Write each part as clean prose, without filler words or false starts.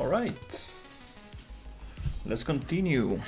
All right, let's continue.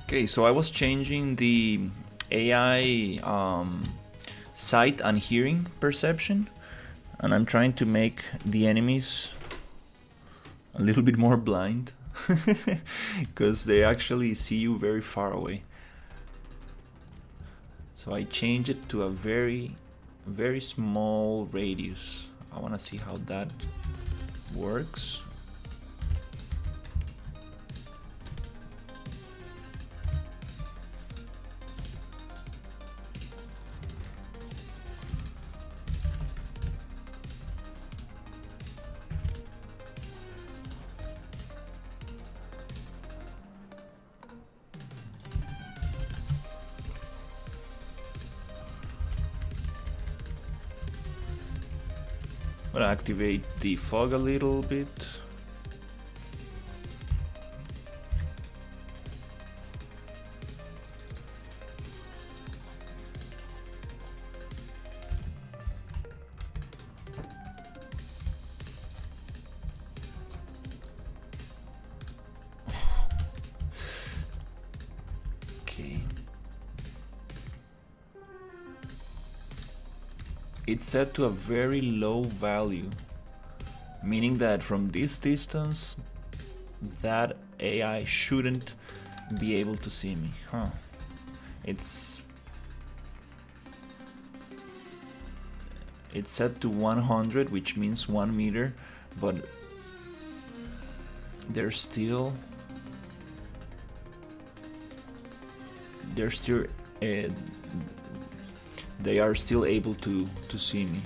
Okay, so I was changing the AI sight and hearing perception, and I'm trying to make the enemies a little bit more blind because they actually see you very far away. So I change it to a very small radius. I want to see how that works. I'm gonna activate the fog a little bit. Okay. It's set to a very low value, meaning that from this distance that AI shouldn't be able to see me. It's set to 100, which means 1 meter, but they're still they are still able to see me.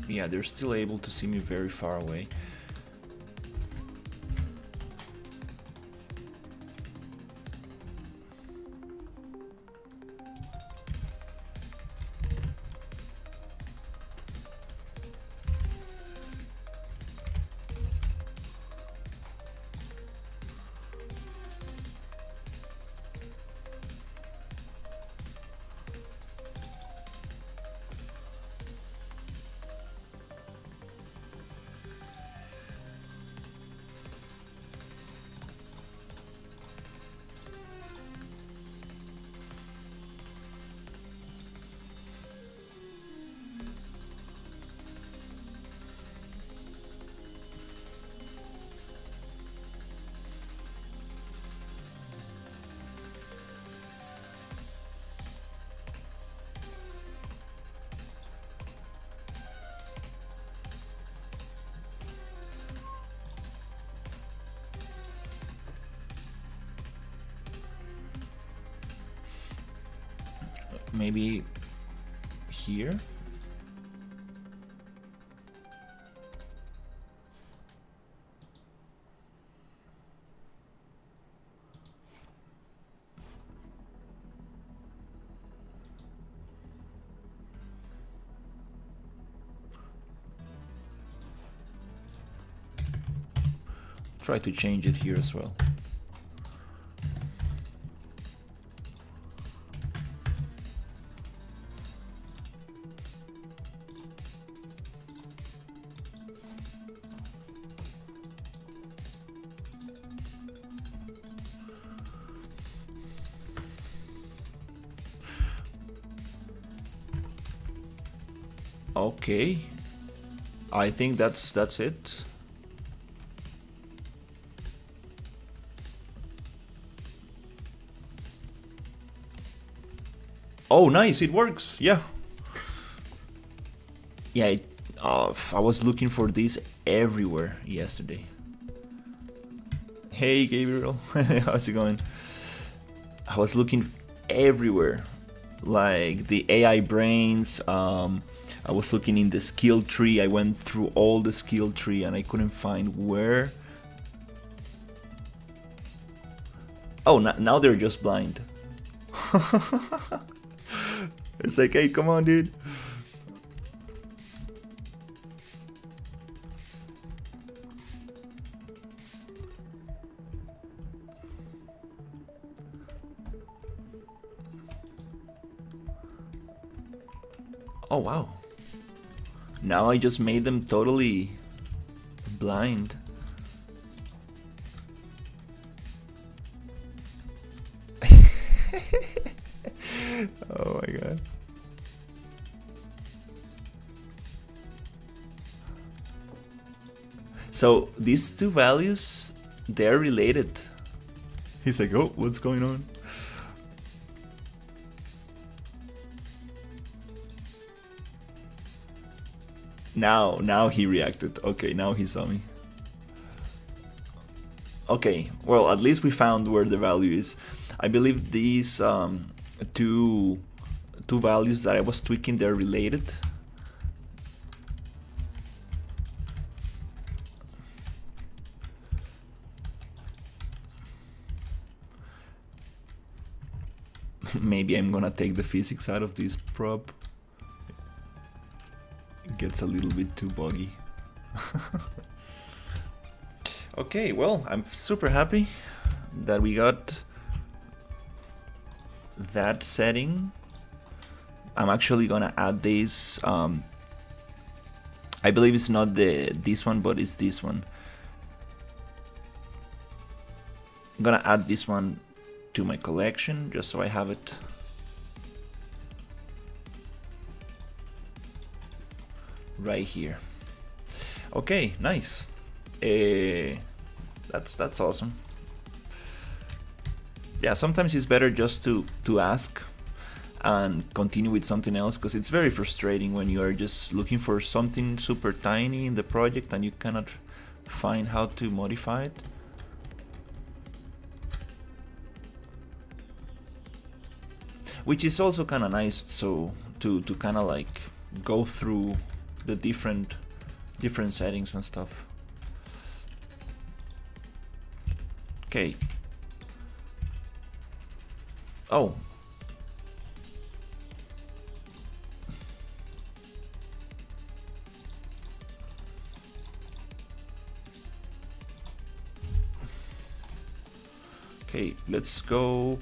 Yeah, they're still able to see me very far away. Maybe here? Try to change it here as well. Okay, I think that's it. Oh, nice, it works. Yeah. Yeah, I was looking for this everywhere yesterday. Hey, Gabriel. How's it going? I was looking everywhere. Like the AI brains. I was looking in the skill tree. I went through all the skill tree and I couldn't find where. Oh, now they're just blind. It's like, hey, come on, dude. Oh, wow. Now I just made them totally blind. Oh my god. So these two values, they're related. He's like, oh, what's going on? Now he reacted. Okay, now he saw me. Okay, well, at least we found where the value is. I believe these two values that I was tweaking, they're related. Maybe I'm gonna take the physics out of this prop. It gets a little bit too buggy. Okay, well, I'm super happy that we got that setting. I'm actually gonna add this. I believe it's not this one, but it's this one. I'm gonna add this one to my collection just so I have it. Right here. Okay, nice. That's awesome. Yeah, sometimes it's better just to ask and continue with something else, because it's very frustrating when you are just looking for something super tiny in the project and you cannot find how to modify it. Which is also kind of nice, so to kind of like go through the different settings and stuff. Okay. Oh. Okay, let's go.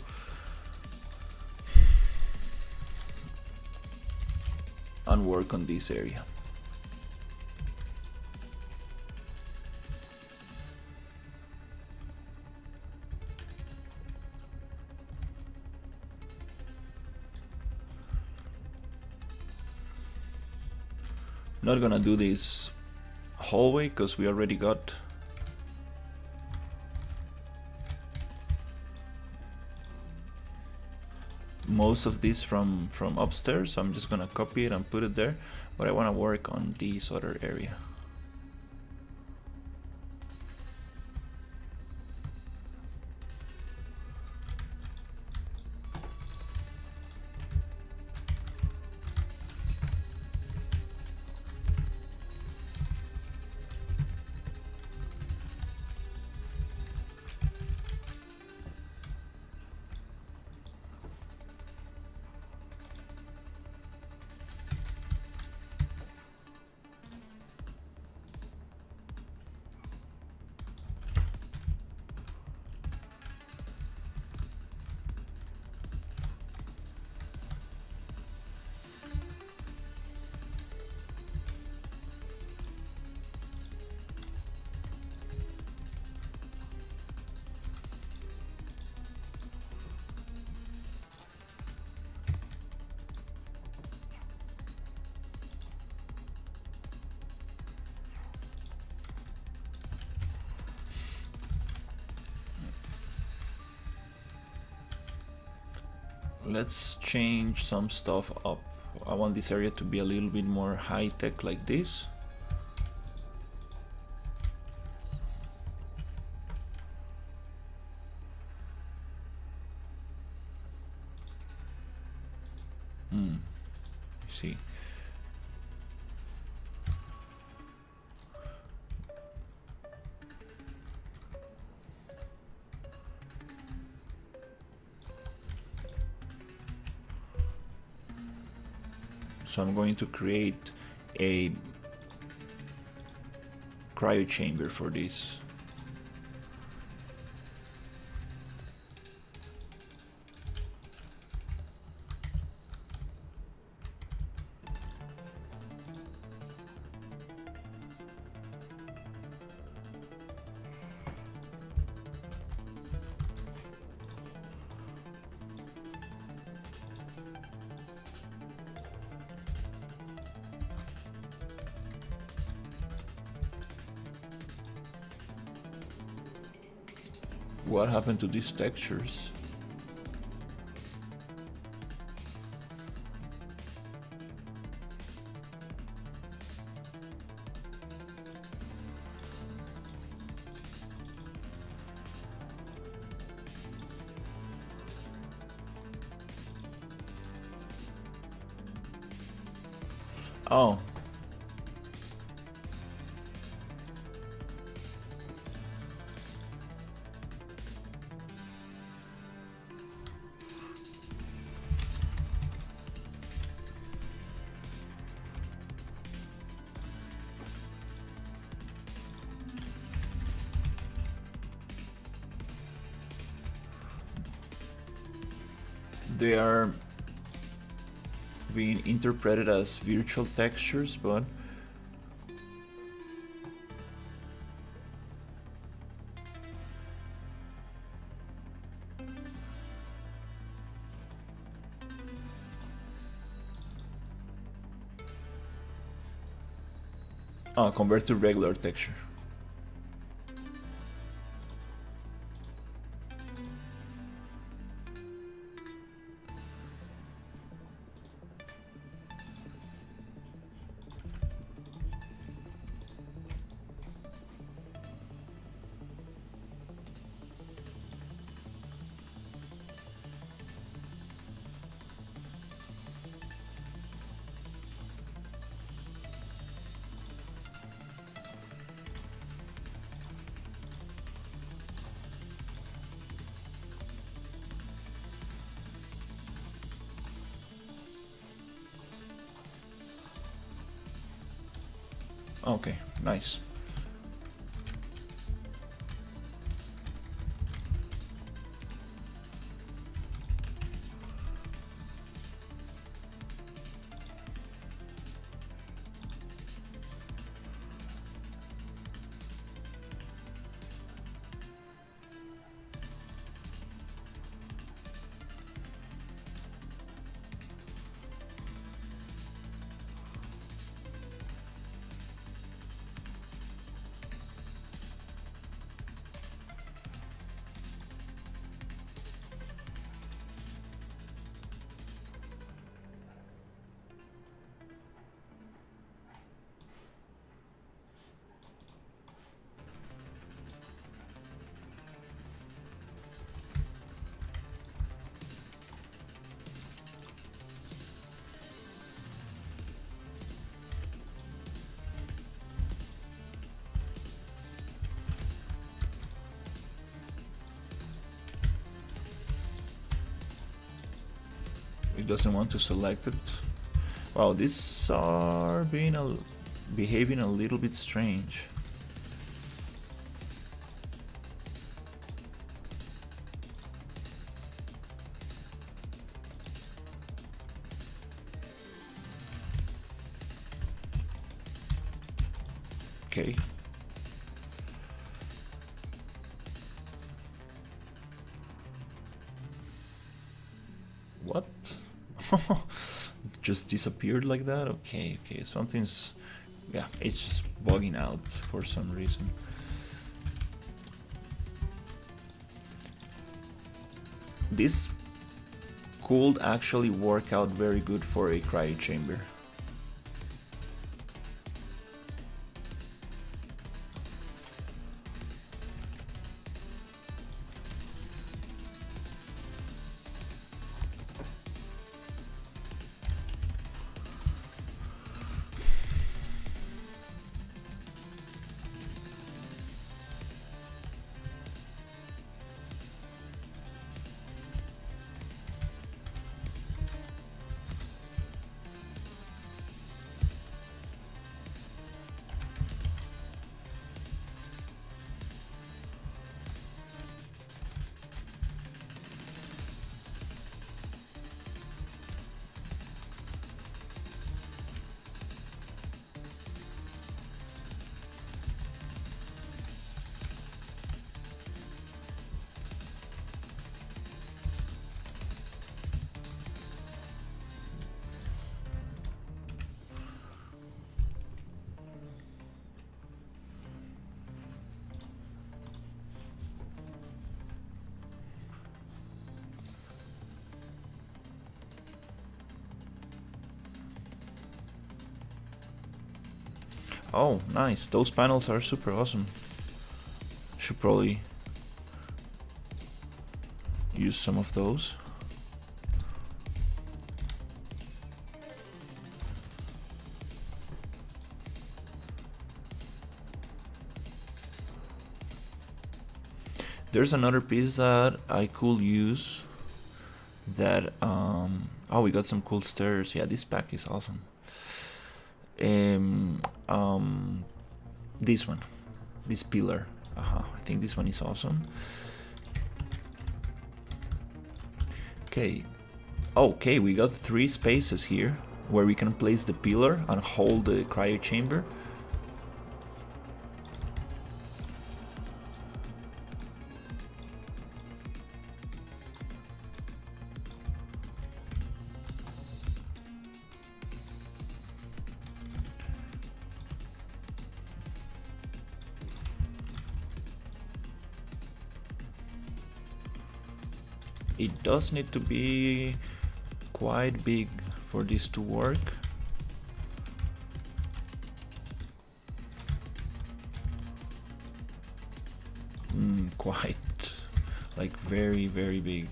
And work on this area. Not gonna do this hallway because we already got most of this from upstairs, so I'm just gonna copy it and put it there, but I want to work on this other area. let's change some stuff up. I want this area to be a little bit more high-tech like this. See. So I'm going to create a cryo chamber for this. What happened to these textures? Oh. They are being interpreted as virtual textures, but convert to regular texture. Okay, nice. It doesn't want to select it. Wow, these are behaving a little bit strange. Okay. What? Just disappeared like that? Okay, okay, something's... yeah, it's just bugging out for some reason. This could actually work out very good for a cryo chamber. Oh, nice. Those panels are super awesome. Should probably use some of those. There's another piece that I could use that oh, we got some cool stairs. Yeah, this pack is awesome. This one, this pillar. I think this one is awesome. Okay. Okay, we got 3 spaces here where we can place the pillar and hold the cryo chamber. It does need to be quite big for this to work. Quite, like very, very big.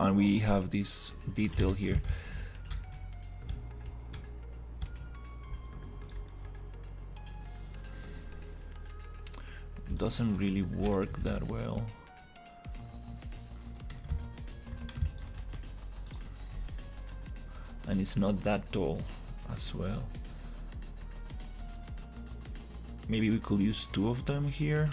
And we have this detail here. Doesn't really work that well. And it's not that tall as well. Maybe we could use 2 of them here.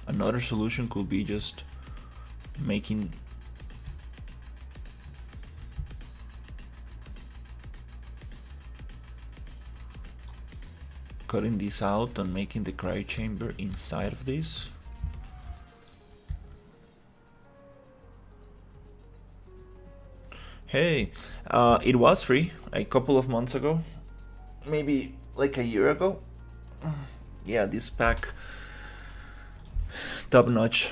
Another solution could be just making cutting this out and making the cryo chamber inside of this. Hey, it was free a couple of months ago, maybe like a year ago. Yeah, this pack, top notch.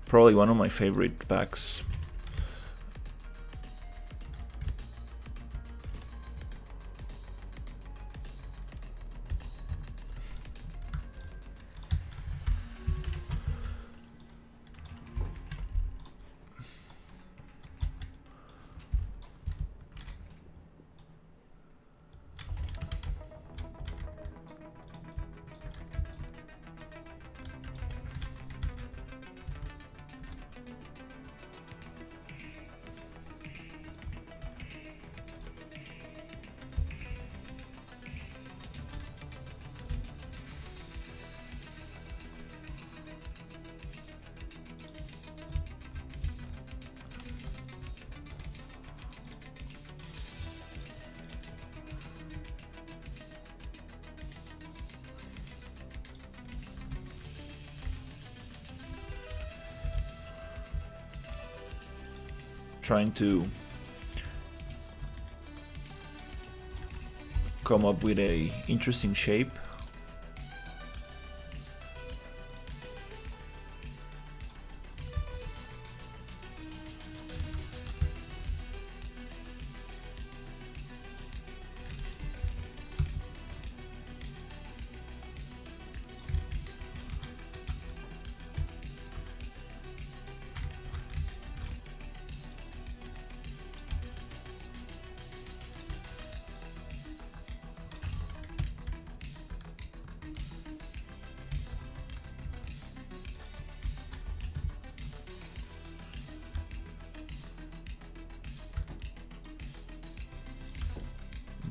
Probably one of my favorite packs. Trying to come up with a interesting shape.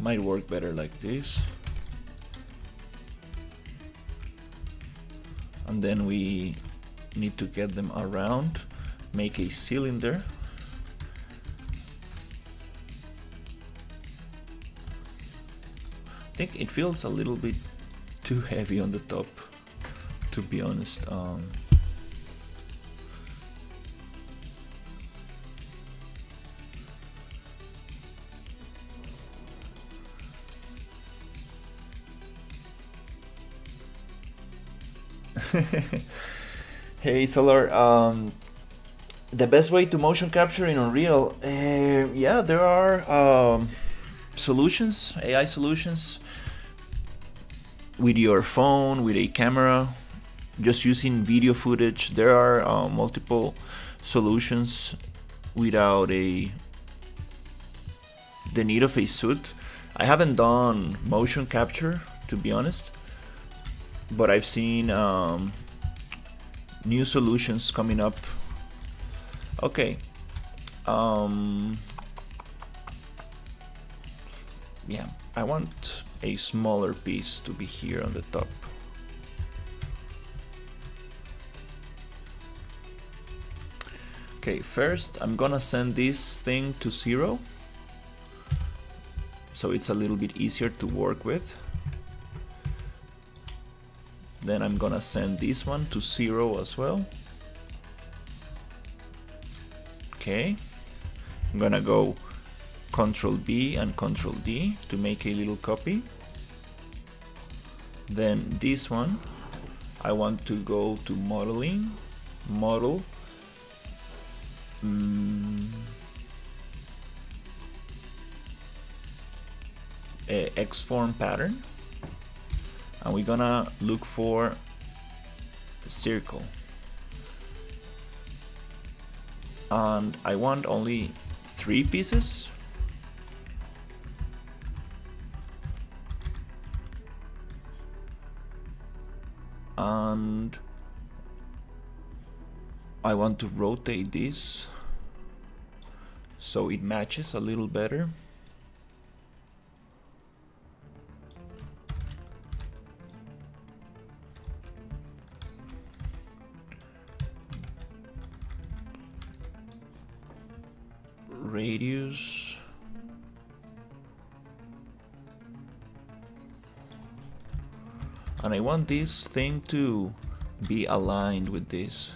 Might work better like this. And then we need to get them around, make a cylinder. I think it feels a little bit too heavy on the top, to be honest. Hey Solar, the best way to motion capture in Unreal, yeah, there are solutions, AI solutions with your phone, with a camera, just using video footage. There are multiple solutions without the need of a suit. I haven't done motion capture, to be honest, but I've seen new solutions coming up. Okay. Yeah, I want a smaller piece to be here on the top. Okay, first I'm gonna send this thing to 0, so it's a little bit easier to work with. Then I'm gonna send this one to 0 as well. Okay, I'm gonna go Control B and Control D to make a little copy. Then this one, I want to go to Modeling, Model, X-form pattern, and we're gonna look for a circle. And I want only 3 pieces. And I want to rotate this so it matches a little better. radius. And I want this thing to be aligned with this.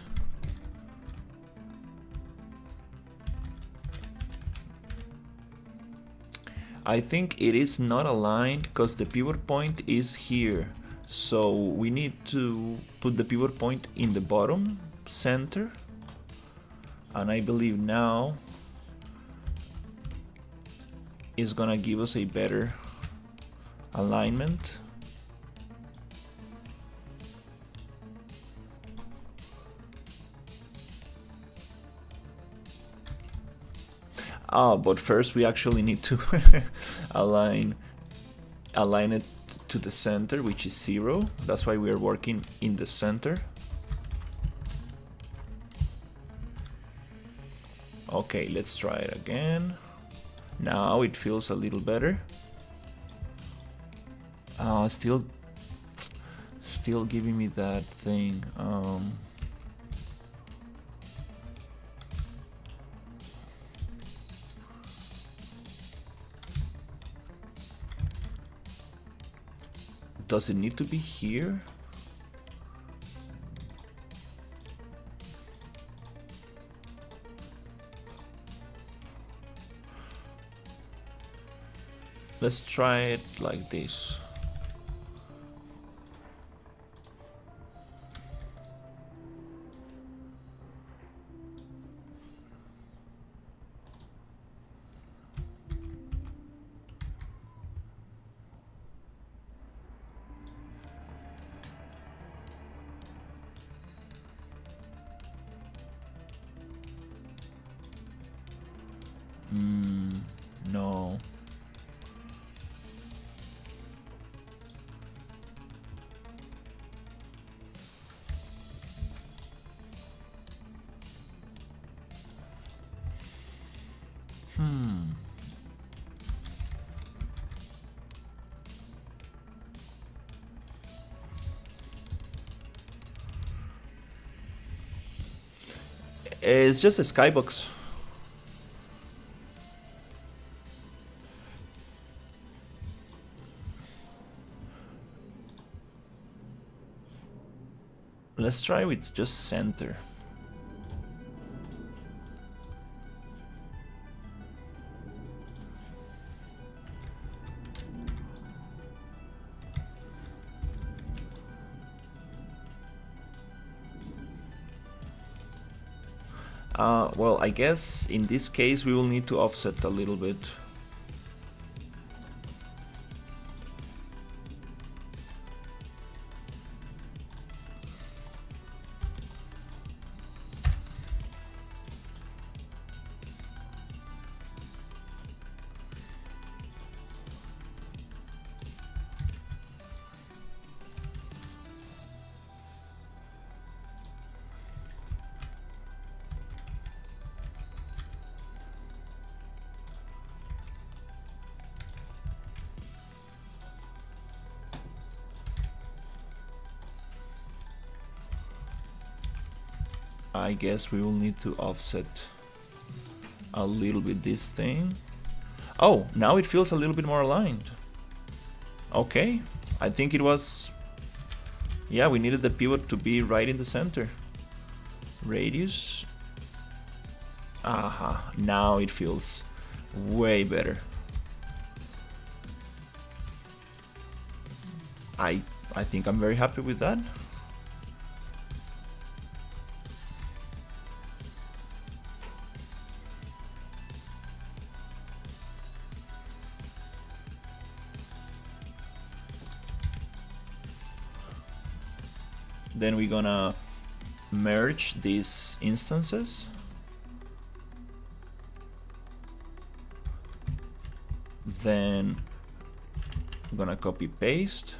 I think it is not aligned because the pivot point is here. So we need to put the pivot point in the bottom center. And I believe now is gonna give us a better alignment. But first we actually need to align it to the center, which is 0. That's why we are working in the center. Okay, let's try it again. Now it feels a little better. Still giving me that thing. Does it need to be here? Let's try it like this. No. It's just a skybox. Let's try with just center. Well, I guess in this case we will need to offset a little bit. I guess we will need to offset a little bit this thing. Oh, now it feels a little bit more aligned. Okay, I think it was... Yeah, we needed the pivot to be right in the center. Radius. Aha, now it feels way better. I think I'm very happy with that. Then we're gonna merge these instances. Then I'm gonna copy paste.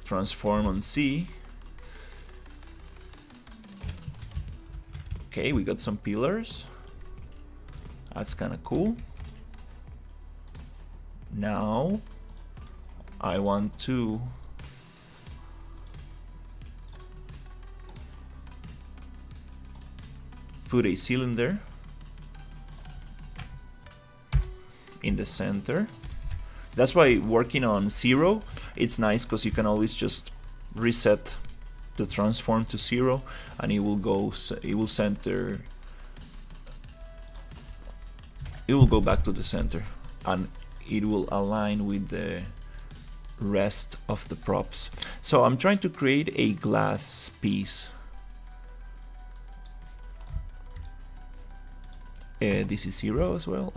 Transform on C. Okay, we got some pillars. That's kind of cool. Now I want to put a cylinder in the center. That's why working on 0, it's nice because you can always just reset the transform to 0 and it will go, it will center, it will go back to the center and it will align with the rest of the props. So I'm trying to create a glass piece. This is 0 as well.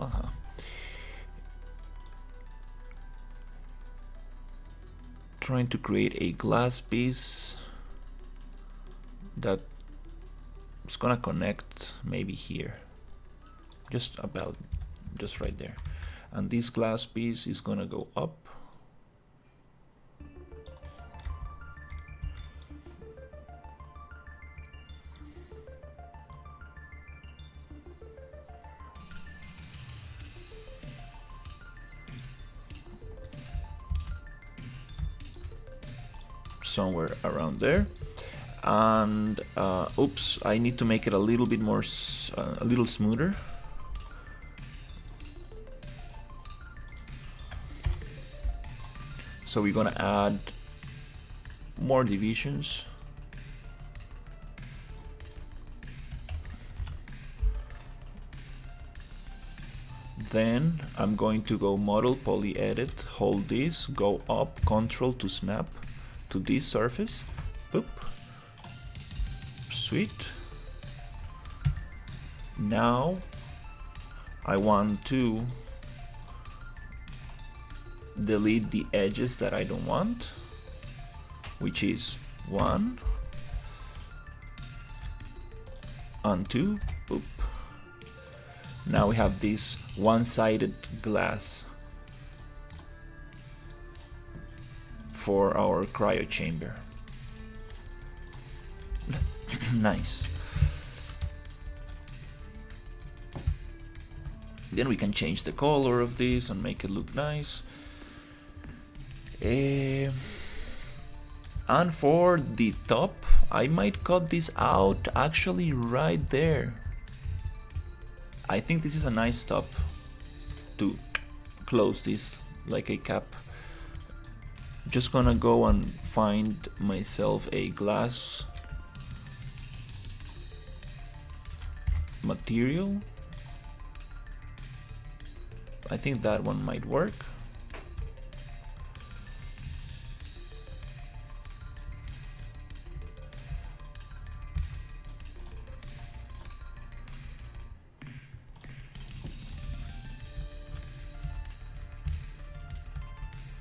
Trying to create a glass piece that is gonna connect maybe here, just right there, and this glass piece is gonna go up. Somewhere around there, and oops, I need to make it a little bit more, a little smoother. So we're gonna add more divisions. Then I'm going to go model, poly edit, hold this, go up, control to snap to this surface. Boop. Sweet. Now I want to delete the edges that I don't want, which is 1 and 2. Boop. Now we have this one-sided glass for our cryo chamber. Nice. Then we can change the color of this and make it look nice. And for the top, I might cut this out actually right there. I think this is a nice top to close this like a cap. Just gonna go and find myself a glass material. I think that one might work.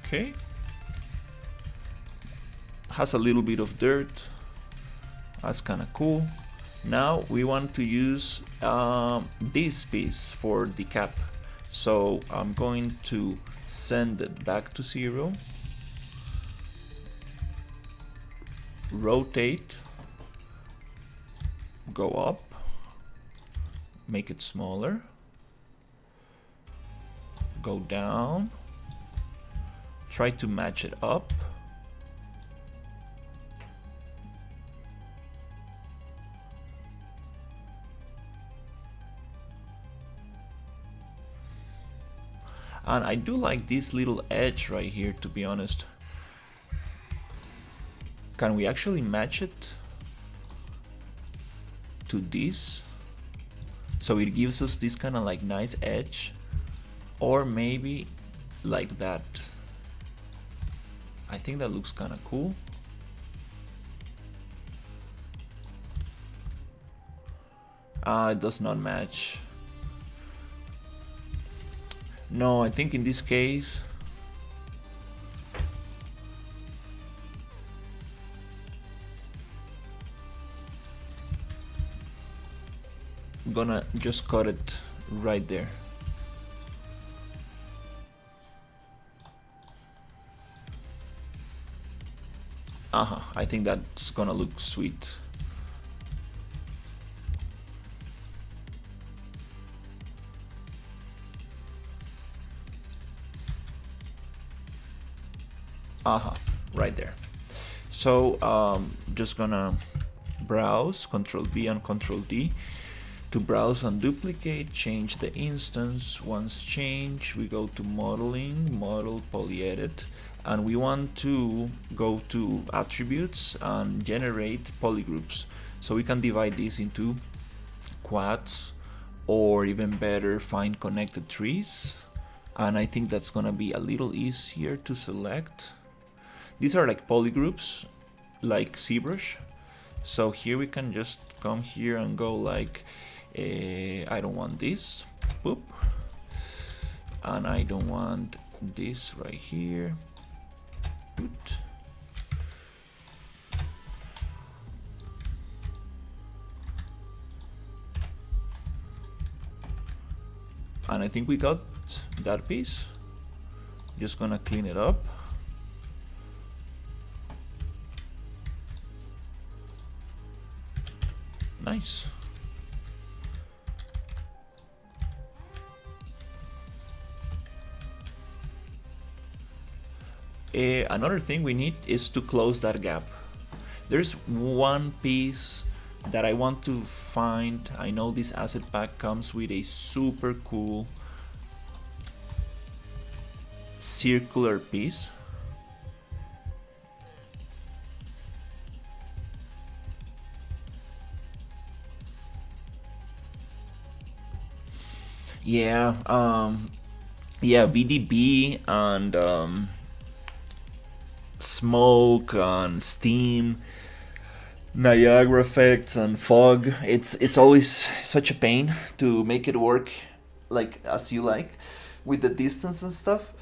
Okay. Has a little bit of dirt. That's kind of cool. Now we want to use this piece for the cap. So I'm going to send it back to 0. Rotate. Go up. Make it smaller. Go down. Try to match it up. And I do like this little edge right here, to be honest. Can we actually match it to this? So it gives us this kind of like nice edge, or maybe like that. I think that looks kind of cool. It does not match. No, I think in this case I'm gonna just cut it right there. I think that's gonna look sweet. Right there. So just gonna browse, Control V and Control D To browse and duplicate, change the instance. Once changed, we go to modeling, model polyedit, and we want to go to attributes and generate polygroups. So we can divide these into quads, or even better, find connected trees. And I think that's gonna be a little easier to select. These are like polygroups, like ZBrush. So here we can just come here and go like, I don't want this, boop, and I don't want this right here, boop. And I think we got that piece. Just gonna clean it up. Nice. Another thing we need is to close that gap. There's one piece that I want to find. I know this asset pack comes with a super cool circular piece. Yeah, yeah, VDB and smoke and steam, Niagara effects and fog. It's always such a pain to make it work like as you like with the distance and stuff.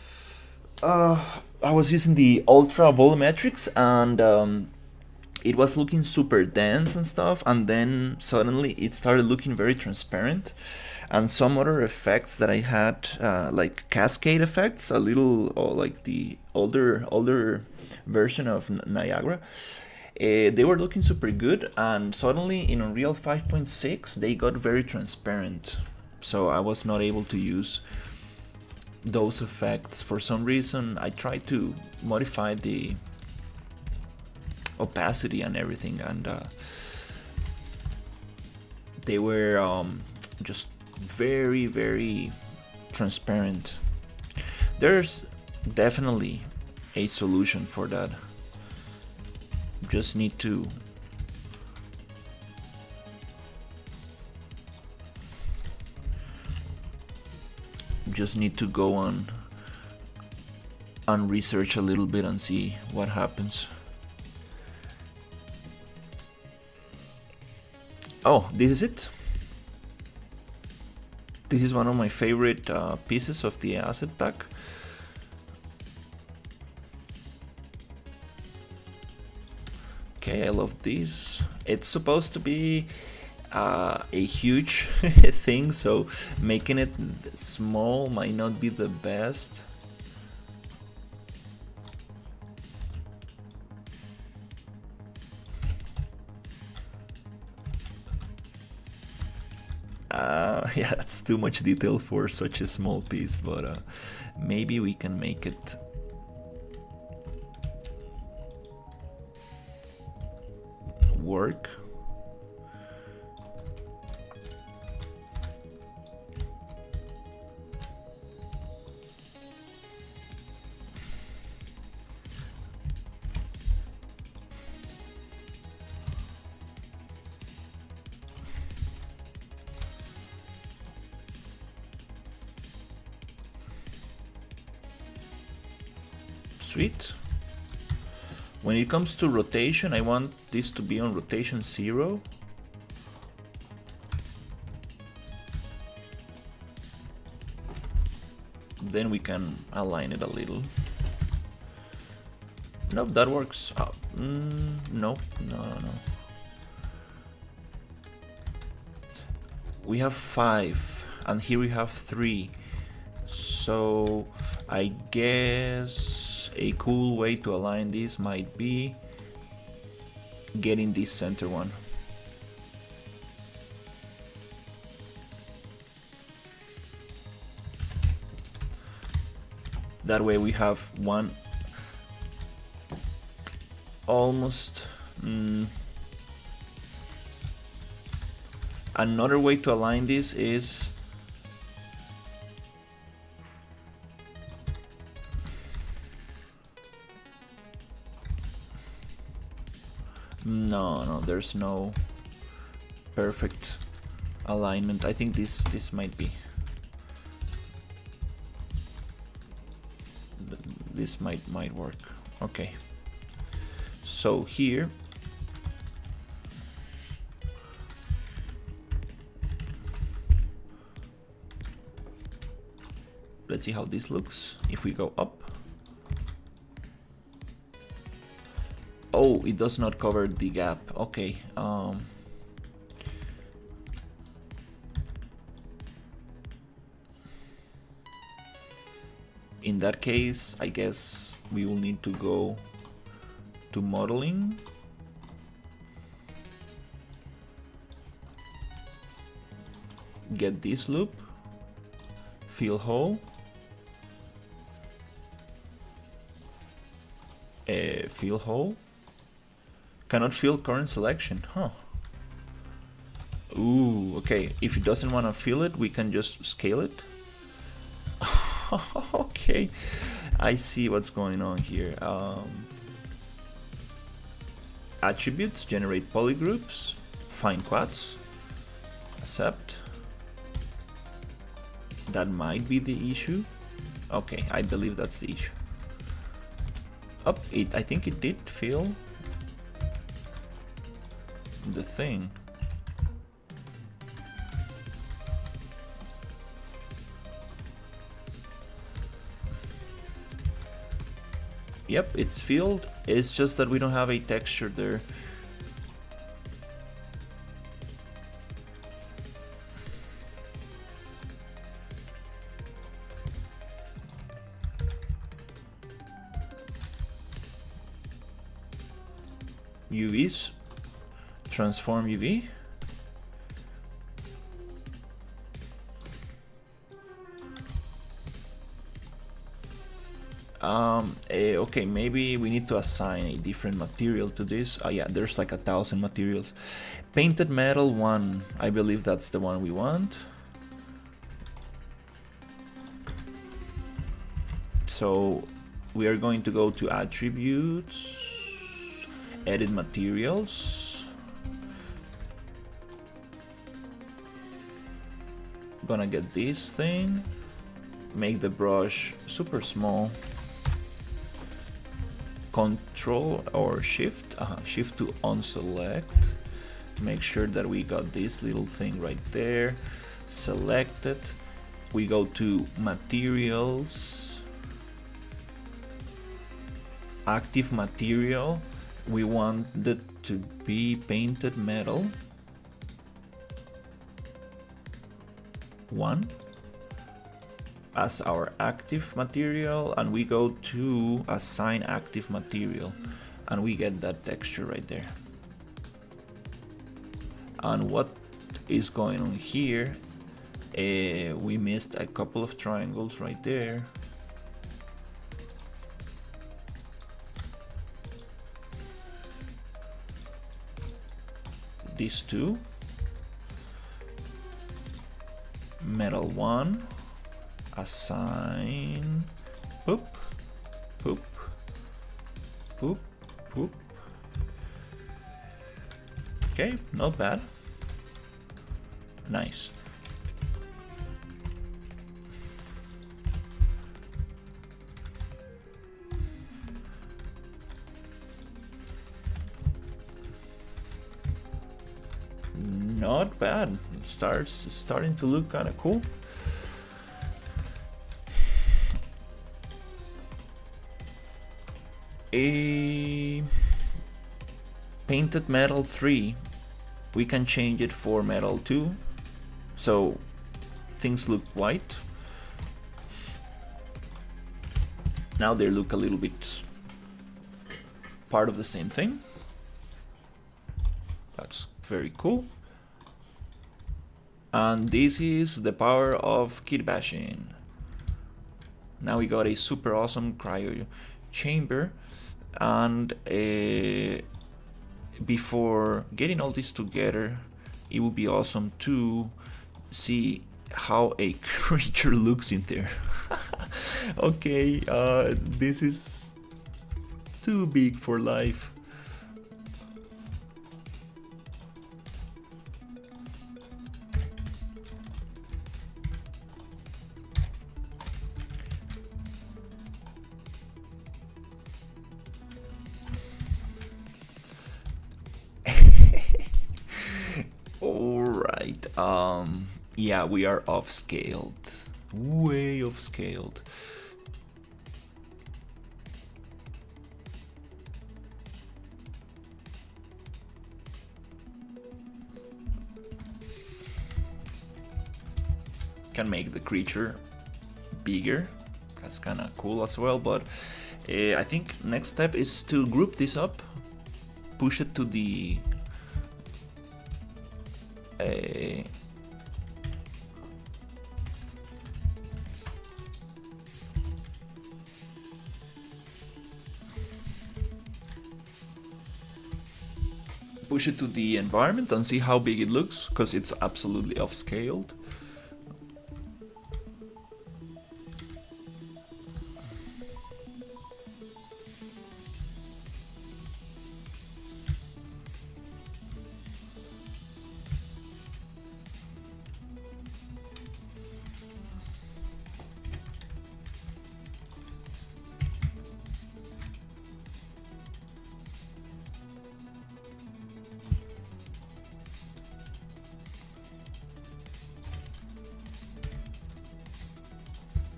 I was using the ultra volumetrics and it was looking super dense and stuff, and then suddenly it started looking very transparent. And some other effects that I had, like cascade effects, a little like the older version of Niagara, they were looking super good, and suddenly in Unreal 5.6 they got very transparent, so I was not able to use those effects. For some reason I tried to modify the opacity and everything, and they were just very transparent. There's definitely a solution for that. Just need to go on and research a little bit and see what happens. Oh, this is it. This is one of my favorite pieces of the asset pack. Okay, I love this. It's supposed to be a huge thing, so making it small might not be the best. Yeah, that's too much detail for such a small piece, but maybe we can make it work. Sweet. When it comes to rotation, I want this to be on rotation 0. Then we can align it a little. Nope, that works. Oh, nope, no. We have 5, and here we have 3. So I guess a cool way to align this might be getting this center one. That way we have one almost Another way to align this is no, there's no perfect alignment. I think this might be. This might work. Okay. So here let's see how this looks if we go up. Oh, it does not cover the gap. Okay. In that case, I guess we will need to go to modeling. Get this loop. Fill hole. Fill hole. Cannot fill current selection, huh? Ooh, okay. If it doesn't want to fill it, we can just scale it. Okay, I see what's going on here. Attributes, generate polygroups, find quads, accept. That might be the issue. Okay, I believe that's the issue. I think it did fill the thing. Yep, it's filled. It's just that we don't have a texture there. UVs, transform UV. Okay, maybe we need to assign a different material to this. Oh yeah, there's like 1,000 materials. Painted metal 1, I believe that's the one we want. So we are going to go to attributes, edit materials. Gonna get this thing, make the brush super small. Control or shift to unselect. Make sure that we got this little thing right there. Select it. We go to materials, active material. We want it to be painted metal 1 as our active material, and we go to assign active material and we get that texture right there. And what is going on here, we missed a couple of triangles right there. These two, metal 1, assign, poop, poop, poop, poop. Okay, not bad. Nice. Not bad. It's starting to look kind of cool. A painted metal 3, we can change it for metal 2, so things look white. Now they look a little bit part of the same thing. That's very cool. And this is the power of kit bashing. Now we got a super awesome cryo chamber. And before getting all this together, it would be awesome to see how a creature looks in there. Okay, this is too big for life. Alright, yeah, we are off scaled. Way off scaled. Can make the creature bigger. That's kind of cool as well, but I think next step is to group this up, push it to the push it to the environment and see how big it looks, because it's absolutely off scaled.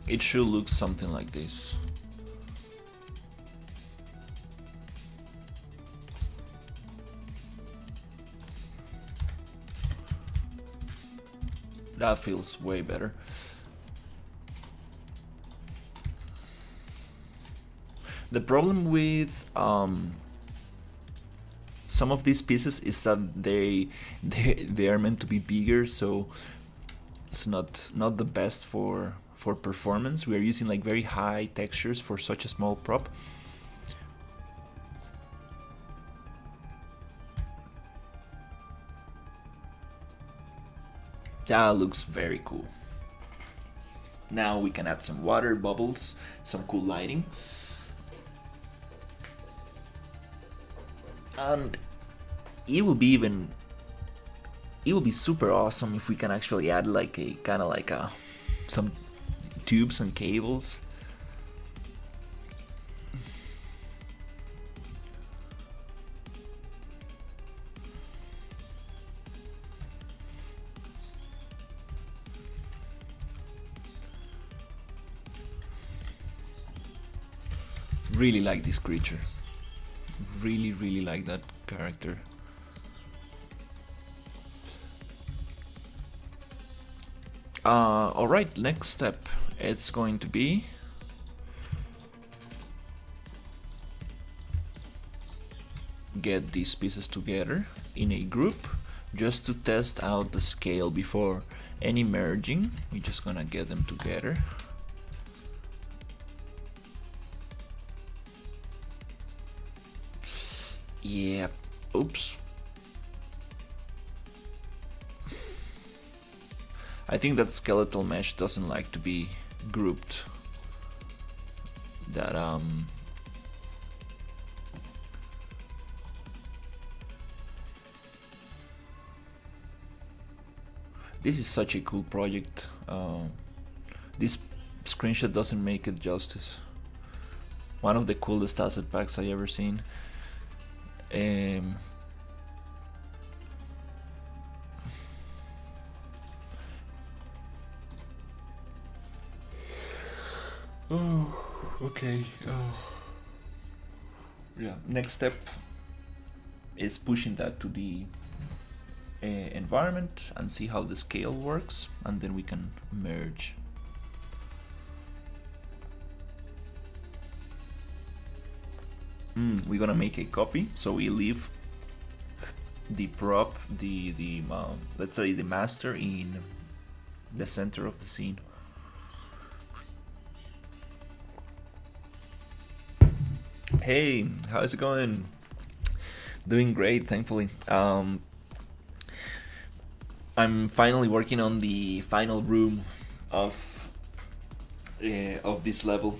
It should look something like this. That feels way better. The problem with some of these pieces is that they are meant to be bigger, so it's not the best for performance. We are using like very high textures for such a small prop. That looks very cool. Now we can add some water bubbles, some cool lighting. And it will be super awesome if we can actually add like a kind of like some tubes and cables. Really like this creature. Really like that character. Alright, next step. It's going to be get these pieces together in a group just to test out the scale before any merging. We're just gonna get them together. Yeah, oops. I think that skeletal mesh doesn't like to be grouped. That this is such a cool project. This screenshot doesn't make it justice. One of the coolest asset packs I ever seen. Oh, okay. Oh. Yeah. Next step is pushing that to the environment and see how the scale works, and then we can merge. We're gonna make a copy, so we leave the prop, the let's say the master, in the center of the scene. Hey, how's it going? Doing great, thankfully. I'm finally working on the final room of this level.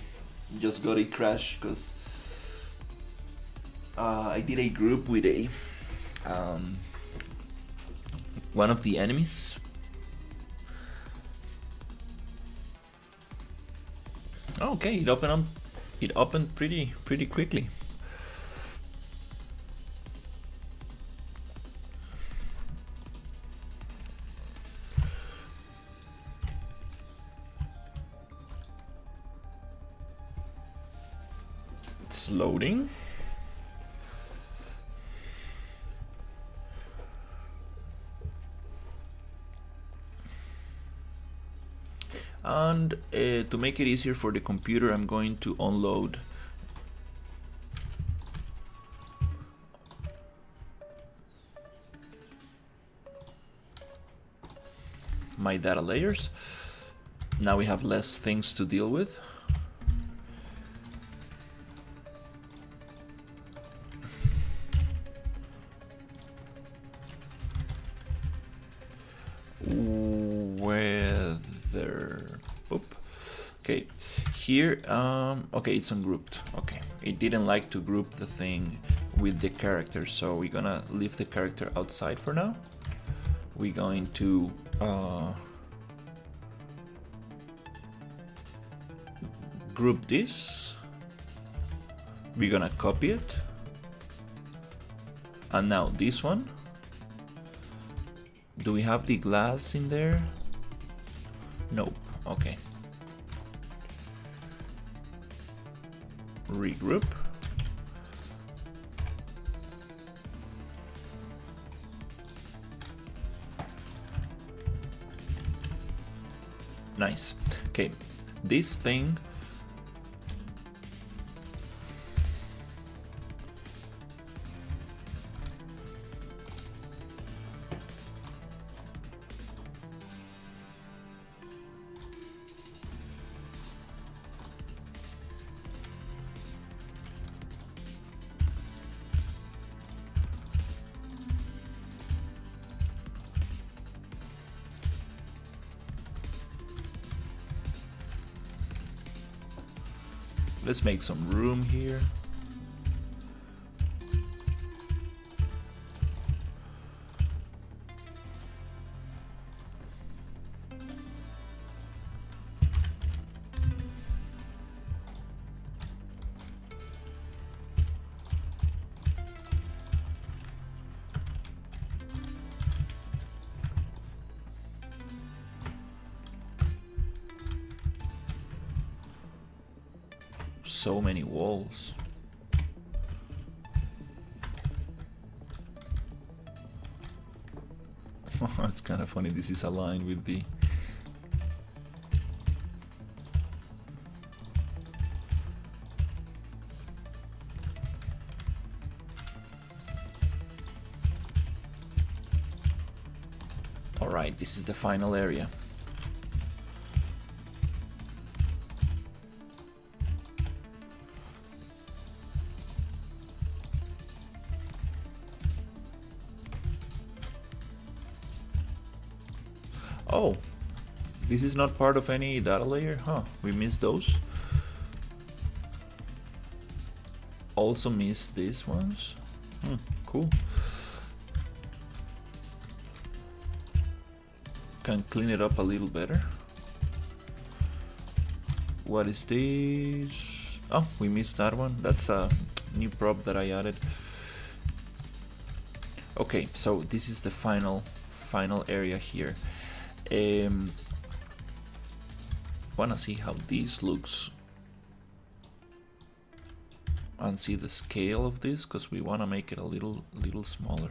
Just got a crash because I did a group with a one of the enemies. Okay, it opened up. It opened pretty quickly. It's loading. And to make it easier for the computer, I'm going to unload my data layers. Now we have less things to deal with. Weather. Oop. Okay, here, okay, it's ungrouped. Okay, it didn't like to group the thing with the character, so we're gonna leave the character outside for now. We're going to group this. We're gonna copy it. And now this one. Do we have the glass in there? Nope. Okay. Regroup. Nice. Okay, this thing let's make some room here. So many walls. It's kind of funny, this is aligned with the... Alright, this is the final area. Oh, this is not part of any data layer? Huh, we missed those. Also missed these ones. Cool. Can clean it up a little better. What is this? Oh, we missed that one. That's a new prop that I added. Okay, so this is the final area here. Wanna see how this looks and see the scale of this, because we wanna make it a little smaller.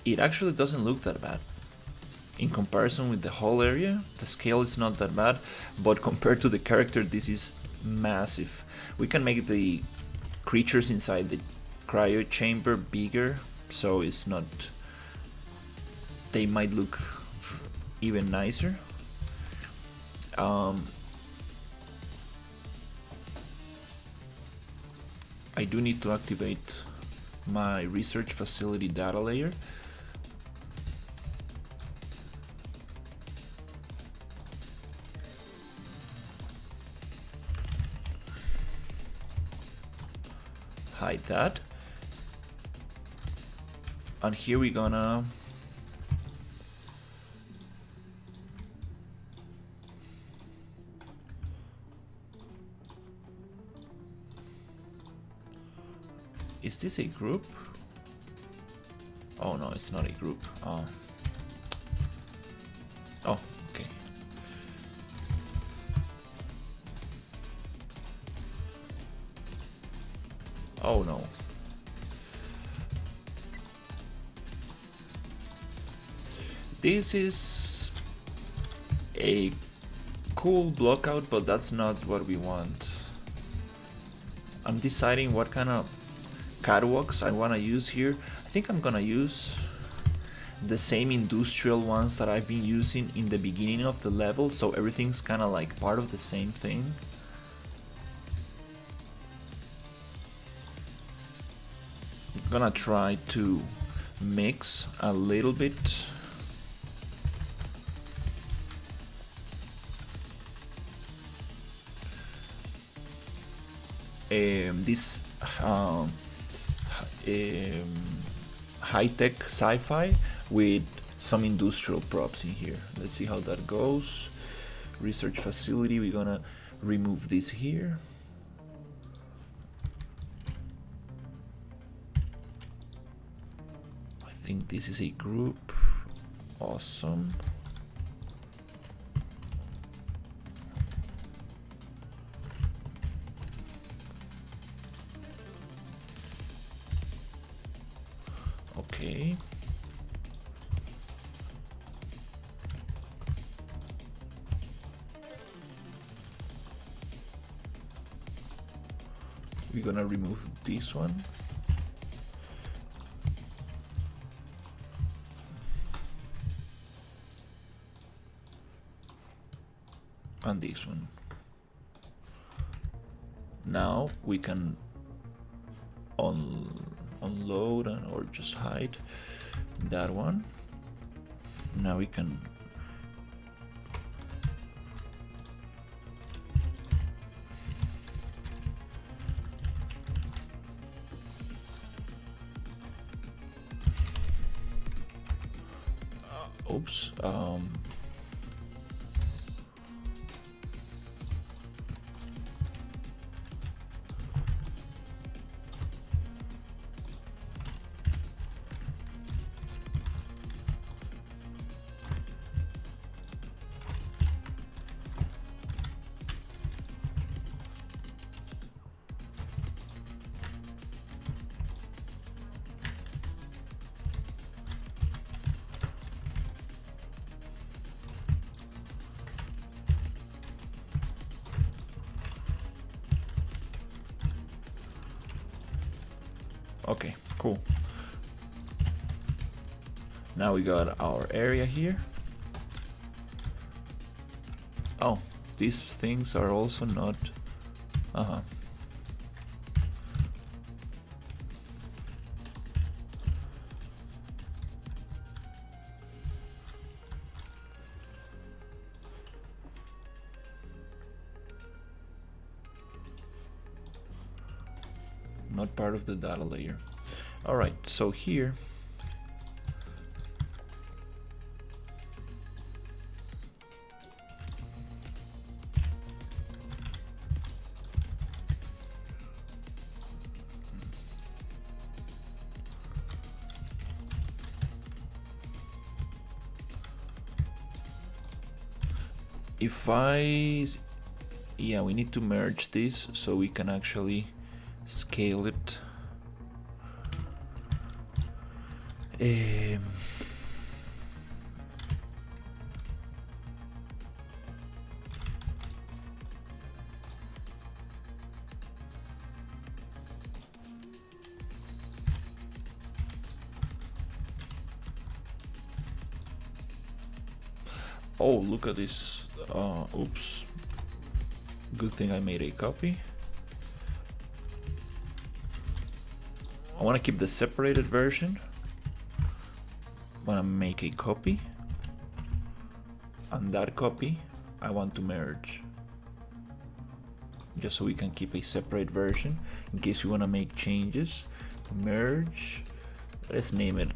It actually doesn't look that bad. In comparison with the whole area, the scale is not that bad, but compared to the character, this is massive. We can make the creatures inside the cryo chamber bigger, so it's not... They might look even nicer. I do need to activate my research facility data layer. Hide that. And here we're gonna is this a group? Oh no, it's not a group. Oh, okay. Oh no. This is a cool blockout, but that's not what we want. I'm deciding what kind of catwalks I want to use here. I think I'm gonna use the same industrial ones that I've been using in the beginning of the level, so everything's kind of like part of the same thing. I'm gonna try to mix a little bit. This high-tech sci-fi with some industrial props in here. Let's see how that goes. Research facility, we're gonna remove this here. I think this is a group. Awesome. Okay. We're gonna remove this one. And this one. Now we can unload or just hide that one. Now we can oops. Okay, cool. Now we got our area here. Oh, these things are also not... not part of the data layer. All right, so here yeah, we need to merge this so we can actually scale it. Oh, look at this. Oops. Good thing I made a copy. I want to keep the separated version. I want to make a copy. And that copy, I want to merge. Just so we can keep a separate version in case we want to make changes. Merge. Let's name it.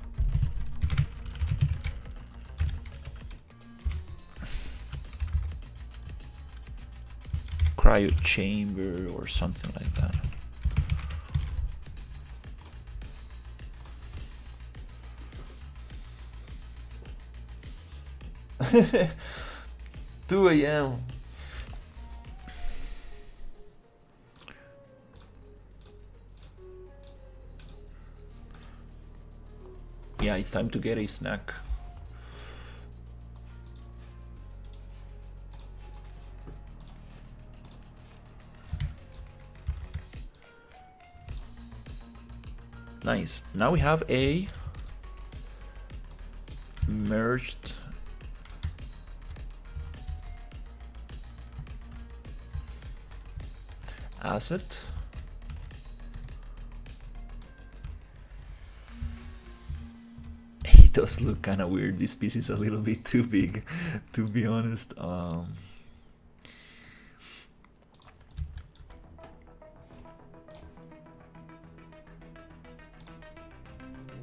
Cryo chamber or something like that. Two a.m. Yeah, it's time to get a snack. Nice. Now we have a merged asset. It does look kind of weird. This piece is a little bit too big, to be honest.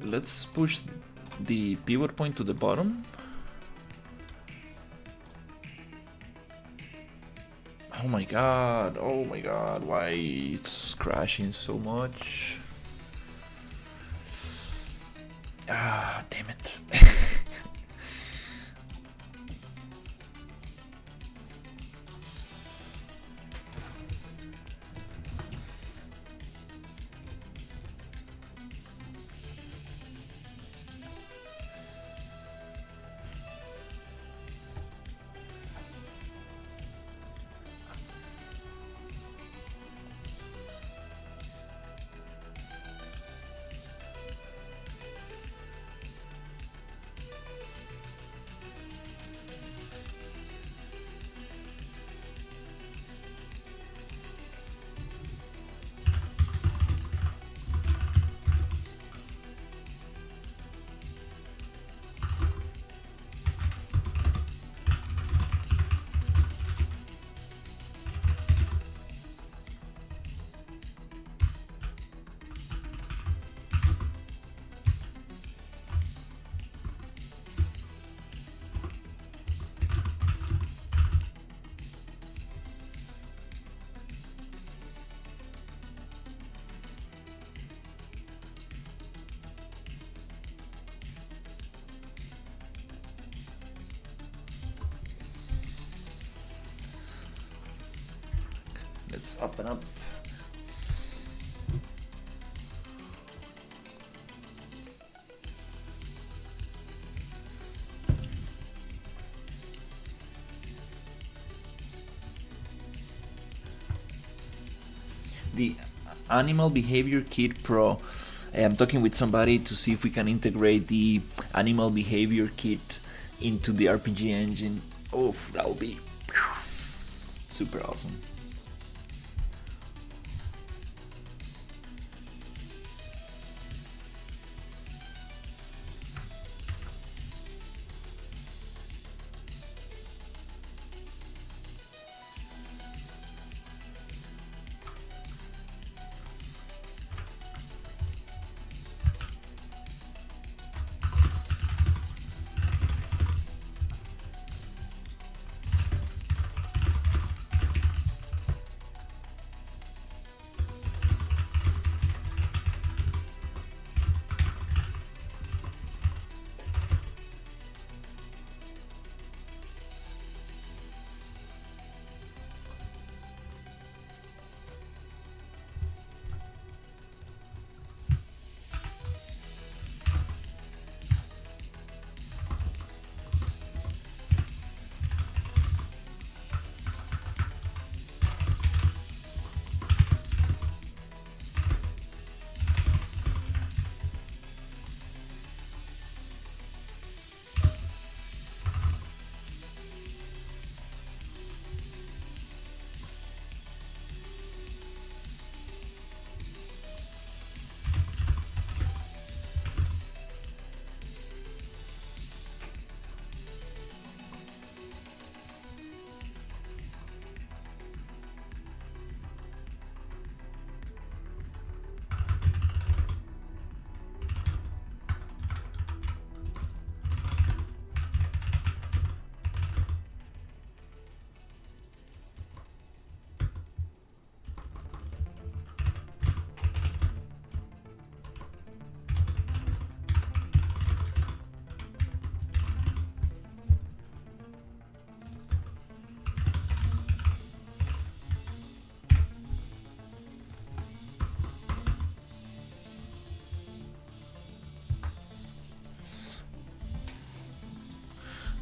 Let's push the pivot point to the bottom. Oh my god, why it's crashing so much? Ah, damn it. Let's up and up. The Animal Behavior Kit Pro. I'm talking with somebody to see if we can integrate the Animal Behavior Kit into the RPG engine. Oh, that would be super awesome.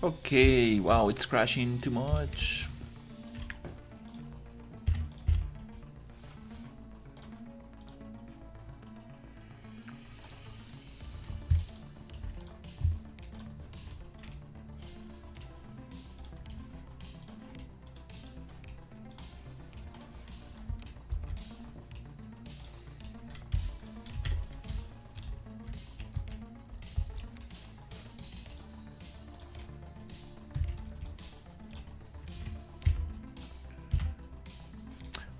Okay, wow, it's crashing too much.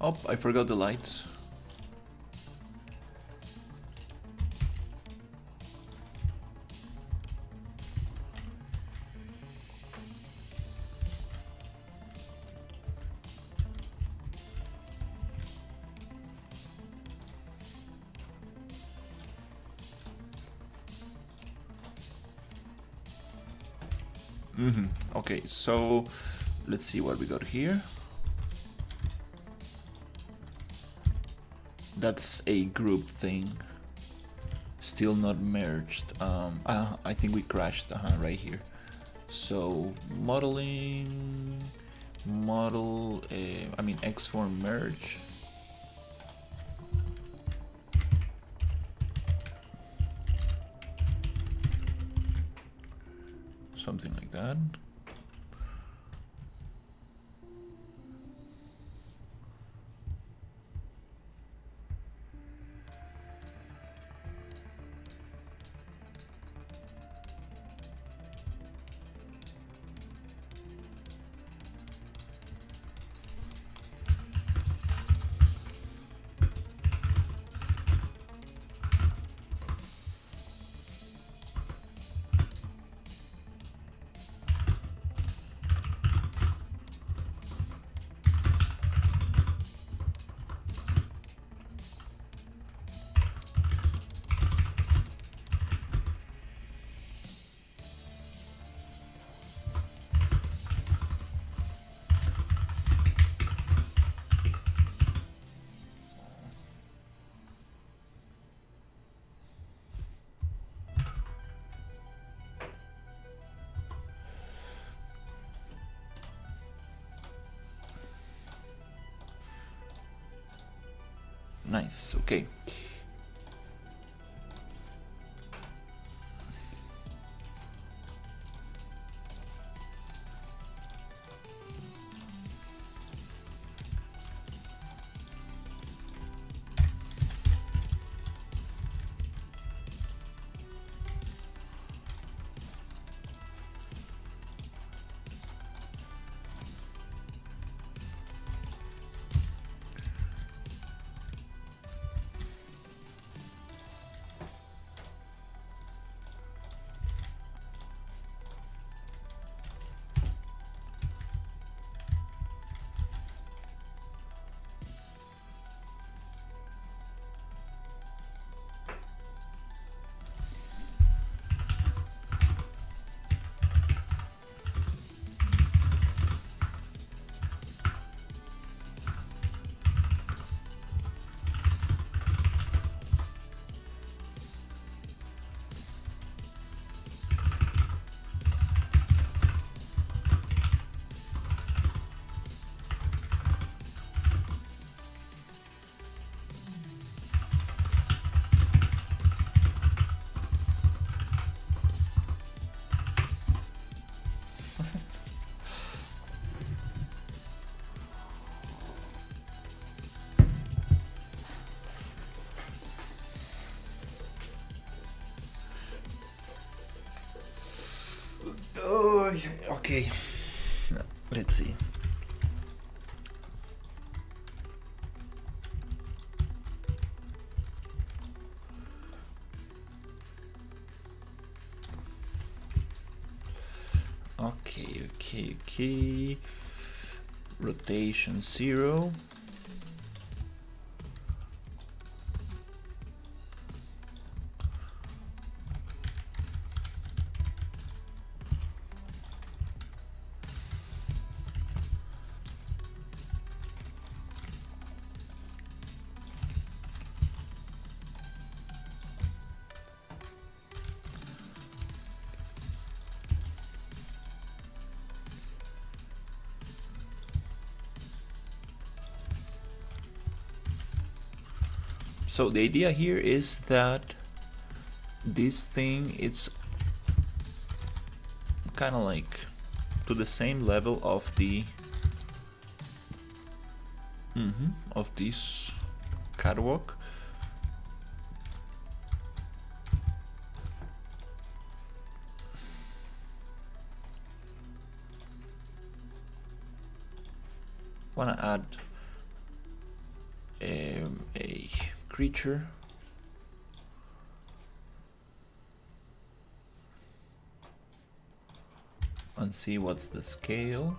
Oh, I forgot the lights. Okay, so let's see what we got here. That's a group thing. Still not merged. I think we crashed right here. So modeling, model, I mean Xform merge. Something like that. Nice, okay. Oh, okay. Let's see. Okay. Rotation 0. So the idea here is that this thing, it's kind of like to the same level of the of this catwalk. Wanna add a creature. And see what's the scale.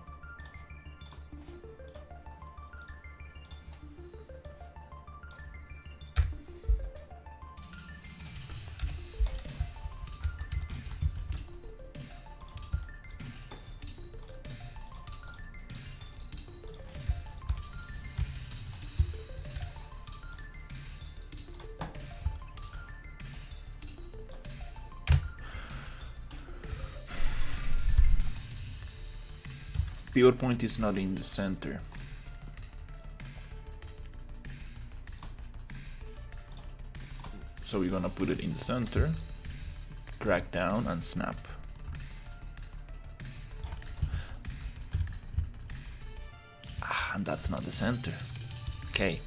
Pivot point is not in the center. So we're gonna put it in the center, drag down and snap. And that's not the center. Okay.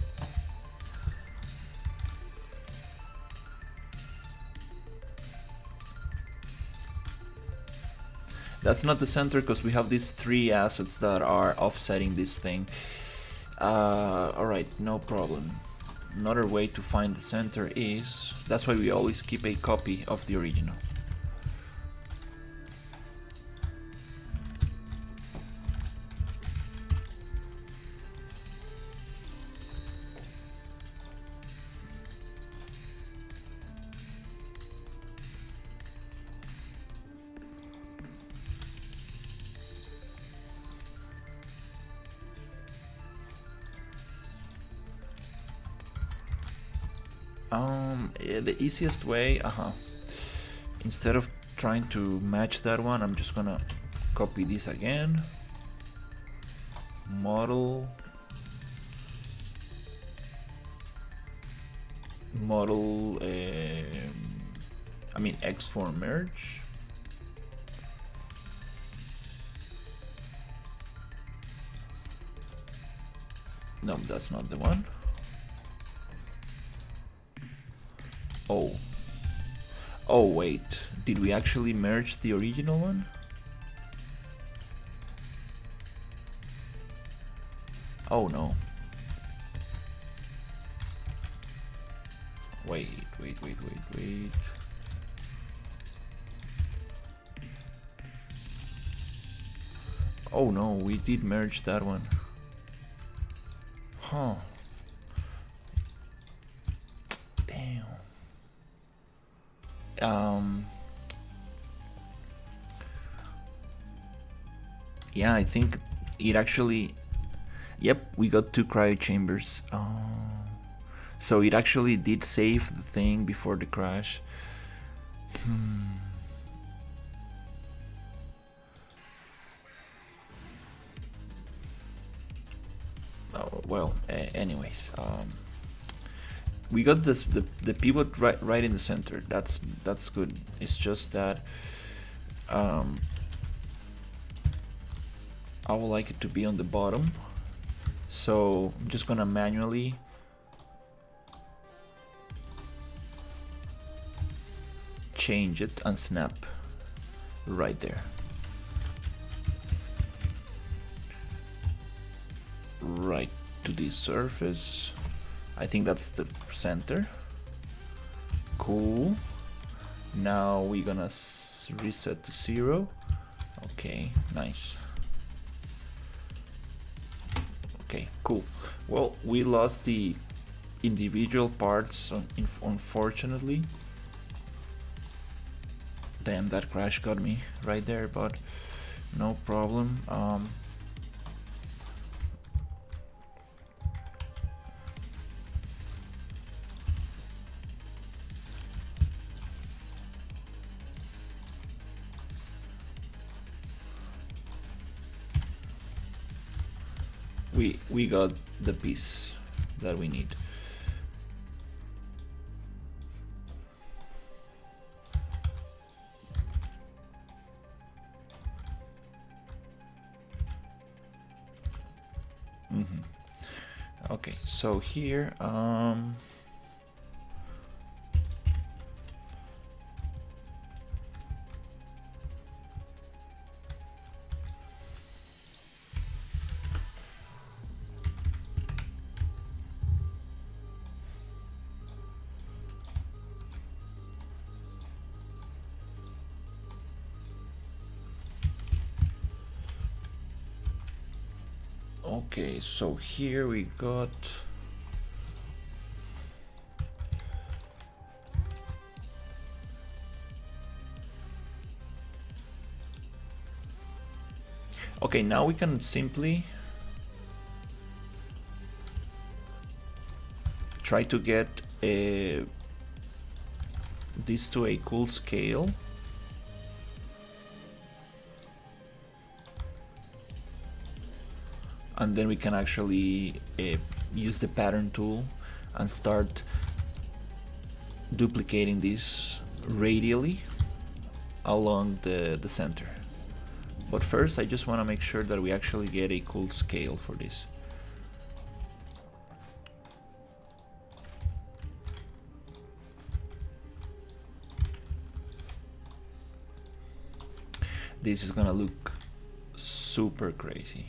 That's not the center because we have these three assets that are offsetting this thing. Alright, no problem. Another way to find the center is, that's why we always keep a copy of the original. Yeah, the easiest way, instead of trying to match that one, I'm just gonna copy this again. Model, I mean X4 merge. No, that's not the one. Oh wait, did we actually merge the original one? Oh no. Wait. Oh no, we did merge that one. Huh. Yeah, I think it actually, yep, we got 2 cryo chambers. So it actually did save the thing before the crash. Oh, well, anyways, we got the pivot right in the center. That's good. It's just that I would like it to be on the bottom, so I'm just gonna manually change it and snap right there. Right to this surface. I think that's the center. Cool. Now we're gonna reset to 0. Okay, nice. Okay, cool. Well, we lost the individual parts, unfortunately. Damn, that crash got me right there, but no problem. We got the piece that we need. Okay, so here okay, so here we got okay, now we can simply try to get this to a cool scale. And then we can actually use the pattern tool and start duplicating this radially along the center. But first I just want to make sure that we actually get a cool scale for this. This is gonna look super crazy.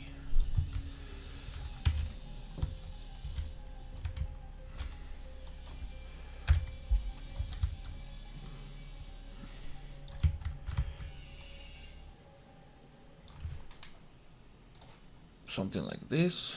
Something like this.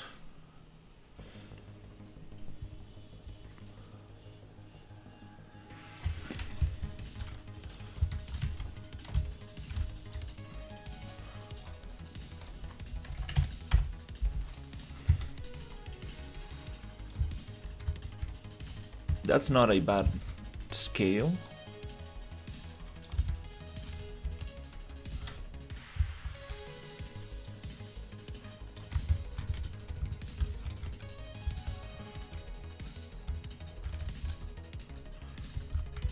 That's not a bad scale.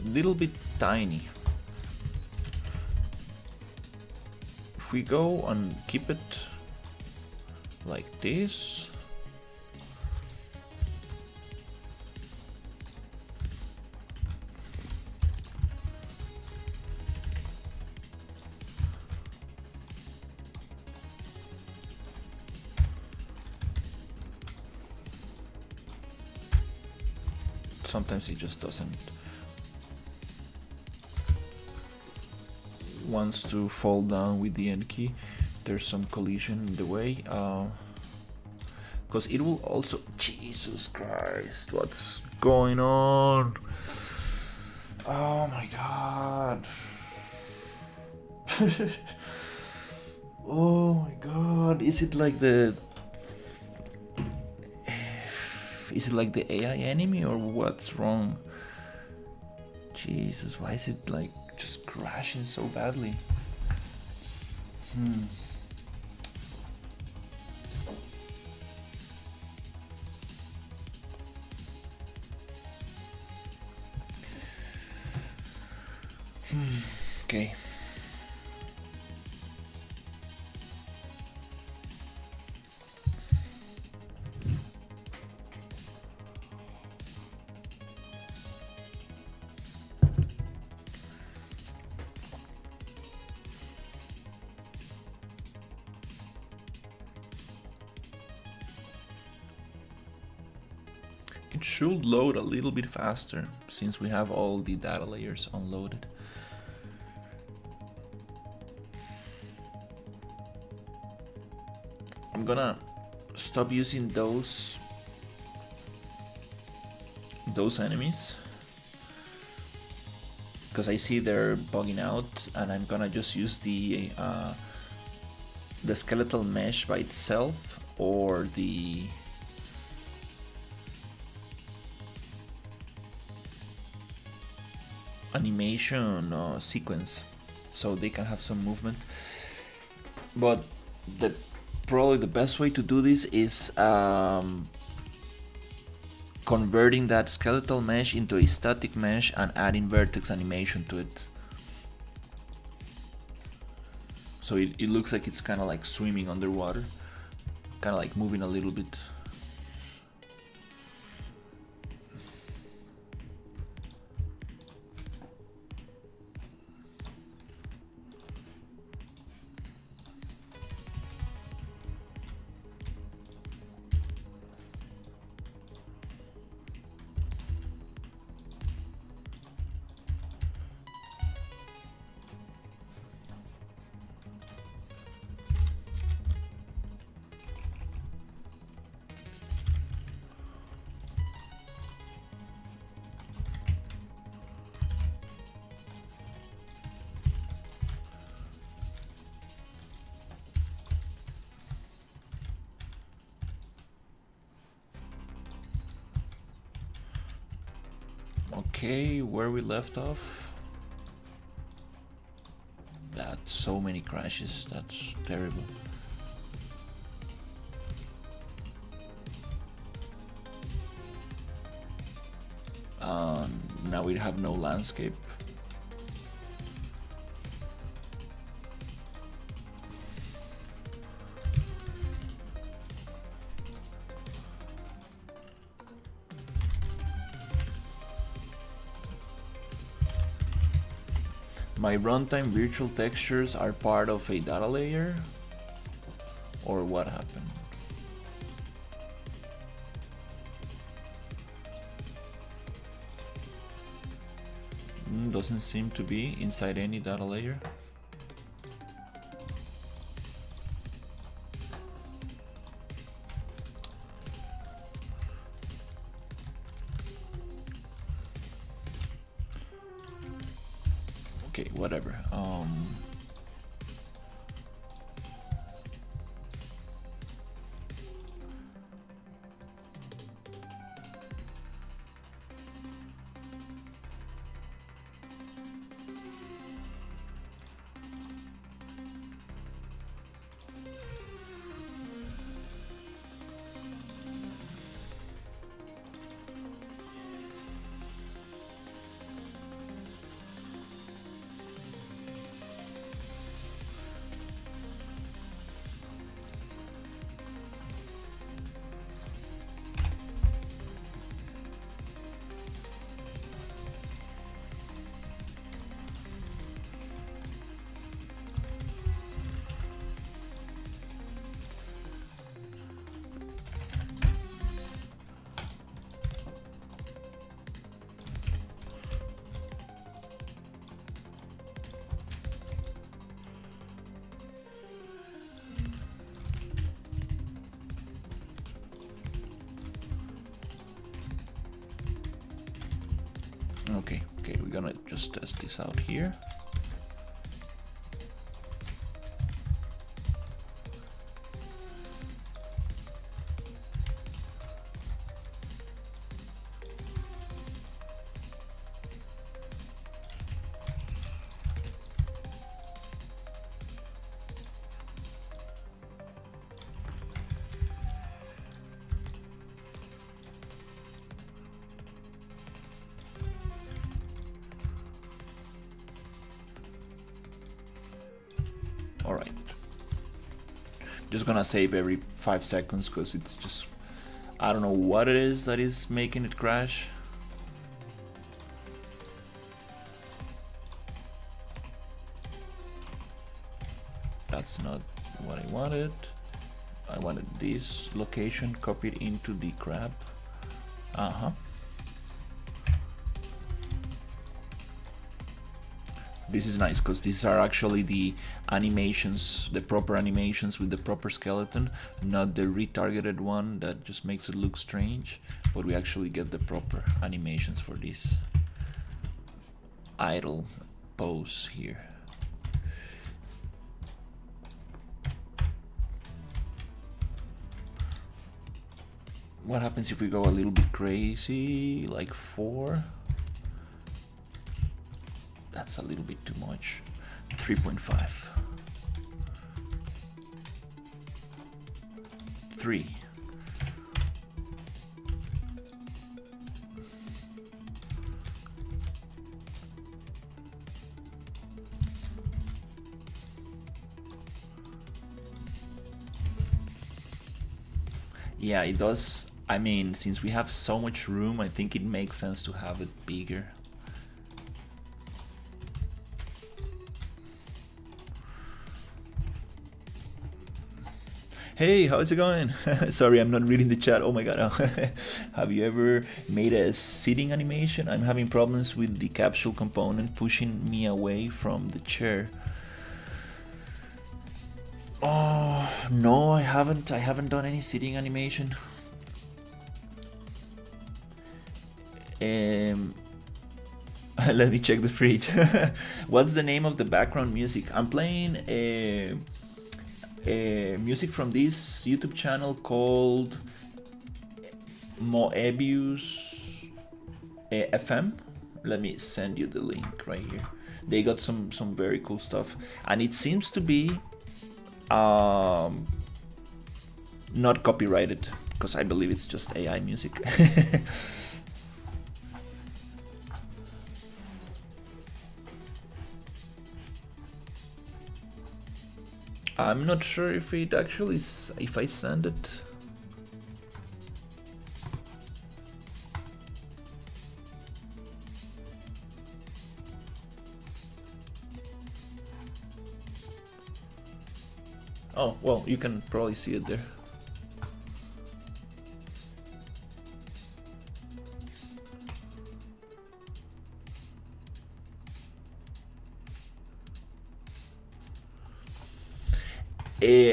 Little bit tiny. If we go and keep it like this, sometimes it just doesn't wants to fall down with the N key. There's some collision in the way, because it will also, Jesus Christ, what's going on? Oh my god. Oh my god, is it like the AI enemy or what's wrong? Jesus, why is it like just crashing so badly? Okay. It should load a little bit faster since we have all the data layers unloaded. I'm gonna stop using those enemies because I see they're bugging out, and I'm gonna just use the skeletal mesh by itself or the animation sequence so they can have some movement. But probably the best way to do this is converting that skeletal mesh into a static mesh and adding vertex animation to it. So it looks like it's kind of like swimming underwater, kind of like moving a little bit Okay, where we left off. That's so many crashes, that's terrible. Now we have no landscape. My runtime virtual textures are part of a data layer? Or what happened? Doesn't seem to be inside any data layer. Okay, whatever. Okay, we're gonna just test this out here. Alright. Just gonna save every 5 seconds because it's just, I don't know what it is that is making it crash. That's not what I wanted. I wanted this location copied into the crab. This is nice because these are actually the animations, the proper animations with the proper skeleton, not the retargeted one that just makes it look strange, but we actually get the proper animations for this idle pose here. What happens if we go a little bit crazy, like 4? That's a little bit too much. 3.5. 3. Yeah, it does. I mean, since we have so much room, I think it makes sense to have it bigger. Hey, how's it going? Sorry, I'm not reading the chat. Oh my god. Have you ever made a sitting animation? I'm having problems with the capsule component pushing me away from the chair. Oh, no, I haven't. I haven't done any sitting animation. Let me check the fridge. What's the name of the background music? I'm playing music from this YouTube channel called Moebius FM. Let me send you the link right here. They got some very cool stuff, and it seems to be not copyrighted, because I believe it's just AI music. I'm not sure if it actually if I send it. Oh, well, you can probably see it there.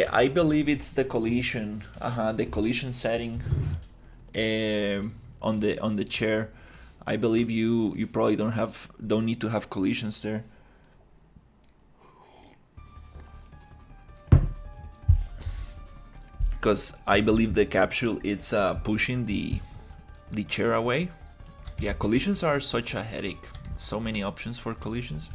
I believe it's the collision, the collision setting on the chair. I believe you probably don't need to have collisions there. Because I believe the capsule is pushing the chair away. Yeah, collisions are such a headache. So many options for collisions.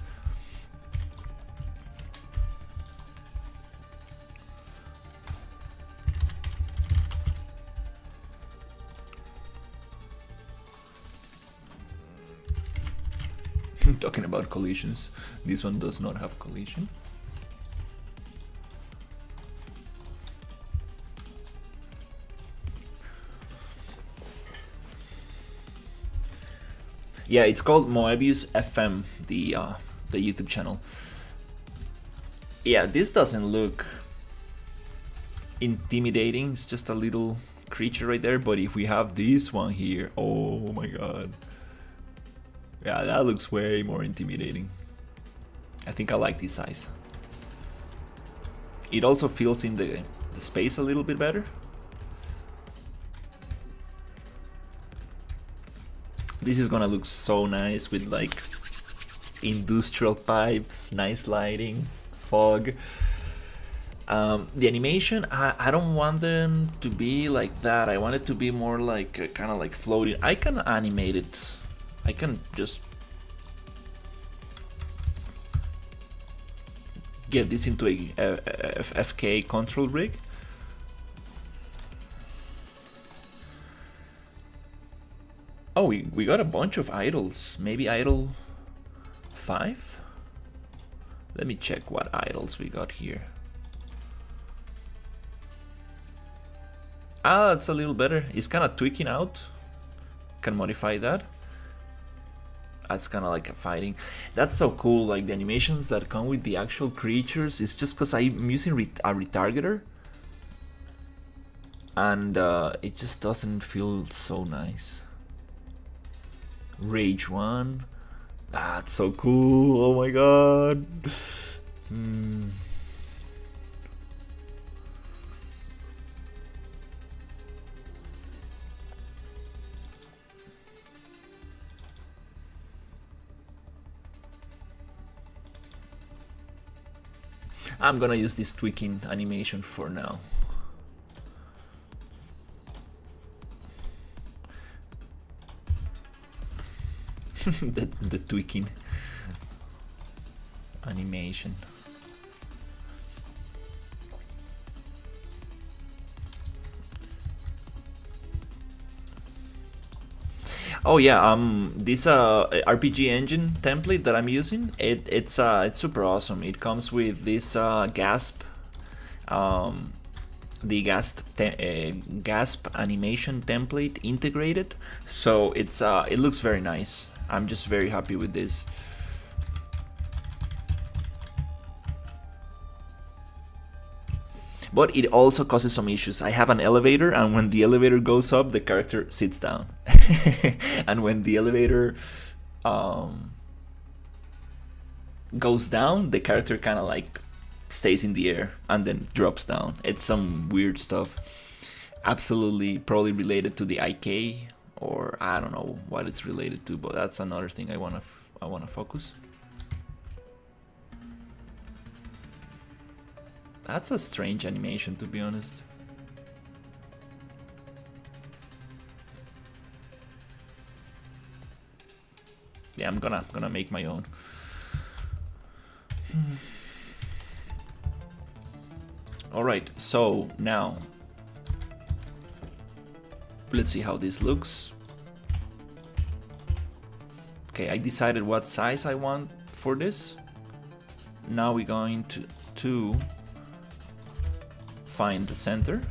Talking about collisions, this one does not have collision. Yeah, it's called Moebius FM, the YouTube channel. Yeah, this doesn't look intimidating. It's just a little creature right there. But if we have this one here, oh my god. Yeah, that looks way more intimidating. I think I like this size. It also fills in the space a little bit better. This is gonna look so nice with like industrial pipes, nice lighting, fog. The animation, I don't want them to be like that. I want it to be more like kind of like floating. I can animate it. I can just get this into a FK control rig. Oh, we got a bunch of idols. Maybe idol 5? Let me check what idols we got here. Ah, it's a little better. It's kind of tweaking out. Can modify that. That's kind of like a fighting. That's so cool. Like the animations that come with the actual creatures. It's just because I'm using a retargeter. And it just doesn't feel so nice. Rage 1. That's so cool. Oh my god. I'm gonna use this tweaking animation for now. the tweaking animation. Oh yeah, this RPG engine template that I'm using, it's super awesome. It comes with this gasp, the gasp animation template integrated, so it looks very nice. I'm just very happy with this. But it also causes some issues. I have an elevator, and when the elevator goes up, the character sits down. And when the elevator goes down, the character kind of like stays in the air and then drops down. It's some weird stuff. Absolutely probably related to the IK, or I don't know what it's related to, but that's another thing I wanna focus. That's a strange animation, to be honest. yeah, I'm gonna make my own. All right, so now let's see how this looks. Okay, I decided what size I want for this. Now we're going to find the center.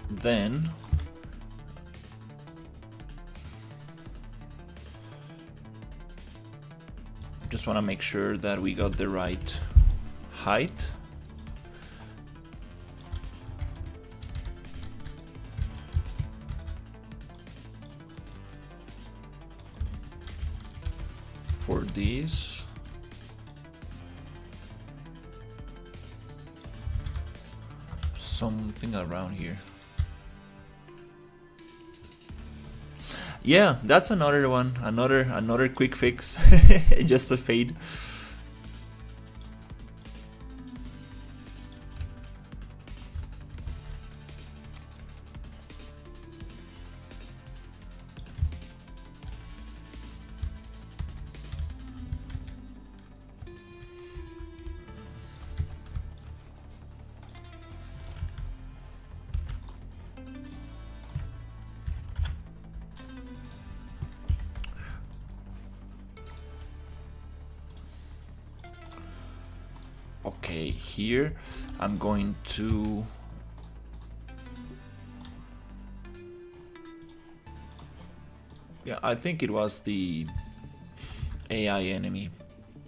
Then just want to make sure that we got the right height. For these. Something around here. Yeah, that's another one, another quick fix. Just a fade. Okay, here I'm going to I think it was the AI enemy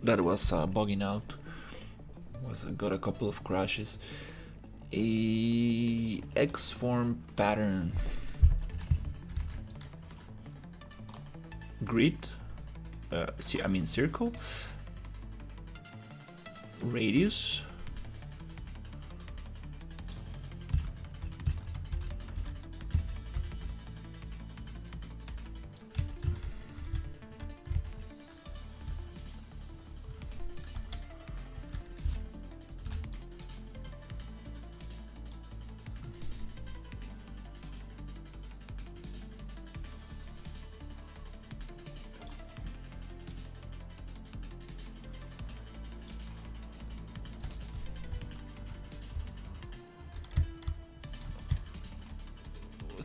that was bugging out. Got a couple of crashes. A X-form pattern grid. I mean circle. Radius.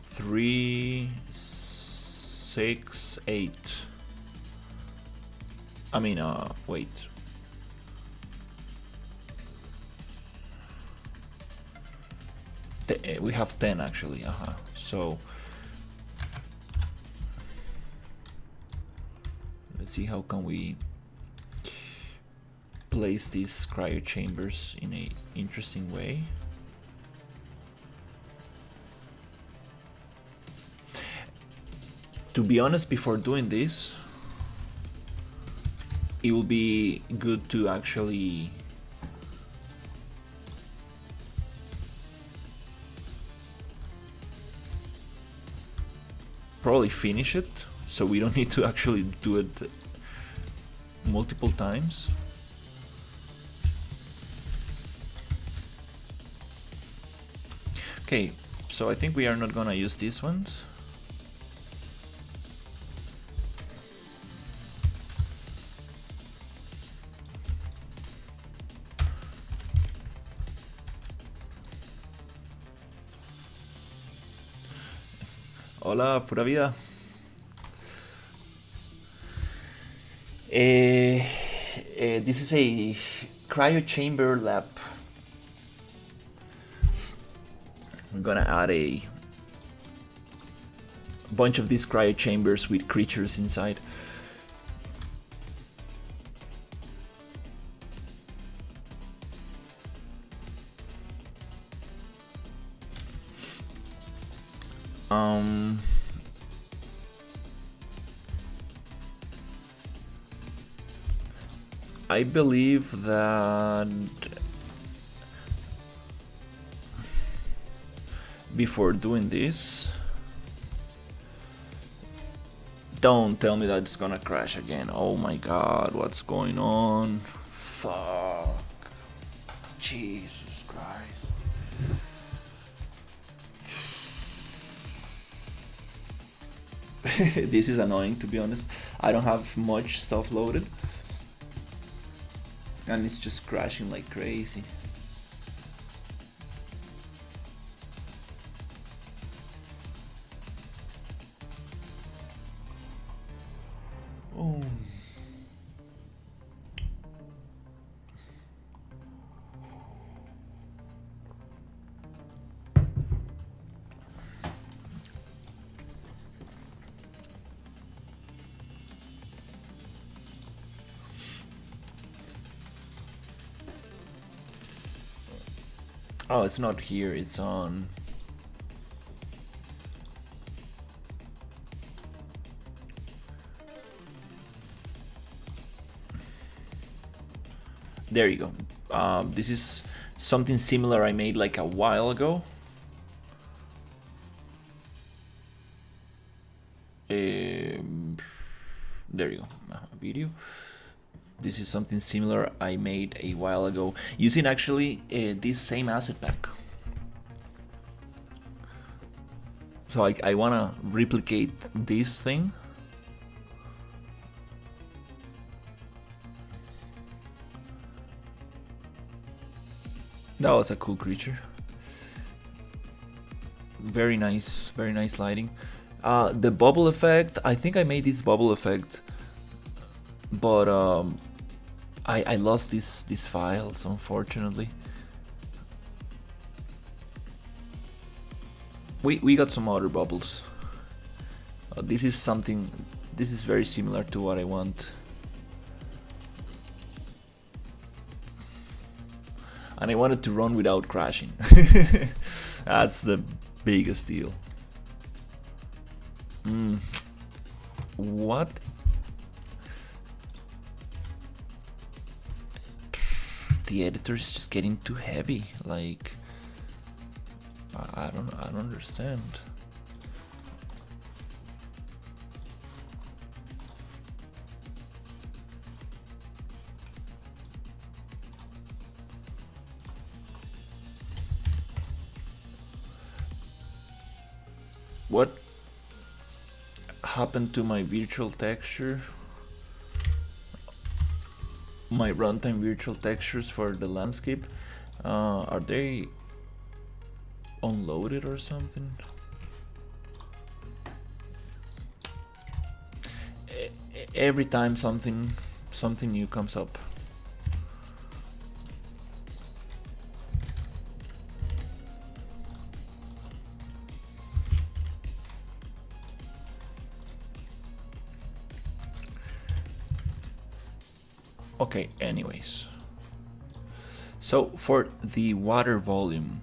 Three, 6, 8. I mean, wait. We have 10 actually. So let's see how can we place these cryo chambers in a interesting way. To be honest, before doing this, it will be good to actually probably finish it, so we don't need to actually do it multiple times. Okay, so I think we are not gonna use these ones. Hola, pura vida. This is a cryo chamber lab. I'm gonna add a bunch of these cryo chambers with creatures inside. I believe that before doing this, don't tell me that it's gonna crash again. Oh my god, what's going on? Fuck. Jesus Christ. This is annoying, to be honest. I don't have much stuff loaded, and it's just crashing like crazy. Oh. Oh, it's not here, it's on. There you go. This is something similar I made like a while ago. There you go, video. This is something similar I made a while ago using actually this same asset pack. So I wanna replicate this thing. That was a cool creature. Very nice lighting. The bubble effect, I think I made this bubble effect, but I lost these files, unfortunately. We got some other bubbles. This is very similar to what I want. And I wanted to run without crashing. That's the biggest deal. What? The editor is just getting too heavy. Like, I don't understand. What happened to my virtual texture? My runtime virtual textures for the landscape, are they unloaded or something? Every time something new comes up. Okay, anyways. So for the water volume,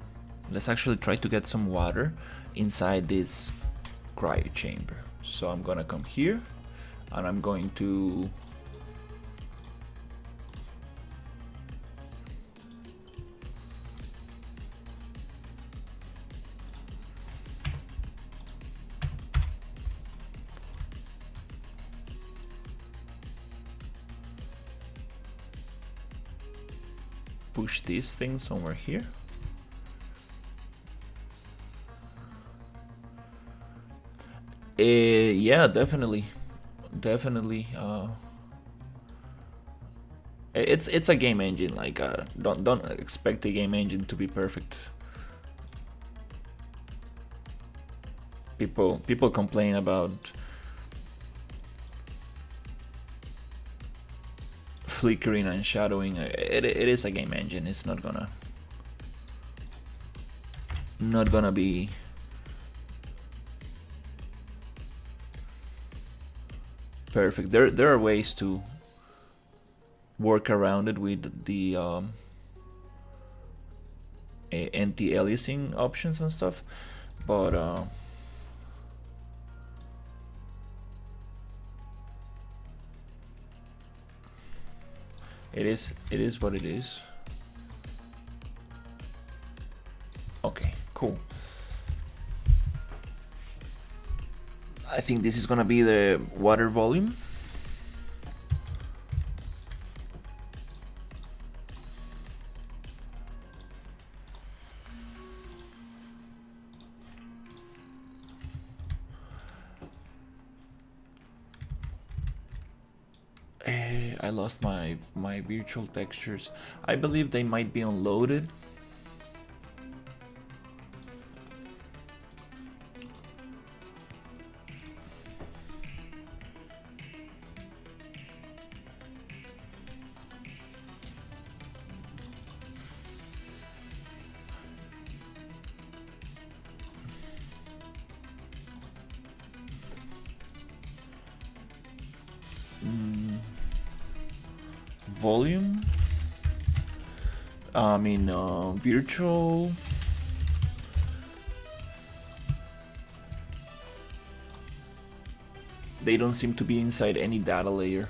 let's actually try to get some water inside this cryo chamber. So I'm gonna come here and I'm going to push this thing somewhere here. Yeah, definitely. It's a game engine. Like, don't expect a game engine to be perfect. People complain about flickering and shadowing. It is a game engine. It's not gonna be perfect. There are ways to work around it with the anti-aliasing options and stuff, but it is what it is. Okay, cool. I think this is gonna be the water volume. I lost my virtual textures. I believe they might be unloaded. Volume. I mean, virtual. They don't seem to be inside any data layer.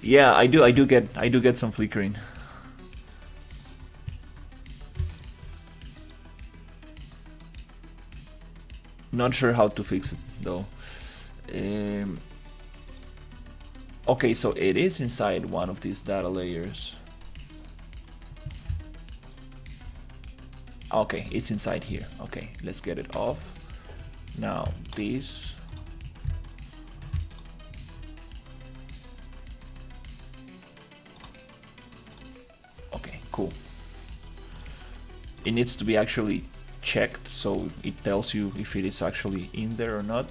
Yeah, I do get some flickering. Not sure how to fix it though. Okay, so it is inside one of these data layers. Okay, it's inside here. Okay, let's get it off. Now this. Okay, cool. It needs to be actually checked, so it tells you if it is actually in there or not.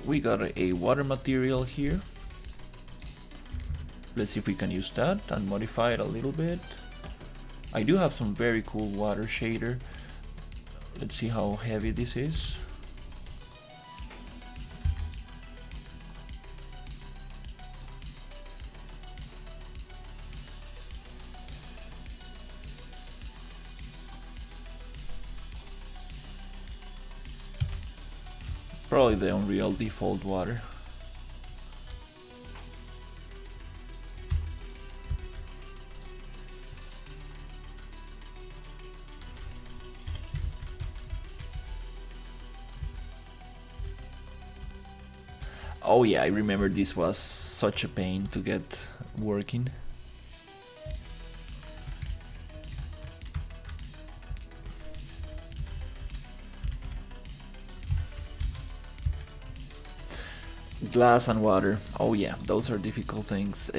We got a water material here. Let's see if we can use that and modify it a little bit. I do have some very cool water shader. Let's see how heavy this is. Probably the Unreal default water. Oh yeah, I remember this was such a pain to get working. Glass and water. Oh yeah, those are difficult things.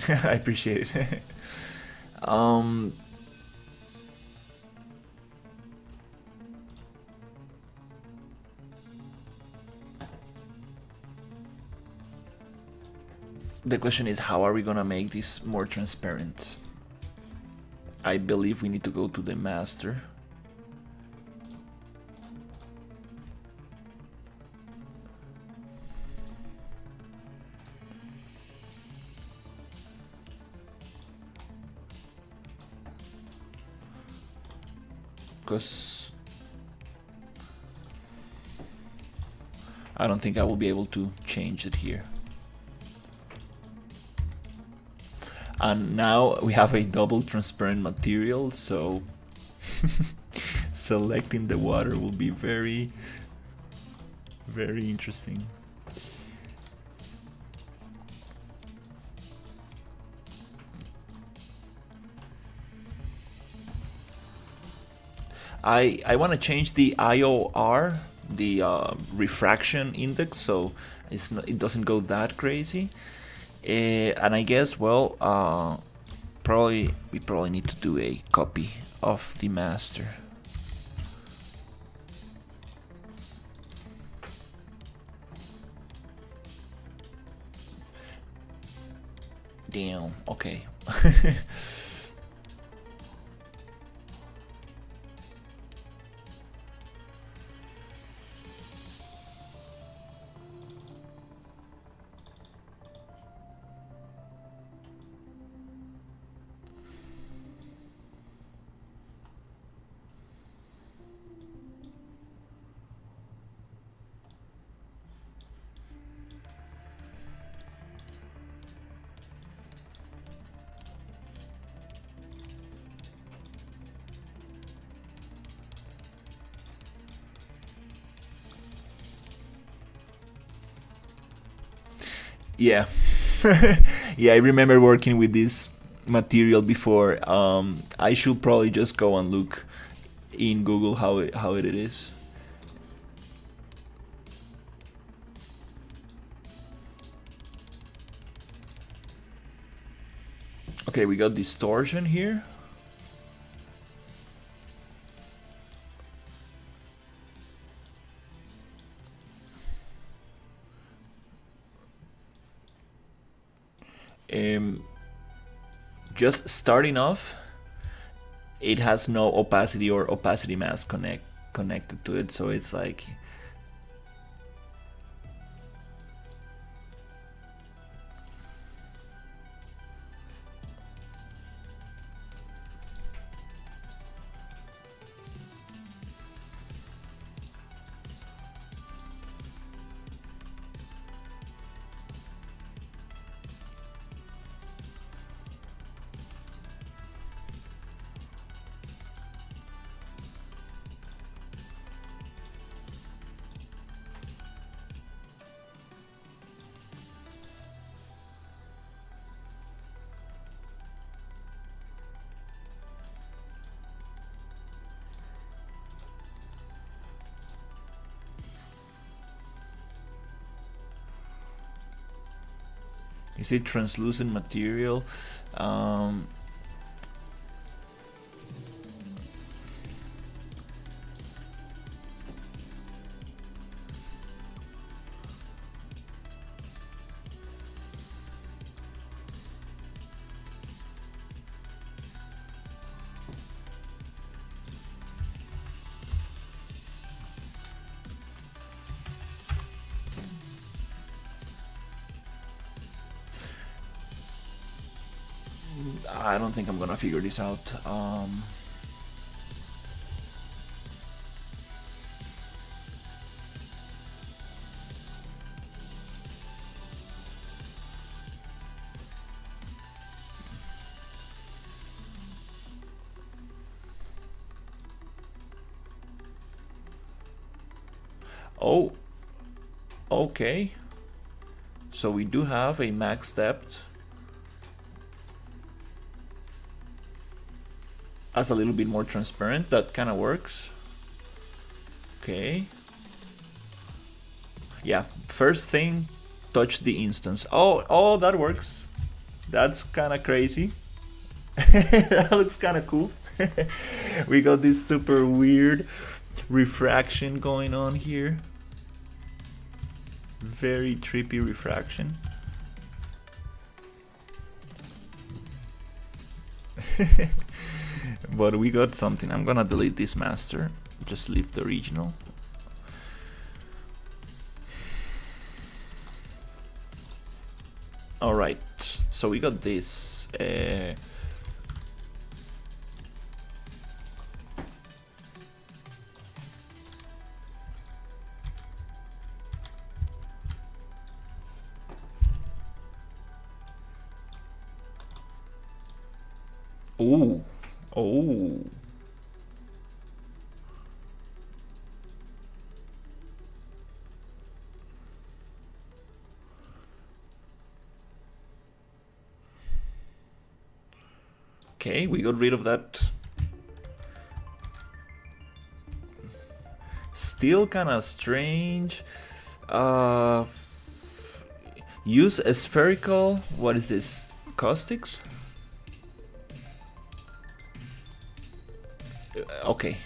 I appreciate it. The question is, how are we gonna make this more transparent? I believe we need to go to the master. Because I don't think I will be able to change it here. And now we have a double transparent material, so selecting the water will be very, Very interesting. I want to change the IOR, the refraction index, so it doesn't go that crazy. And I guess, well, we probably need to do a copy of the master. Damn. Okay. Yeah. Yeah, I remember working with this material before. I should probably just go and look in Google how it is. Okay, we got distortion here. Just starting off, it has no opacity or opacity mask connected to it, so it's like you see translucent material. I don't think I'm gonna figure this out. Oh, okay. So we do have a max depth as a little bit more transparent. That kind of works. Okay. Yeah, first thing, touch the instance. Oh, that works. That's kind of crazy. That looks kind of cool. We got this super weird refraction going on here. Very trippy refraction. But we got something. I'm gonna delete this master. Just leave the original. Alright, so we got this. Oh, oh. Okay, we got rid of that. Still kind of strange. Use a spherical. What is this? Caustics? Okay.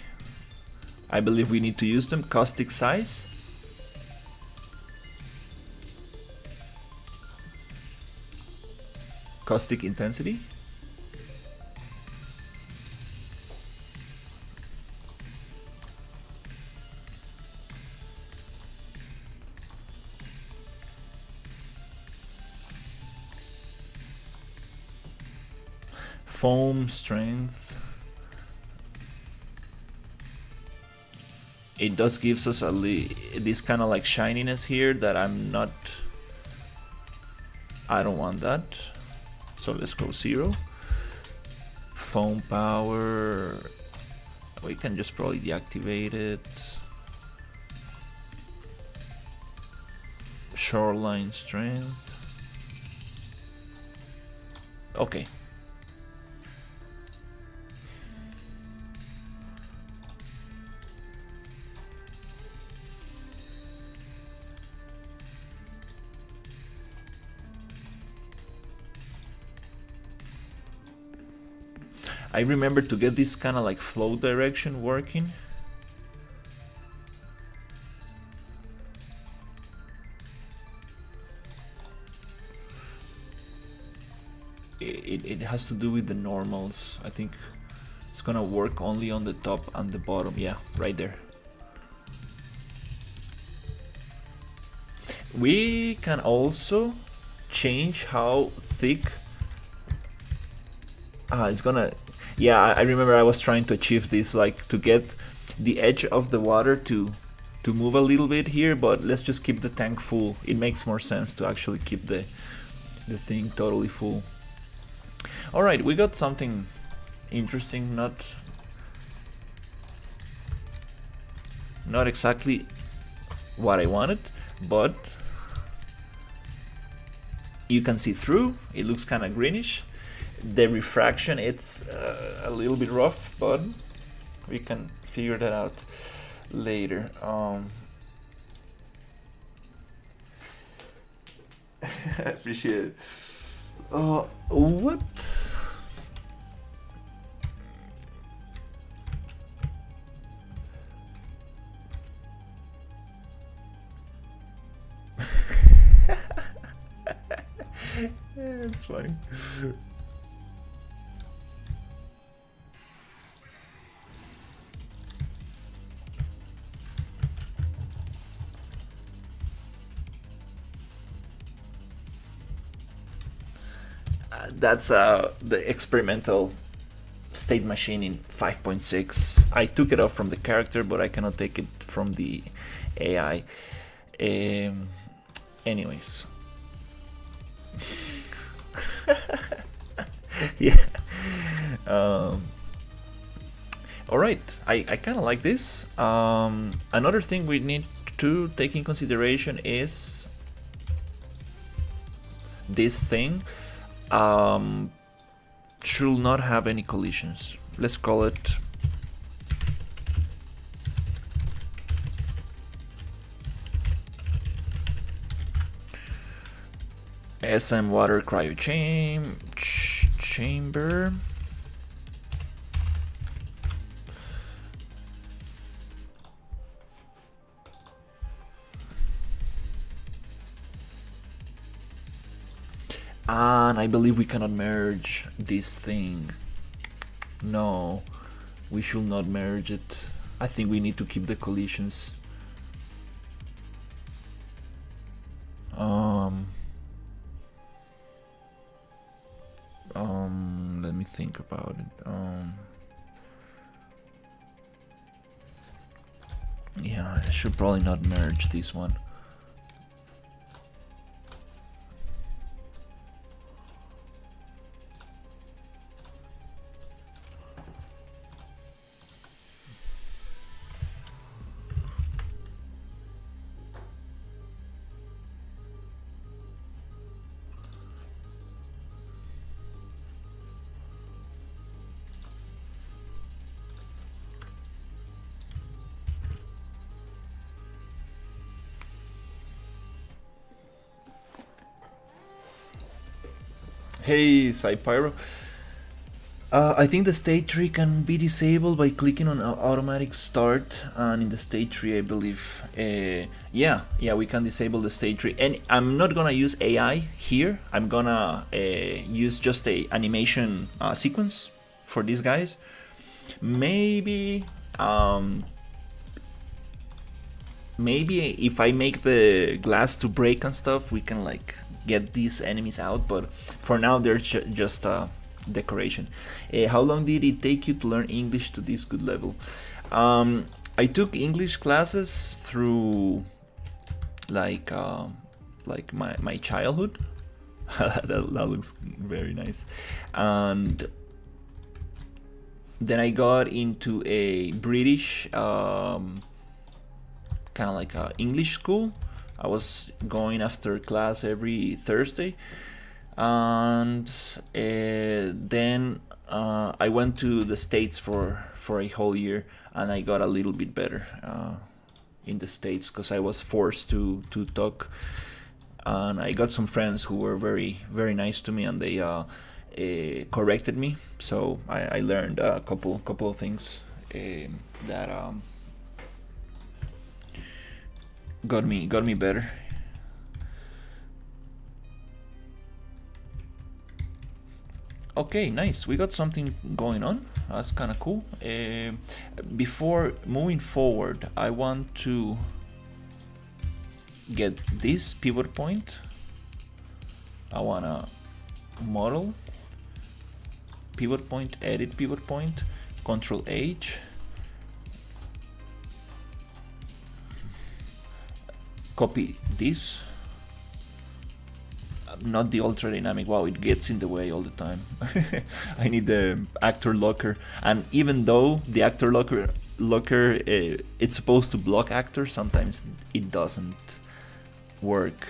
I believe we need to use them. Caustic size. Caustic intensity. Foam strength. It does gives us this kind of like shininess here that I don't want that. So let's go 0. Foam power. We can just probably deactivate it. Shoreline strength. Okay. I remember to get this kind of like flow direction working. It has to do with the normals. I think it's gonna work only on the top and the bottom. Yeah, right there. We can also change how thick. It's gonna. Yeah, I remember I was trying to achieve this, like to get the edge of the water to move a little bit here, but let's just keep the tank full. It makes more sense to actually keep the thing totally full. All right, we got something interesting, not exactly what I wanted, but you can see through. It looks kind of greenish. The refraction, it's a little bit rough, but we can figure that out later. I appreciate it. What? It's funny. That's the experimental state machine in 5.6. I took it off from the character, but I cannot take it from the AI. Anyways. Yeah. Alright, I kind of like this. Another thing we need to take in consideration is this thing. Should not have any collisions. Let's call it SM water cryo chamber. And I believe we cannot merge this thing. No, we should not merge it. I think we need to keep the collisions. Let me think about it. Yeah, I should probably not merge this one. Hey, Cypyro. I think the state tree can be disabled by clicking on automatic start, and in the state tree, I believe, yeah, we can disable the state tree. And I'm not gonna use AI here. I'm gonna use just a animation sequence for these guys. Maybe, maybe if I make the glass to break and stuff, we can like get these enemies out. But for now, they're just decoration. How long did it take you to learn English to this good level? I took English classes through like my childhood. that looks very nice. And then I got into a British kind of like a English school. I was going after class every Thursday, and then I went to the States for a whole year, and I got a little bit better in the States because I was forced to talk, and I got some friends who were very nice to me, and they corrected me, so I learned a couple of things that got me better. Okay, nice. We got something going on. That's kind of cool. Before moving forward, I want to get this pivot point. I want to model pivot point, edit pivot point, Control H. Copy this. Not the ultra dynamic. Wow, it gets in the way all the time. I need the actor locker, and even though the actor locker it's supposed to block actors, sometimes it doesn't work.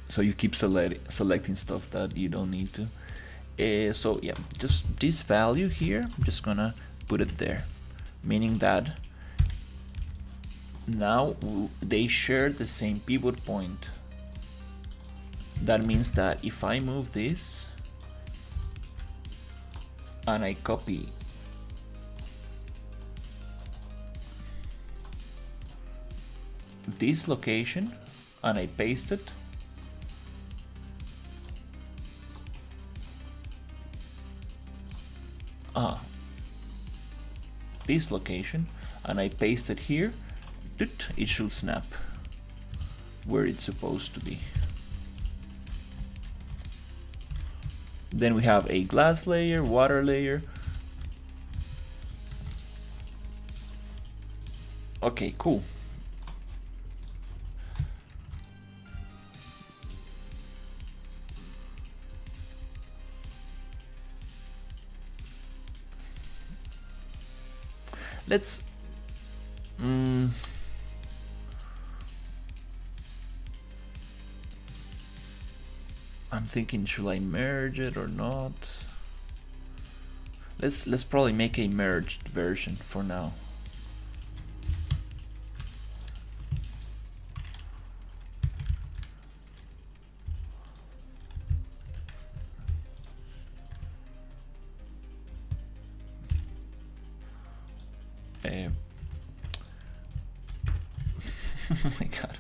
So you keep selecting stuff that you don't need to. So yeah, just this value here, I'm just gonna put it there, meaning that now they share the same pivot point. That means that if I move this and I copy this location and I paste it, this location, and I paste it here, it should snap where it's supposed to be. Then we have a glass layer, water layer. Okay, cool. Let's I'm thinking, should I merge it or not? Let's probably make a merged version for now. Oh my god.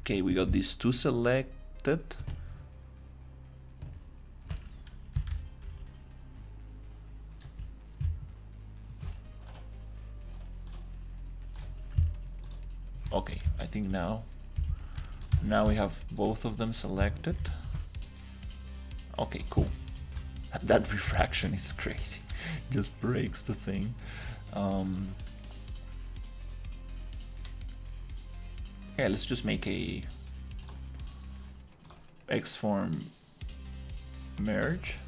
Okay, we got these two selected. Okay, I think now we have both of them selected. Okay, cool. That refraction is crazy. Just breaks the thing. Yeah, let's just make a X-form merge.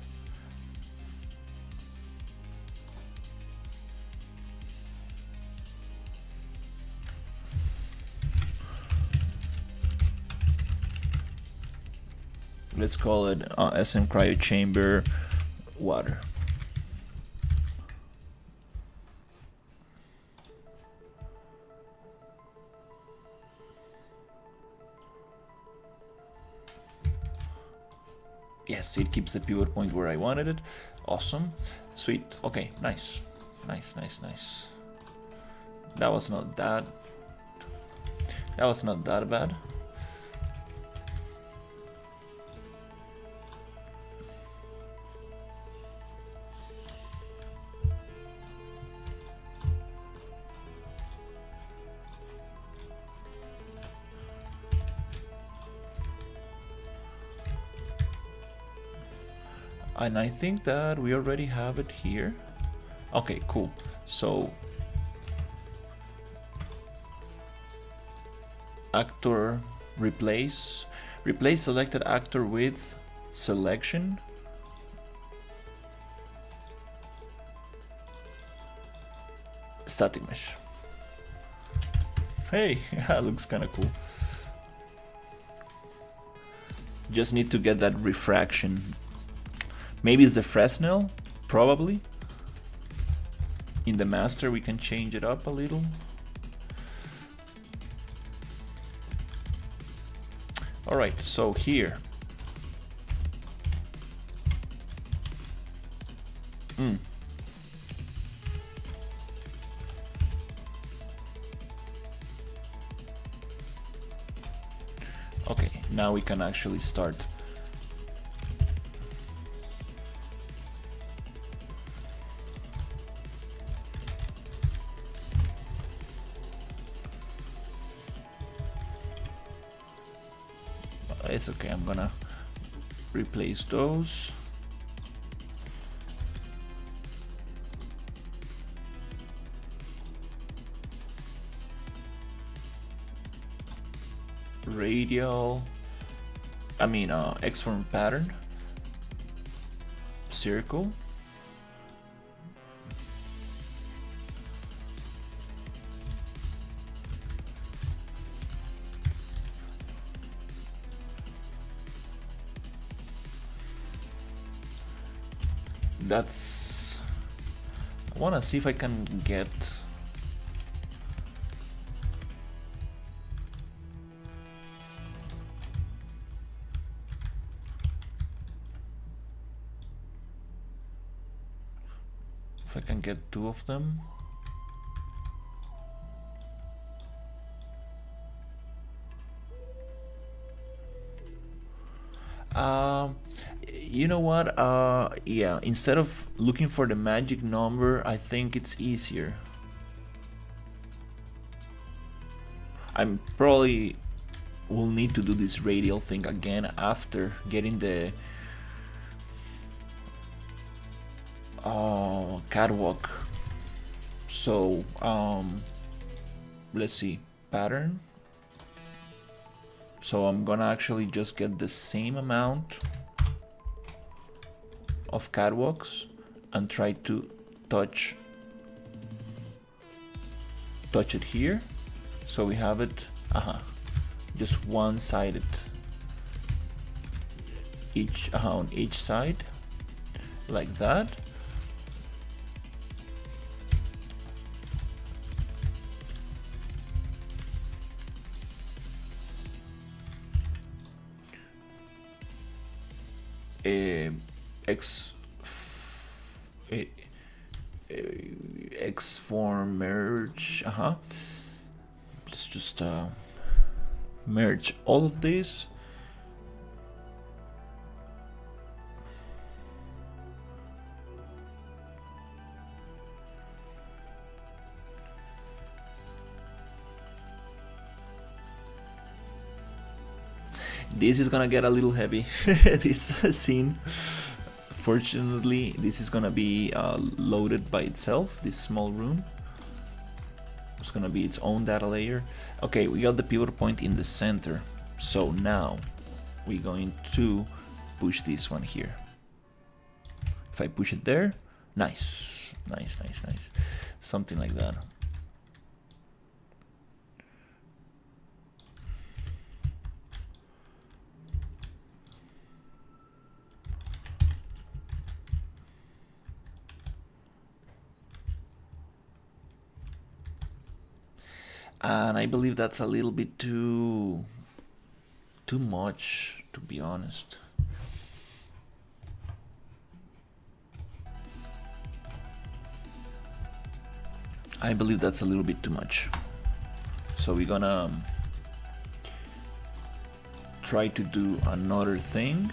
let's call it SM cryo chamber water. Yes, it keeps the pivot point where I wanted it. Awesome. Sweet. Okay, nice. Nice, nice, nice. That was not that bad. And I think that we already have it here. Okay, cool. So actor replace selected actor with selection. Static mesh. Hey, that looks kind of cool. Just need to get that refraction. Maybe it's the Fresnel, probably. In the master we can change it up a little. Alright, so here. Okay, now we can actually start. It's okay, I'm gonna replace those. Radial, X-form pattern, circle. That's, I want to see if I can get two of them. You know what? Yeah, instead of looking for the magic number, I think it's easier. I'm probably will need to do this radial thing again after getting the catwalk. So let's see, pattern. So I'm gonna actually just get the same amount of catwalks and try to touch it here, so we have it just one-sided on each side, like that. X-form merge. Let's just merge all of these. This is gonna get a little heavy, this scene. Fortunately, this is gonna be loaded by itself, this small room. It's gonna be its own data layer. Okay, we got the pivot point in the center. So now we're going to push this one here. If I push it there, nice, nice, nice, nice. Something like that. And I believe that's a little bit too much, to be honest. I believe that's a little bit too much. So we're gonna try to do another thing.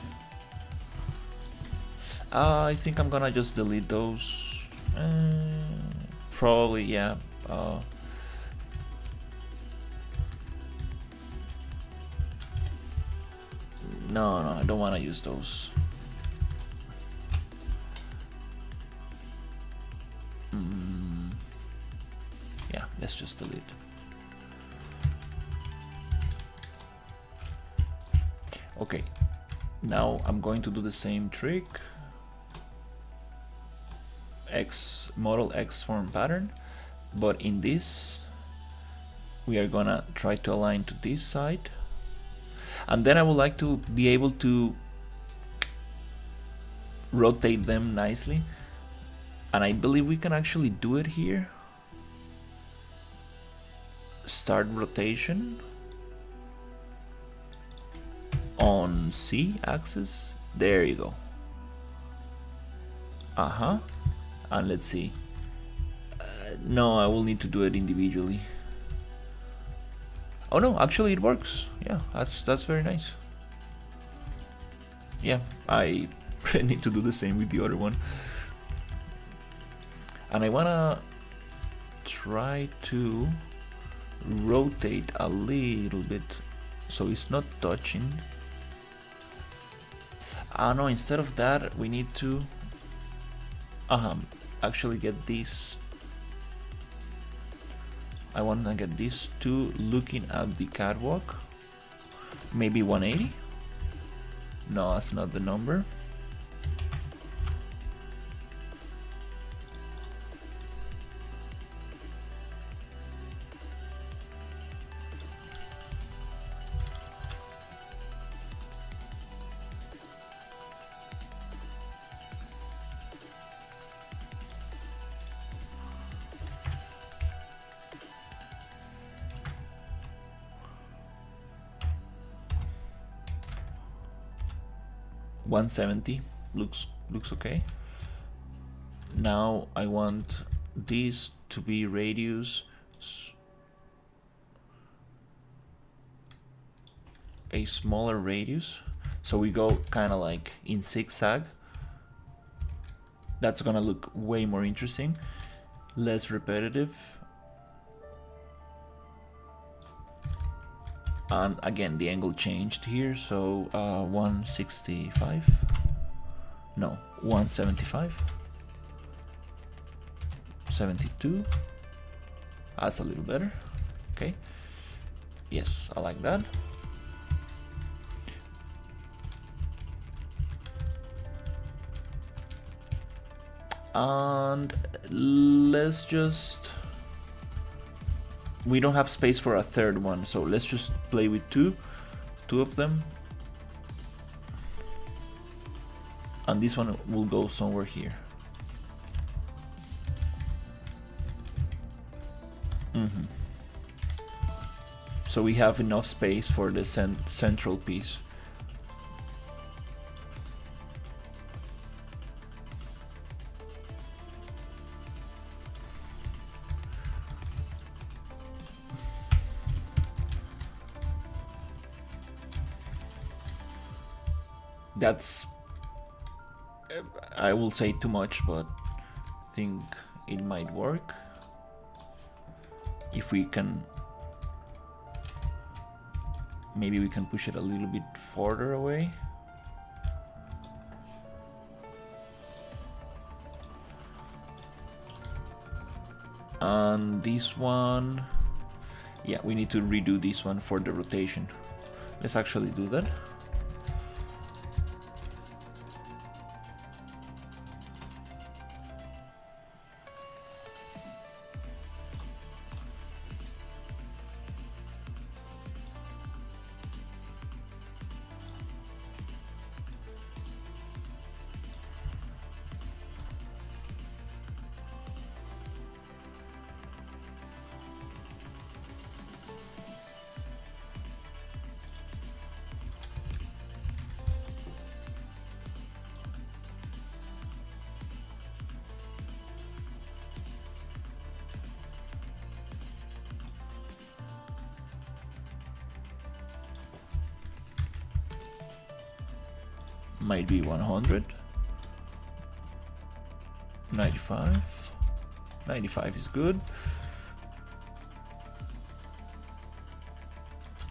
I think I'm gonna just delete those. Probably, yeah. No, I don't want to use those. Yeah, let's just delete. Okay, now I'm going to do the same trick. Model X form pattern, but in this we are gonna try to align to this side, and then I would like to be able to rotate them nicely, and I believe we can actually do it here. Start rotation on C axis. There you go. And let's see. No, I will need to do it individually. Oh no, actually it works. Yeah, that's very nice. Yeah, I need to do the same with the other one. And I wanna try to rotate a little bit so it's not touching. No, instead of that we need to actually get these. I want to get these two looking at the catwalk. Maybe 180. No, that's not the number. $170 looks okay. Now I want this to be radius a smaller radius, so we go kind of like in zigzag. That's gonna look way more interesting, less repetitive. And again, the angle changed here, so 165. No, 175. 72. That's a little better. Okay. Yes, I like that. And let's just. We don't have space for a third one, so let's just play with two of them, and this one will go somewhere here. So we have enough space for the central piece. That's, I will say too much, but I think it might work if we can. Maybe we can push it a little bit further away. And this one, yeah, we need to redo this one for the rotation. Let's actually do that. might be 100. 95. 95 is good.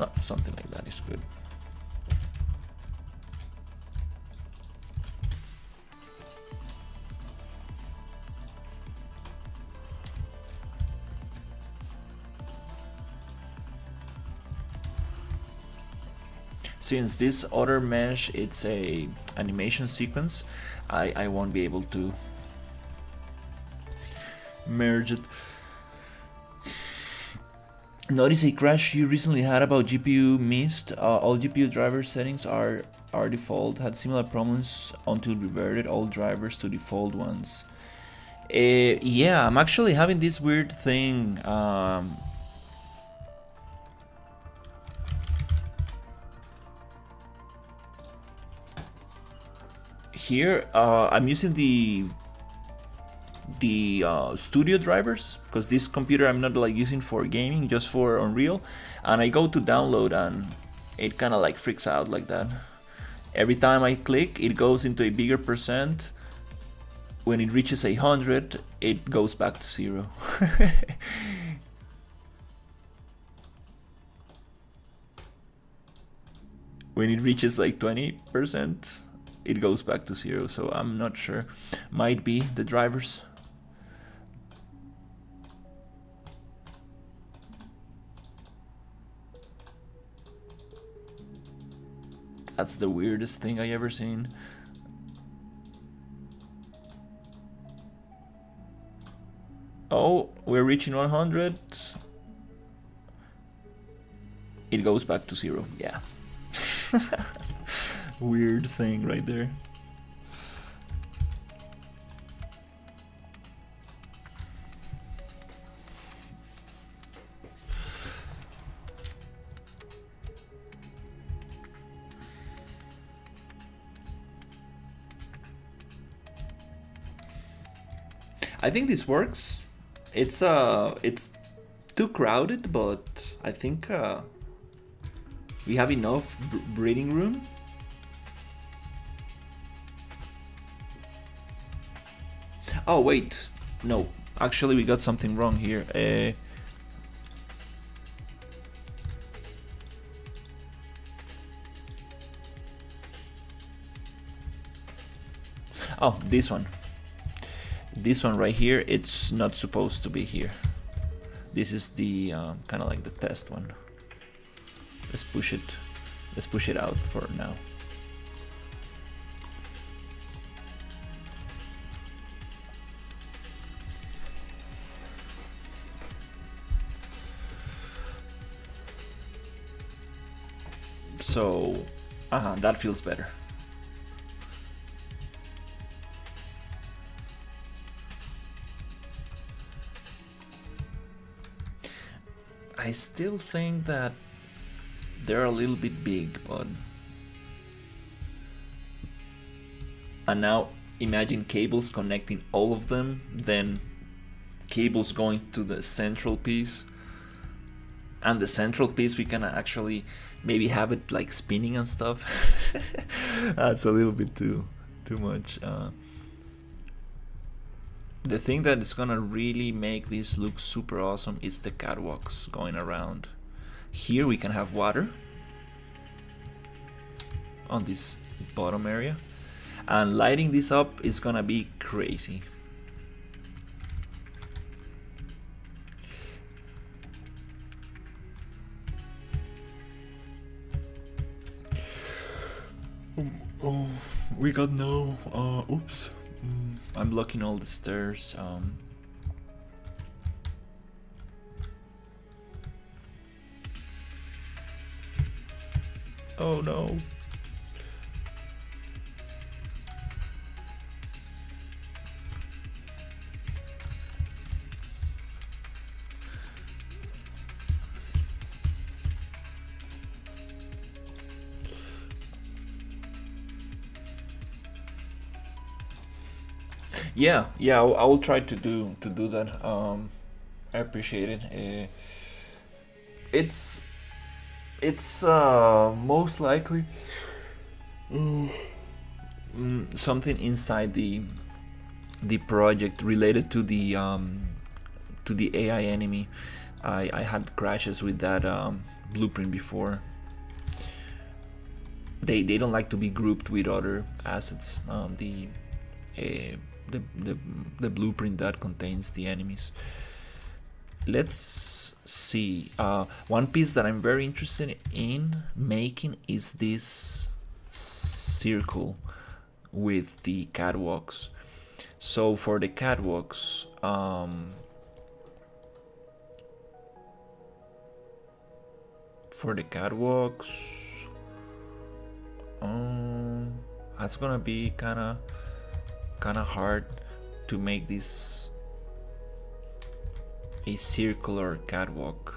Oh, something like that is good. Since this other mesh, it's a animation sequence, I won't be able to merge it. Notice a crash you recently had about GPU missed. All GPU driver settings are default. Had similar problems until reverted all drivers to default ones. Yeah, I'm actually having this weird thing. Here, I'm using the studio drivers because this computer I'm not like using for gaming, just for Unreal, and I go to download and it kind of like freaks out like that. Every time I click, it goes into a bigger percent. When it reaches 100, it goes back to 0. When it reaches like 20%, it goes back to 0. So I'm not sure. Might be the drivers. That's the weirdest thing I ever seen. Oh, we're reaching 100. It goes back to 0. Yeah. Weird thing right there. I think this works. It's too crowded, but I think we have enough breathing room. Oh wait, no. Actually, we got something wrong here. Oh, this one. This one right here, it's not supposed to be here. This is the kind of like the test one. Let's push it. Let's push it out for now. So, that feels better. I still think that they're a little bit big, but... And now imagine cables connecting all of them, then cables going to the central piece. And the central piece, we can actually maybe have it like spinning and stuff. That's a little bit too much. The thing that is gonna really make this look super awesome is the catwalks going around. Here we can have water on this bottom area, and lighting this up is gonna be crazy. Oh, we got no. Oops. I'm blocking all the stairs. Oh no. Yeah, I will try to do that. I appreciate it. It's most likely something inside the project related to the AI enemy. I had crashes with that blueprint before. They don't like to be grouped with other assets. The blueprint that contains the enemies. Let's see. One piece that I'm very interested in making is this circle with the catwalks. So for the catwalks, that's gonna be kind of hard to make this a circular catwalk.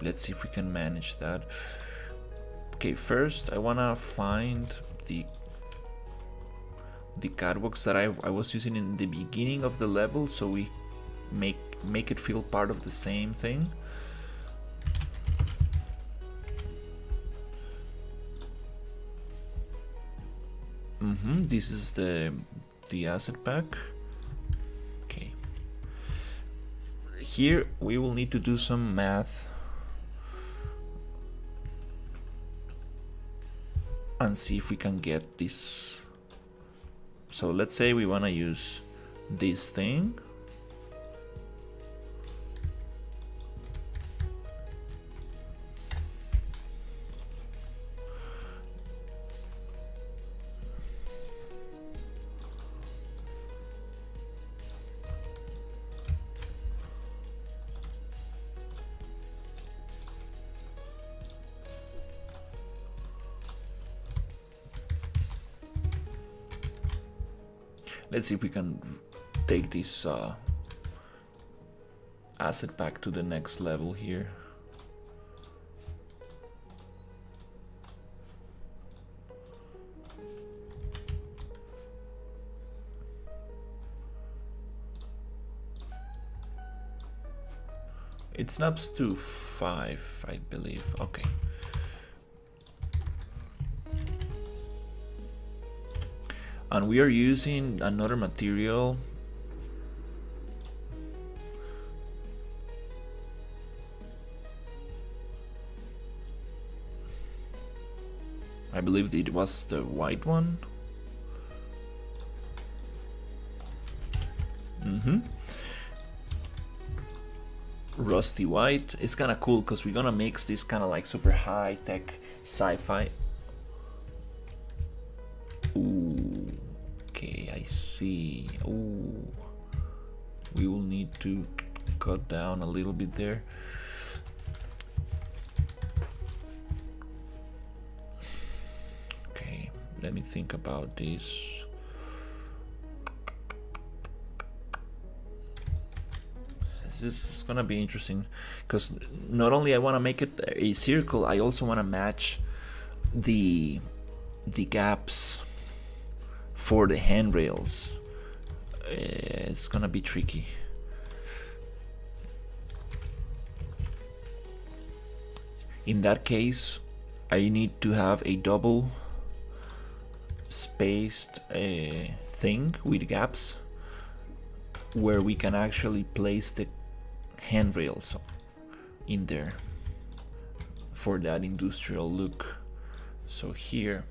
Let's see if we can manage that. Okay, first I wanna find the catwalks that I was using in the beginning of the level, so we make it feel part of the same thing. This is the asset pack. Okay. Here we will need to do some math and see if we can get this. So let's say we want to use this thing. Let's see if we can take this asset pack to the next level here. It snaps to 5, I believe. Okay. And we are using another material. I believe it was the white one. Rusty white. It's kind of cool because we're gonna mix this kind of like super high tech sci-fi. Ooh, okay, I see. Ooh, we will need to cut down a little bit there. Okay, let me think about this. This is gonna be interesting because not only I want to make it a circle, I also want to match the gaps for the handrails. It's gonna be tricky. In that case, I need to have a double spaced thing with gaps where we can actually place the handrails in there for that industrial look. So here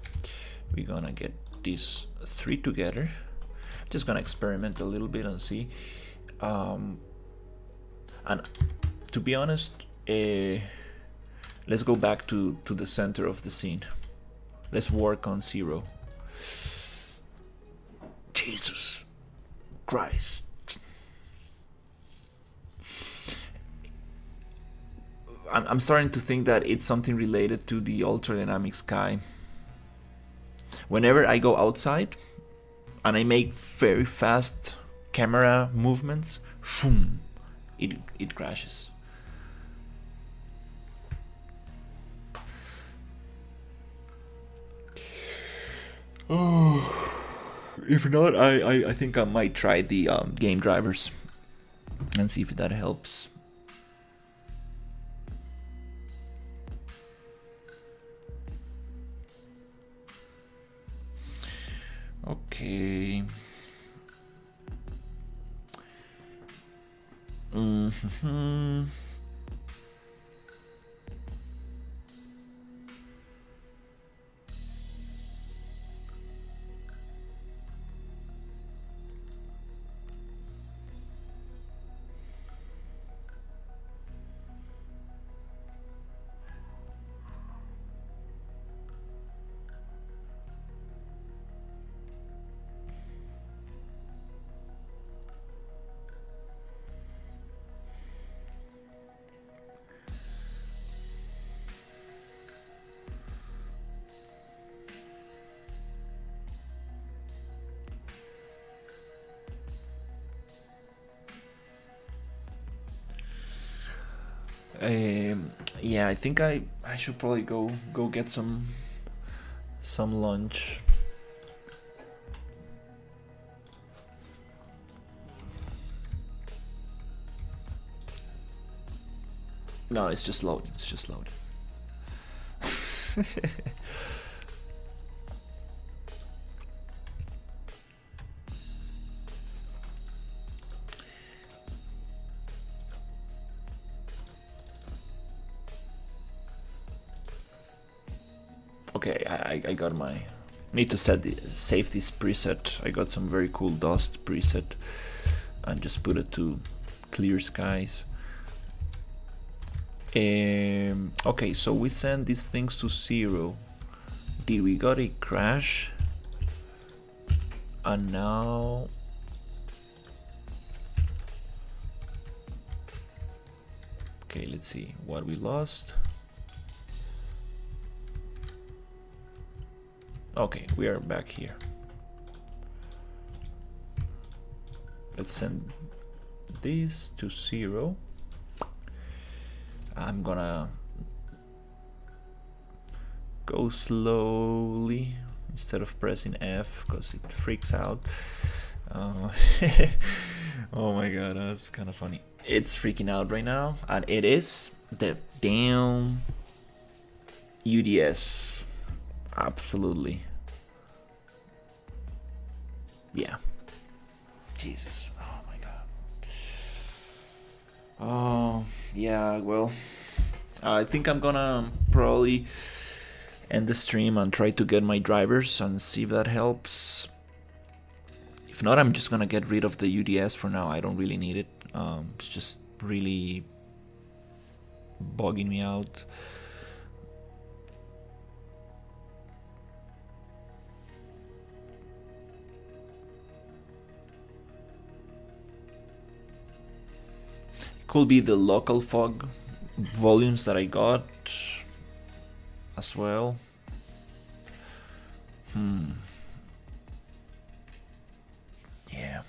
we're gonna get these 3 together. Just gonna experiment a little bit and see. And to be honest, let's go back to the center of the scene. Let's work on 0. Jesus Christ. I'm starting to think that it's something related to the ultradynamic sky. Whenever I go outside and I make very fast camera movements, shoom, it crashes. Oh, if not, I think I might try the game drivers and see if that helps. Okay. Mm-hmm. Yeah, I think I should probably go get some lunch. No, it's just loading. It's just loading. Okay, I got my... Need to save this preset. I got some very cool dust preset and just put it to clear skies. Okay, so we send these things to 0. Did we got a crash? And now... Okay, let's see what we lost. Okay, we are back here. Let's send this to 0. I'm gonna go slowly instead of pressing F because it freaks out. Oh my god, that's kind of funny. It's freaking out right now, and it is the damn UDS. Absolutely. Yeah. Jesus. Oh my god. Oh, yeah, well, I think I'm gonna probably end the stream and try to get my drivers and see if that helps. If not, I'm just gonna get rid of the UDS for now. I don't really need it. It's just really bugging me out. Could be the local fog volumes that I got as well. Yeah.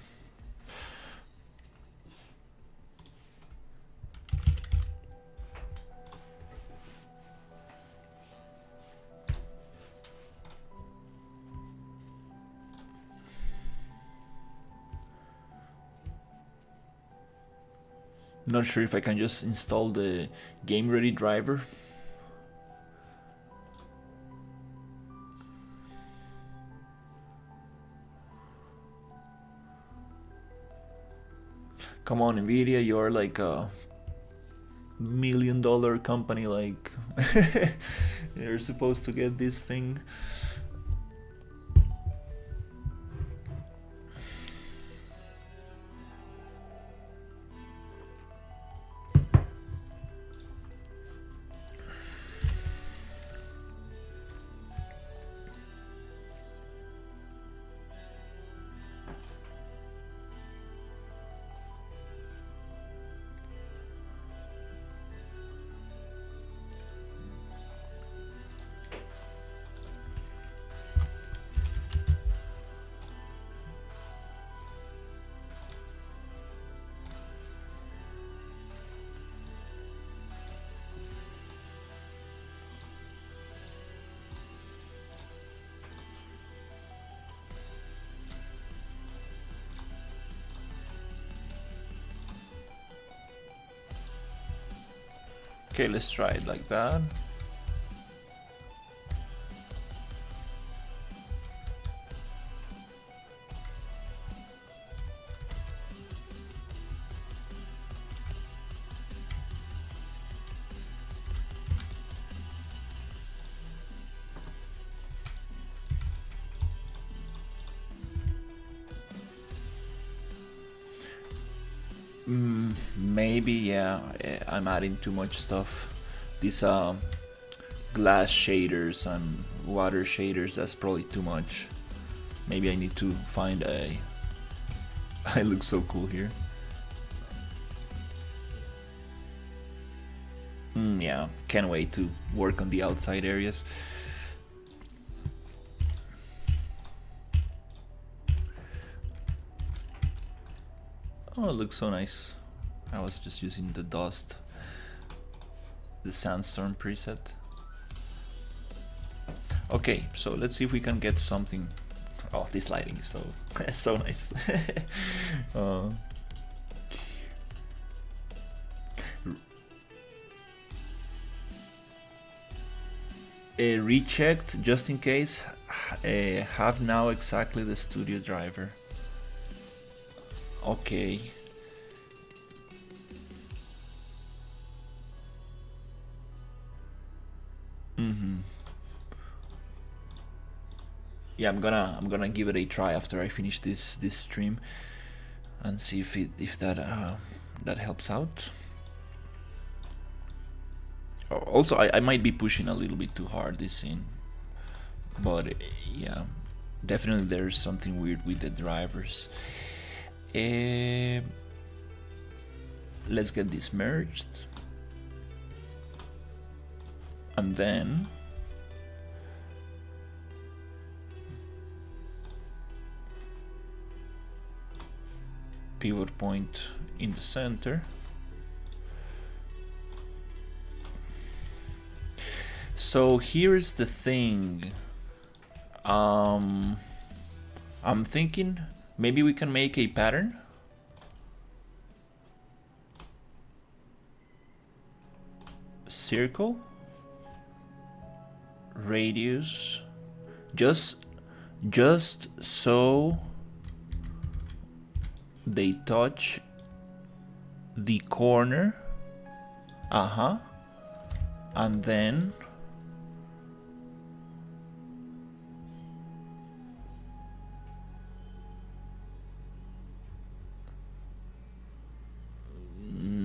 Not sure if I can just install the game ready driver. Come on, Nvidia, you're like a $1 million company, like you're supposed to get this thing. Okay, let's try it like that. Maybe, yeah, I'm adding too much stuff. These glass shaders and water shaders, that's probably too much. Maybe I need to find a... I look so cool here. Yeah, can't wait to work on the outside areas. Oh, it looks so nice. I was just using the dust, the sandstorm preset. Okay, so let's see if we can get something. Oh, this lighting is so so nice. Rechecked just in case. Have now exactly the studio driver. Okay. Yeah, I'm gonna give it a try after I finish this stream and see if that that helps out. Also, I might be pushing a little bit too hard this scene, but yeah, definitely there's something weird with the drivers. Let's get this merged, and then pivot point in the center. So here's the thing. I'm thinking maybe we can make a pattern. Circle, radius, just so they touch the corner. And then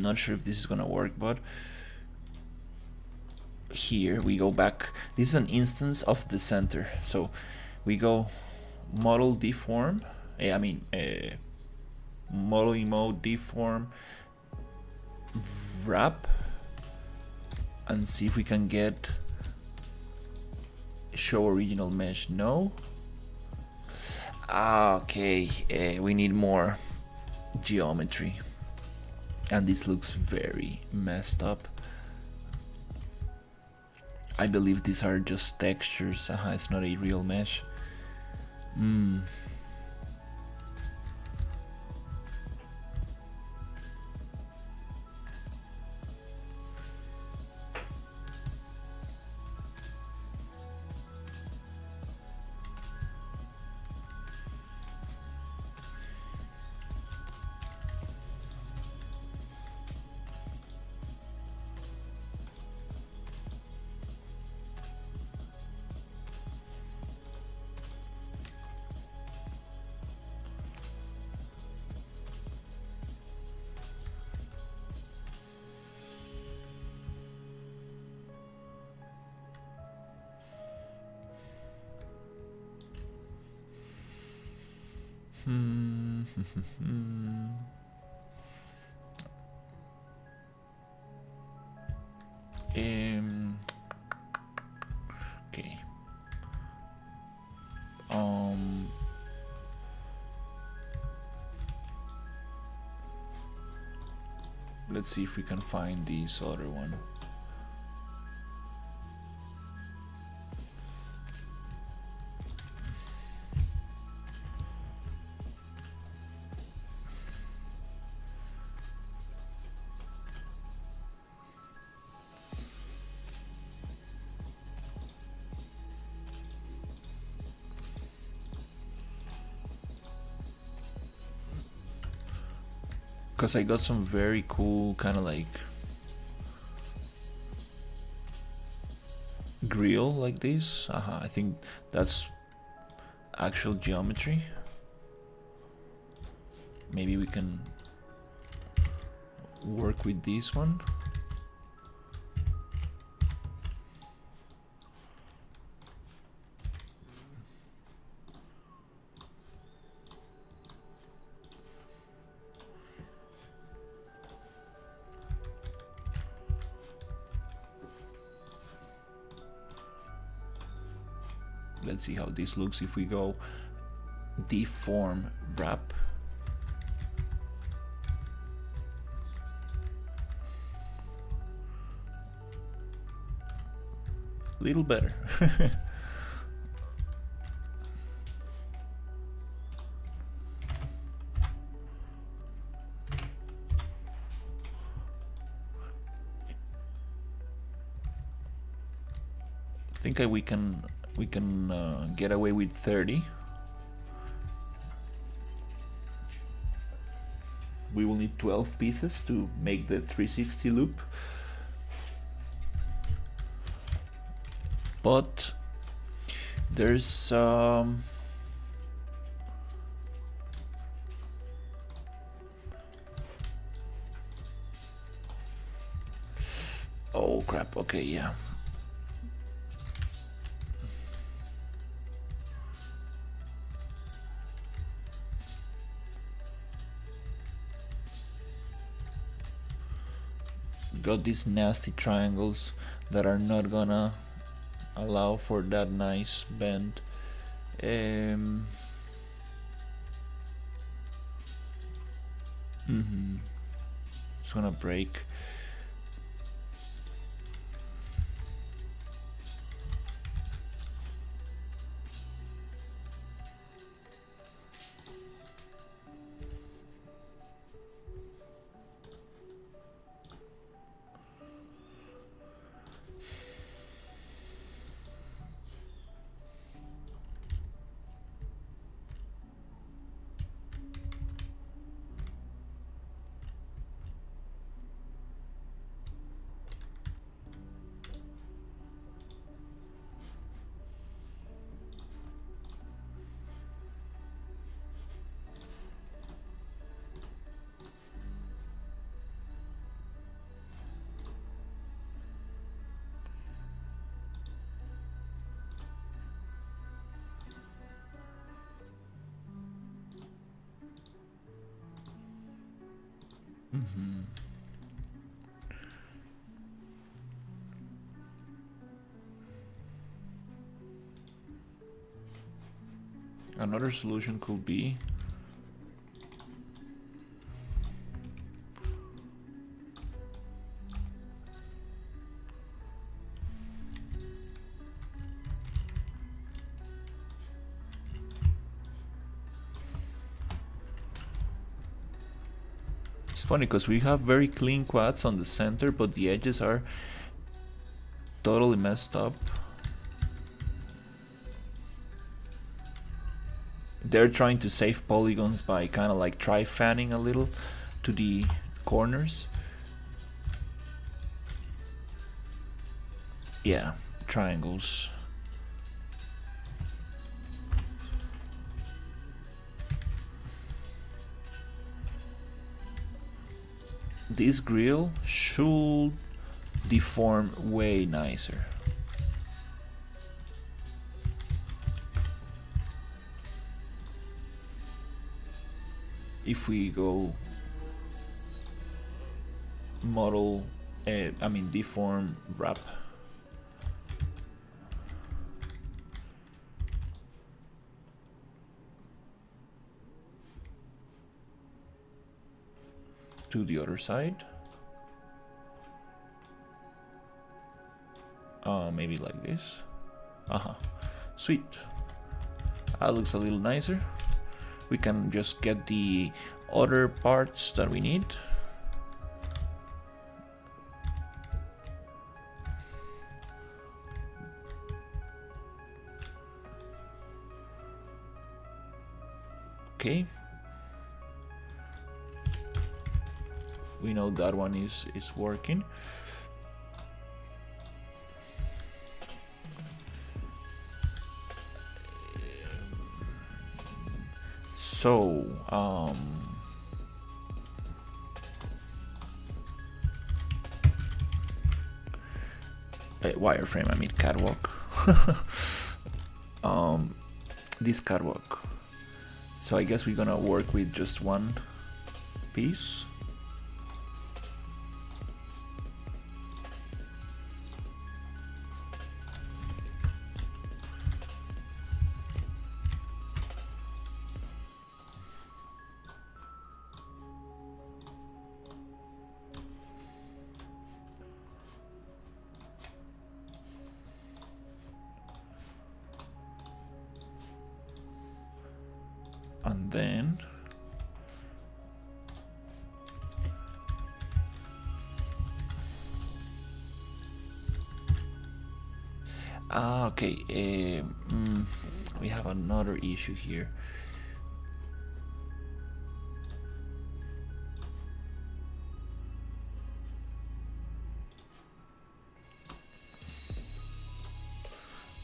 not sure if this is gonna work, but here we go back. This is an instance of the center, so we go model deform, modeling mode deform, wrap, and see if we can get show original mesh. No. Okay, we need more geometry, and this looks very messed up. I believe these are just textures. It's not a real mesh. Okay. Let's see if we can find this other one. Because I got some very cool kind of like grill like this. I think that's actual geometry. Maybe we can work with this one. Let's see how this looks if we go deform wrap. Little better. I think we can get away with 30. We will need 12 pieces to make the 360 loop. But there's oh crap, okay, yeah. Got these nasty triangles that are not gonna allow for that nice bend. It's gonna break. Another solution could be it's funny because we have very clean quads on the center, but the edges are totally messed up. They're trying to save polygons by kind of like tri-fanning a little to the corners. Yeah, triangles. This grill should deform way nicer. If we go model, deform wrap. To the other side. Maybe like this. Sweet. That looks a little nicer. We can just get the other parts that we need. Okay. We know that one is working. So, wireframe, I mean catwalk. This catwalk. So I guess we're gonna work with just one piece. And then okay, we have another issue here.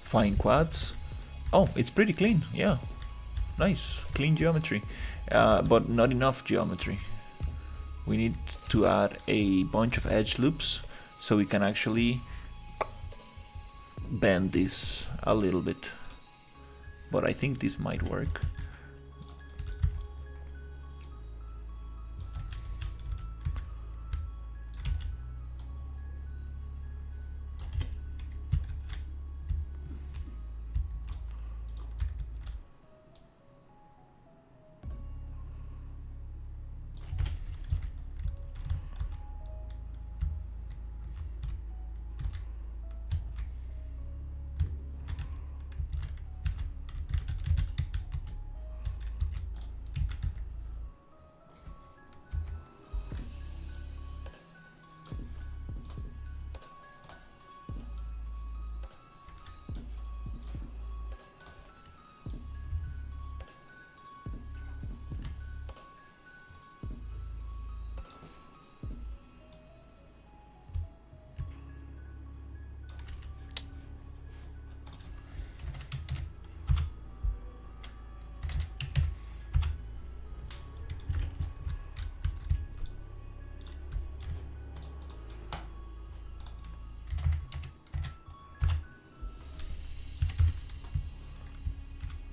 Fine quads. Oh, it's pretty clean, yeah. Nice, clean geometry, but not enough geometry. We need to add a bunch of edge loops so we can actually bend this a little bit. But I think this might work.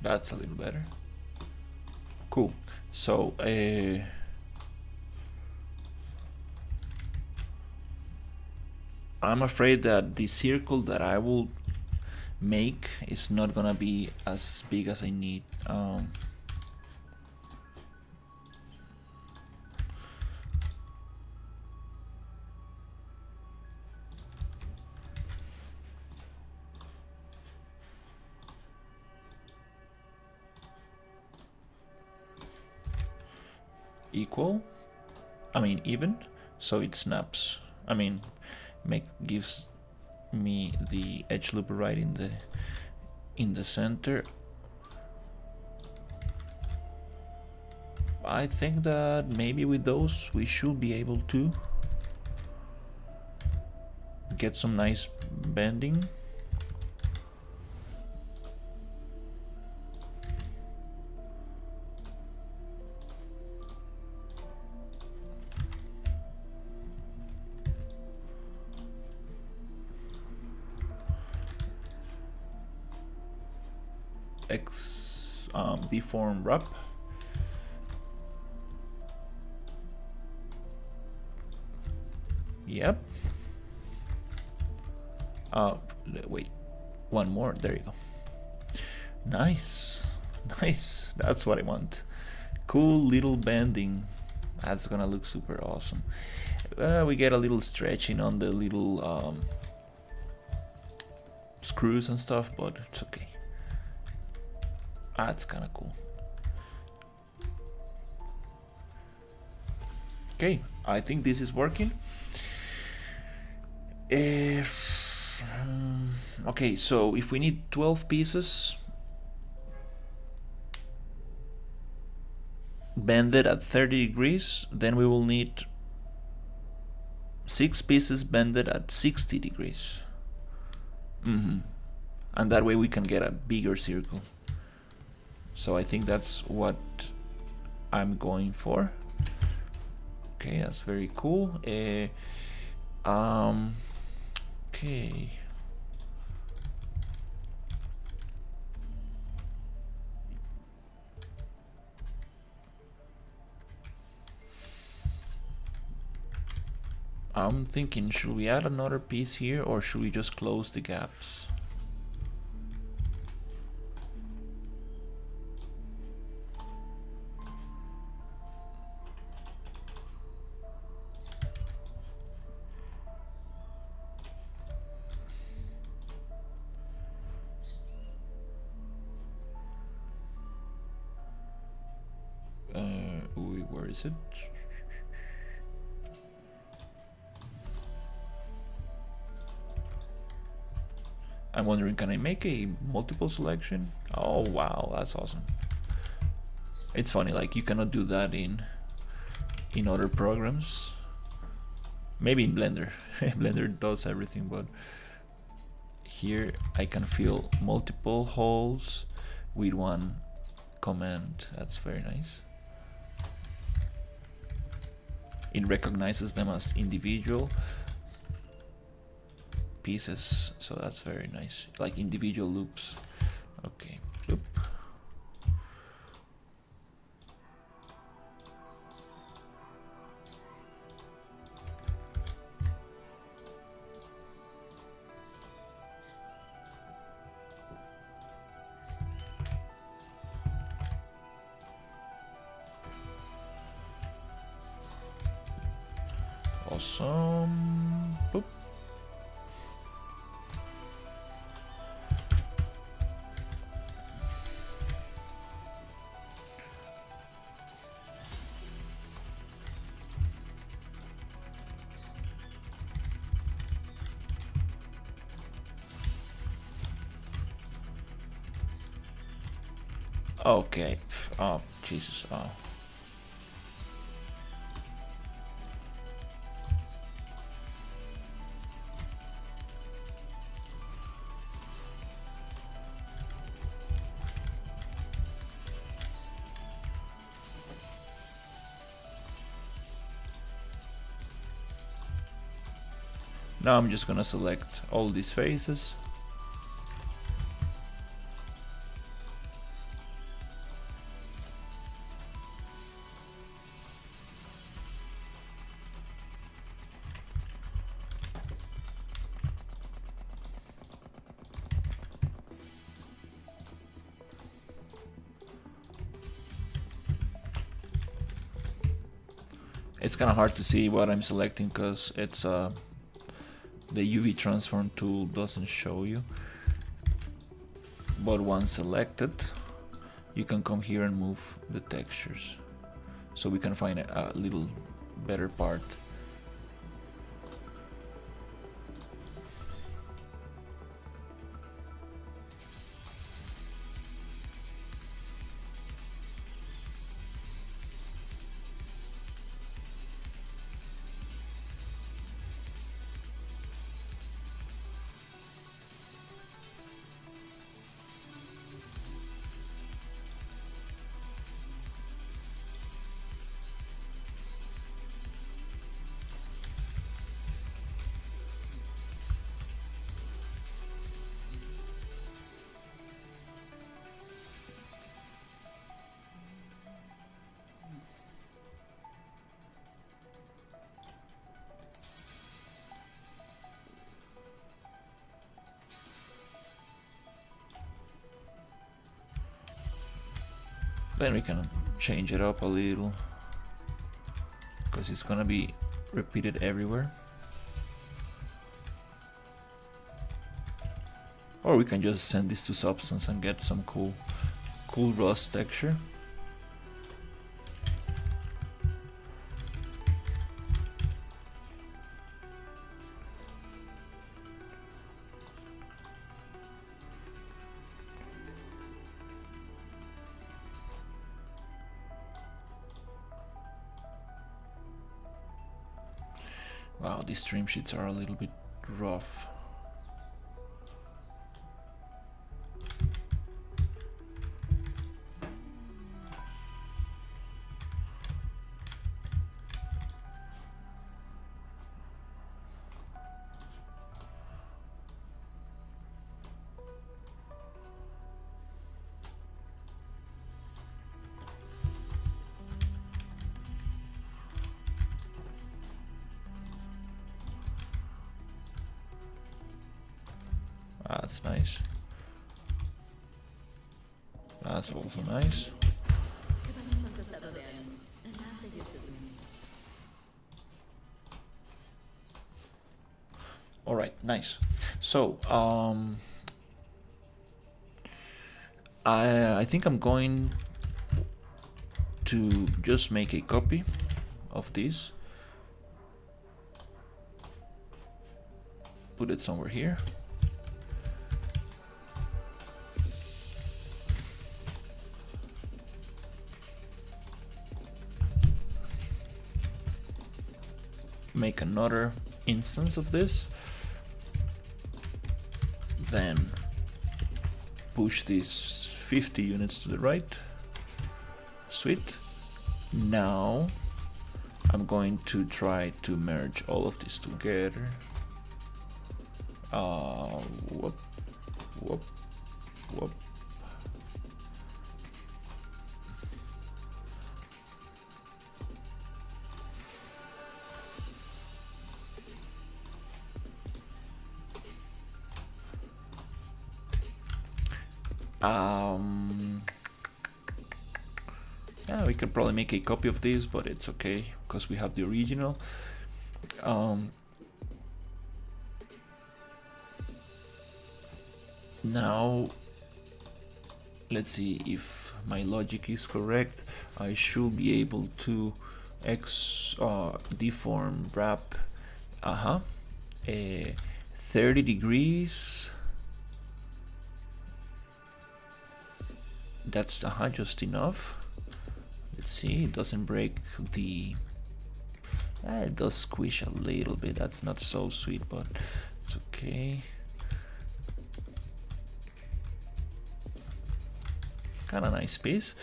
That's a little better. Cool. So I'm afraid that the circle that I will make is not gonna be as big as I need. Equal, I mean even, so it snaps. I mean, gives me the edge loop right in the center. I think that maybe with those we should be able to get some nice bending. Deform wrap. Yep. Wait, one more. There you go. Nice, nice. That's what I want. Cool little bending. That's gonna look super awesome. We get a little stretching on the little screws and stuff, but it's okay. That's kind of cool. Okay, I think this is working. Okay, so if we need 12 pieces bended at 30 degrees, then we will need 6 pieces bended at 60 degrees. And that way we can get a bigger circle. So I think that's what I'm going for. Okay, that's very cool. Okay, I'm thinking, should we add another piece here or should we just close the gaps? Where is it? I'm wondering, can I make a multiple selection? Oh wow, that's awesome. It's funny, like you cannot do that in other programs. Maybe in Blender. Blender does everything, but here I can fill multiple holes with one command. That's very nice. It recognizes them as individual pieces, so that's very nice, like individual loops. Okay, loop. Awesome. Boop. Okay. Oh, Jesus. Oh. Now I'm just gonna select all these faces. It's kind of hard to see what I'm selecting because it's the UV transform tool doesn't show you. But once selected, you can come here and move the textures, so we can find a little better part. Then we can change it up a little because it's gonna be repeated everywhere. Or we can just send this to Substance and get some cool rust texture. Wow, these stream sheets are a little bit rough. That's nice. That's also nice. All right, nice. So I think I'm going to just make a copy of this, put it somewhere here. Make another instance of this, then push these 50 units to the right. Sweet. Now I'm going to try to merge all of this together. Whoop, whoop, whoop. Yeah, we could probably make a copy of this, but it's okay because we have the original. Now let's see if my logic is correct. I should be able to deform wrap 30 degrees. That's just enough. Let's see, it doesn't break the... it does squish a little bit. That's not so sweet, but it's okay. Kind of nice piece.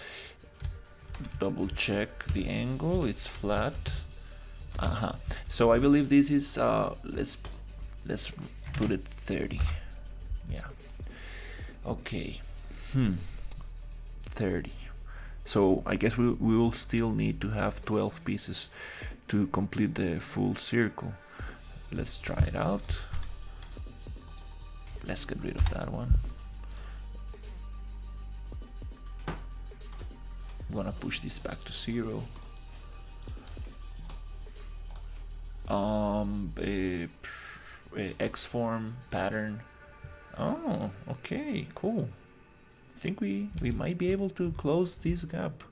Double check the angle, it's flat. So I believe this is let's put it 30. Yeah. Okay. 30. So I guess we will still need to have 12 pieces to complete the full circle. Let's try it out. Let's get rid of that one. I'm gonna push this back to 0. X form pattern. Oh, okay, cool. I think we might be able to close this gap.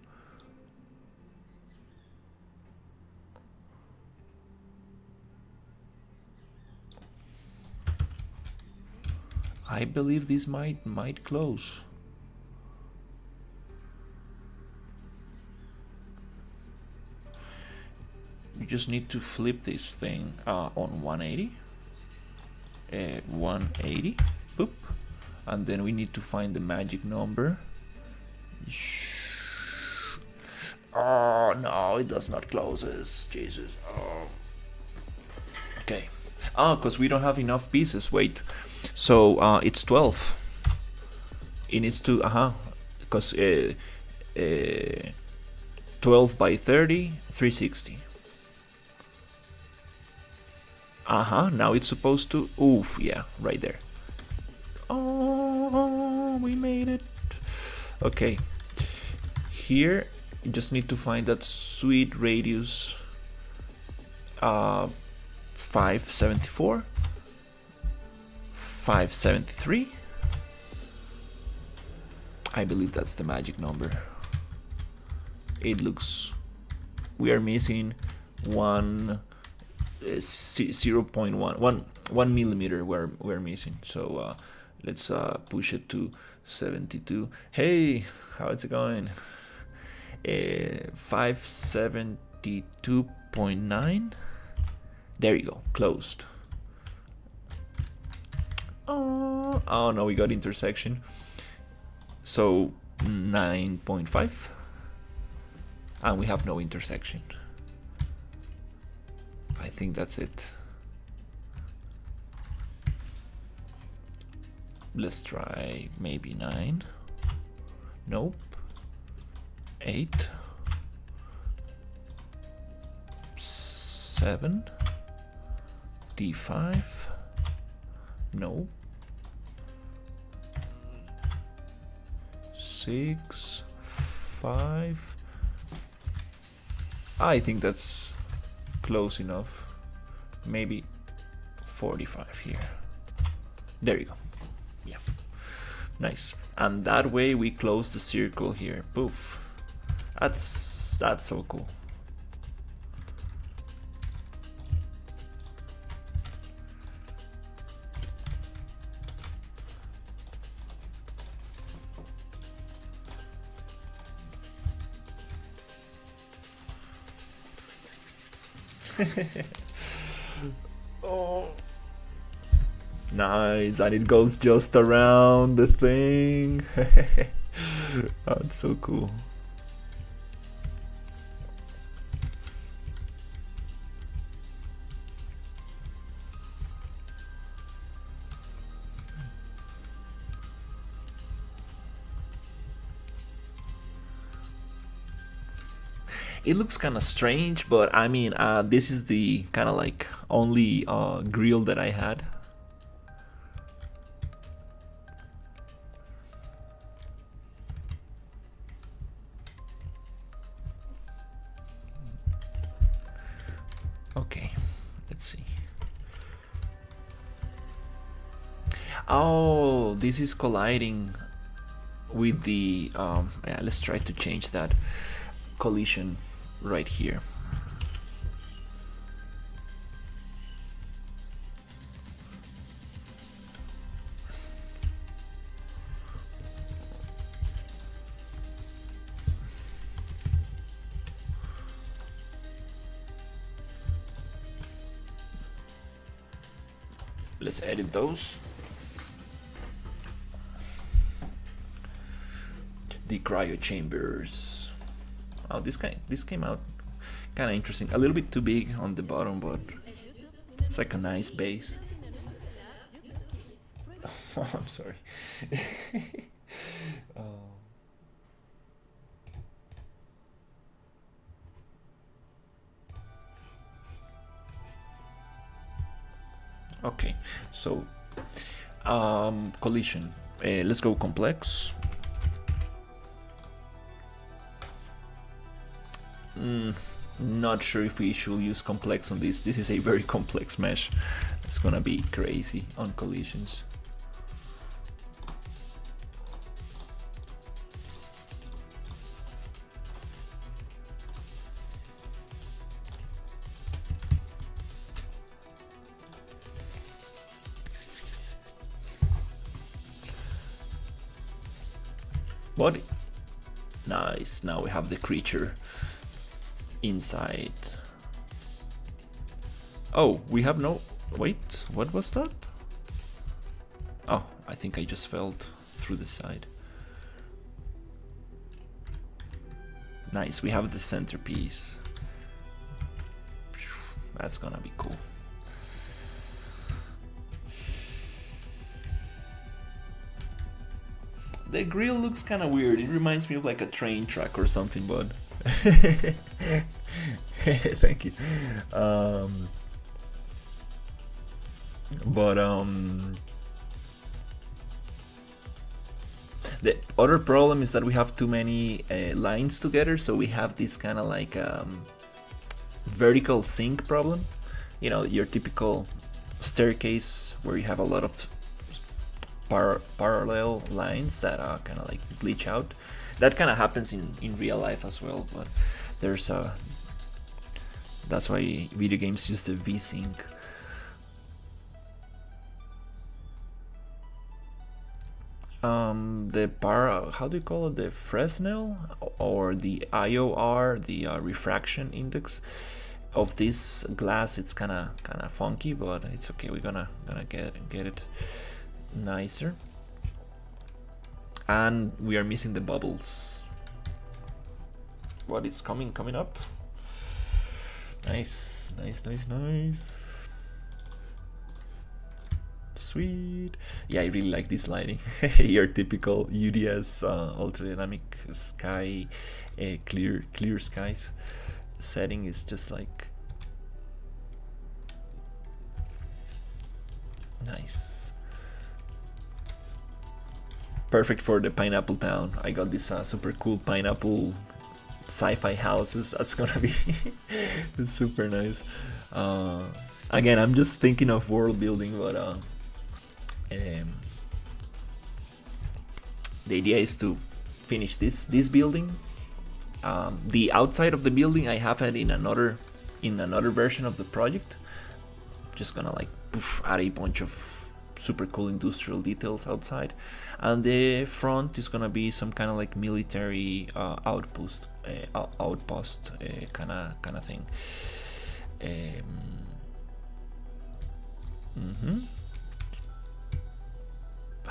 I believe this might close. You just need to flip this thing on 180. 180. Boop. And then we need to find the magic number. Oh no, it does not close this. Jesus. Oh. Okay. Because we don't have enough pieces. Wait. So it's 12. It needs to because 12 by 30, 360. Now it's supposed to. Oof, yeah, right there. Oh, we made it. Okay. Here, you just need to find that sweet radius. 574. 573. I believe that's the magic number. It looks. We are missing 0.1 millimeter we're missing, so let's push it to 72. Hey, how's it going? 572.9. There you go, closed. Oh no, we got intersection, so 9.5, and we have no intersection. I think that's it. Let's try maybe 9. Nope. 8. 7. D5. Nope. 6, 5. I think that's close enough. Maybe 45 here. There you go. Yeah. Nice. And that way we close the circle here. Poof. That's so cool. Oh. Nice, and it goes just around the thing. That's so cool. It looks kind of strange, but I mean, this is the kind of like only grill that I had. Okay, let's see. Oh, this is colliding with the yeah, let's try to change that collision right here. Let's edit those. The cryo chambers. Oh, this came out kind of interesting. A little bit too big on the bottom, but it's like a nice base. Oh, I'm sorry. Okay, so collision. Let's go complex. Not sure if we should use complex on this. This is a very complex mesh. It's gonna be crazy on collisions. Body. Nice. Now we have the creature inside. Oh, we have no... Wait, what was that? Oh, I think I just fell through the side. Nice, we have the centerpiece. That's gonna be cool. The grill looks kind of weird. It reminds me of like a train track or something, but thank you. The other problem is that we have too many lines together, so we have this kind of like vertical sync problem. You know, your typical staircase where you have a lot of parallel lines that kind of like glitch out. That kind of happens in real life as well, but there's a... That's why video games use the V-Sync. How do you call it? The Fresnel or the IOR, the refraction index of this glass. It's kind of funky, but it's okay. We're gonna get it nicer. And we are missing the bubbles. What is coming up? Nice. Sweet. Yeah, I really like this lighting. Your typical UDS ultra dynamic sky, clear skies setting is just like nice. Perfect for the pineapple town. I got this super cool pineapple sci-fi houses. That's gonna be super nice. Again, I'm just thinking of world building, but the idea is to finish this building. The outside of the building I have it in another version of the project. Just gonna like add a bunch of super cool industrial details outside, and the front is gonna be some kind of like military outpost kind of thing.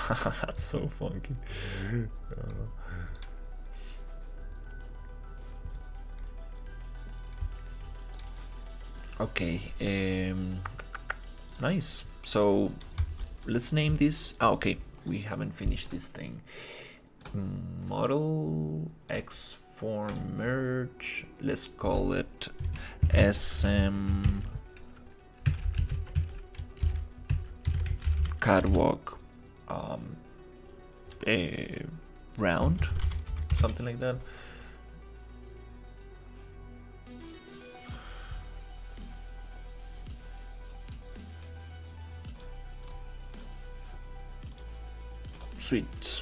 That's so funky. Okay, nice. So let's name this. Okay, we haven't finished this thing. Model X form merge. Let's call it SM catwalk round, something like that. Sweet.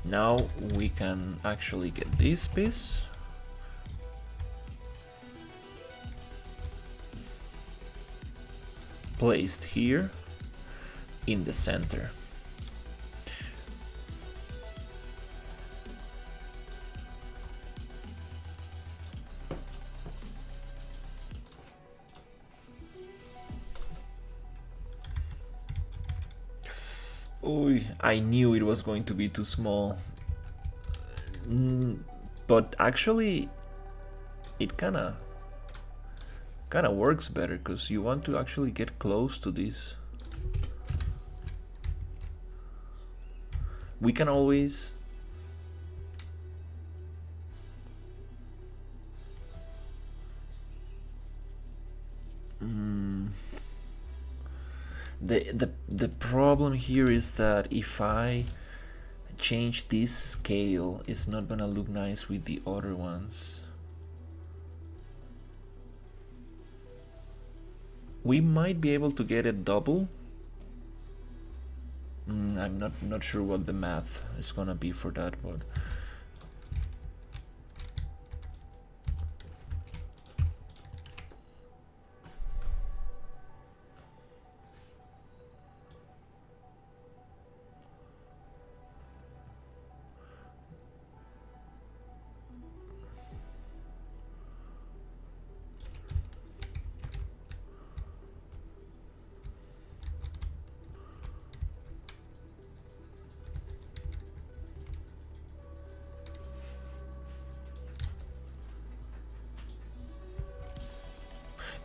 Now we can actually get this piece. Placed here in the center. Oh, I knew it was going to be too small. But actually it kinda works better, because you want to actually get close to this. We can always the problem here is that if I change this scale, it's not gonna look nice with the other ones. We might be able to get it double. I'm not sure what the math is gonna be for that, but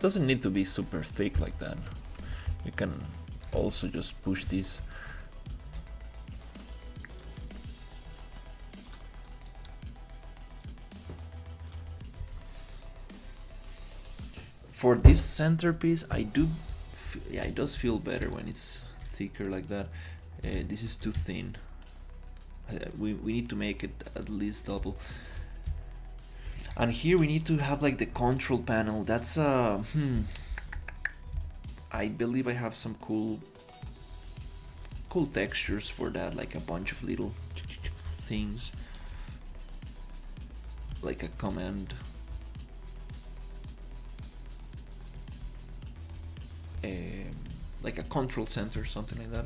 doesn't need to be super thick like that. You can also just push this. For this centerpiece, yeah, it does feel better when it's thicker like that. This is too thin. We need to make it at least double. And here we need to have like the control panel. That's I believe I have some cool textures for that, like a bunch of little things, like a command, like a control center, something like that.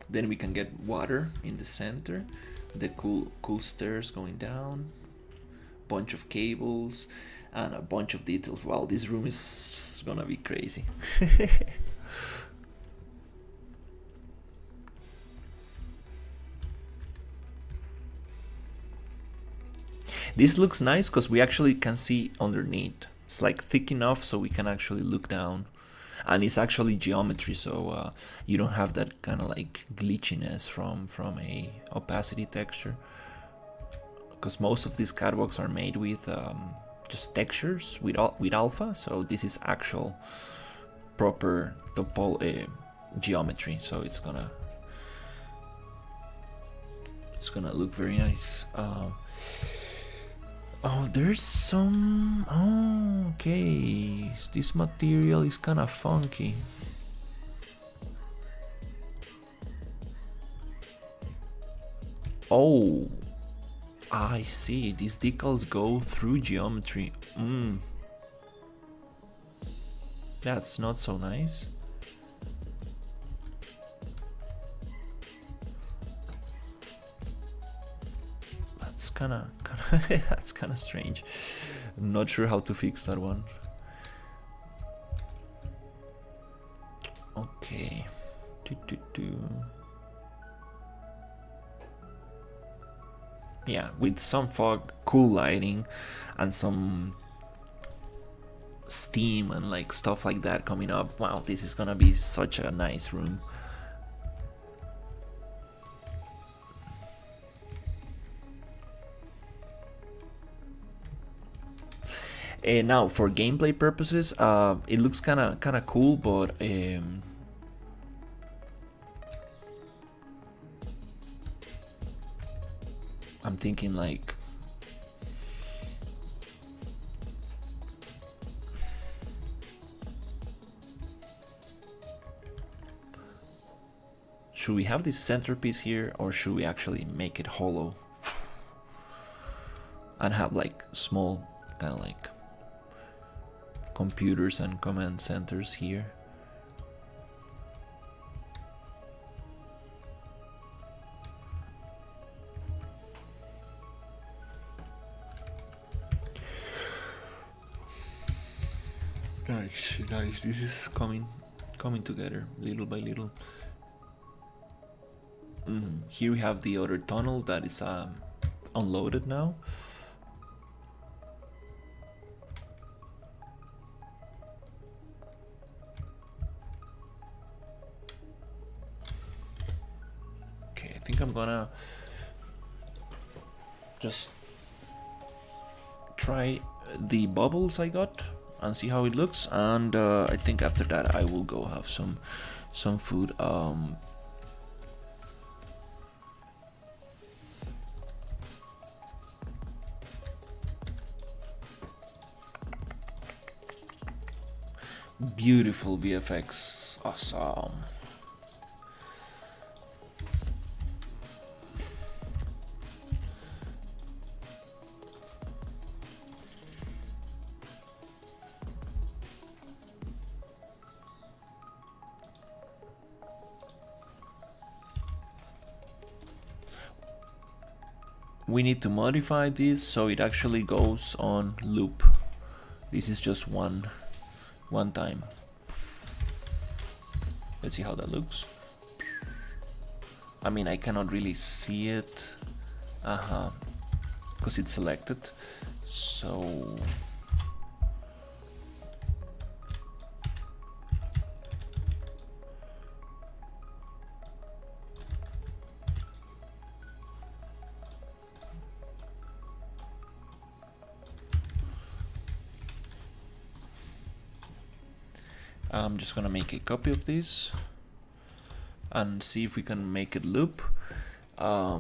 Then we can get water in the center, the cool stairs going down, bunch of cables, and a bunch of details. Wow, this room is gonna be crazy. This looks nice because we actually can see underneath. It's like thick enough so we can actually look down. and it's actually geometry, so you don't have that kind of like glitchiness from a opacity texture, because most of these catwalks are made with just textures with alpha, so this is actual proper geometry, so it's gonna look very nice. Oh, there's some. Oh, okay. This material is kind of funky. Oh, I see. These decals go through geometry. That's not so nice. That's kind of that's kind of strange. I'm not sure how to fix that one. Okay. Yeah, with some fog, cool lighting, and some steam and like stuff like that coming up. Wow, this is gonna be such a nice room. Now for gameplay purposes, it looks kind of cool, but I'm thinking like should we have this centerpiece here, or should we actually make it hollow and have like small kind of like computers and command centers here? Nice. This is coming together little by little. Here we have the other tunnel that is unloaded now. Okay, I think I'm gonna just try the bubbles I got and see how it looks, and I think after that I will go have some food. Beautiful VFX, awesome. We need to modify this so it actually goes on loop. This is just one time. Let's see how that looks. I mean, I cannot really see it because it's selected, so I'm just gonna make a copy of this and see if we can make it loop. I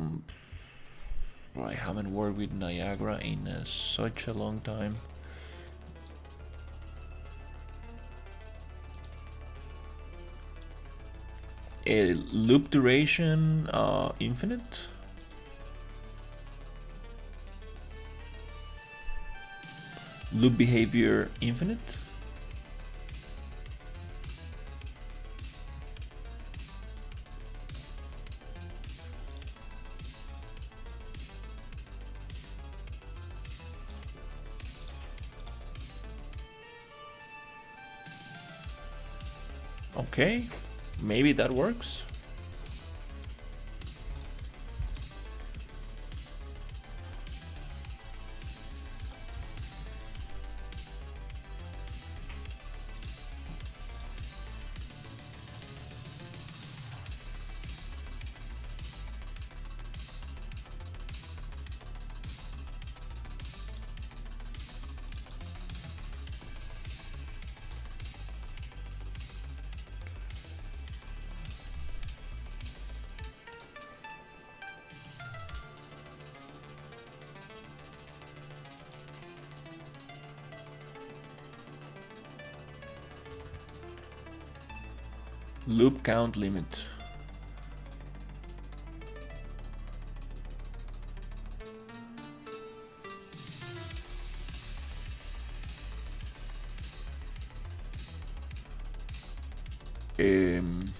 haven't worked with Niagara in such a long time. A loop duration infinite. Loop behavior infinite. Okay, maybe that works. Loop count limit. Um,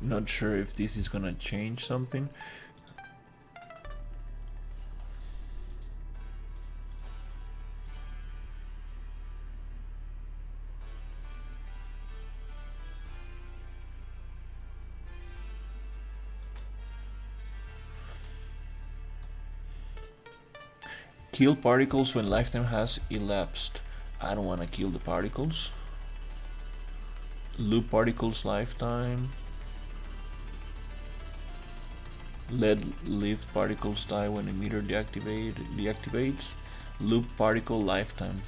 Not sure if this is gonna change something. Kill particles when lifetime has elapsed. I don't want to kill the particles. Loop particles lifetime. Let lived particles die when emitter deactivates. Loop particle lifetime.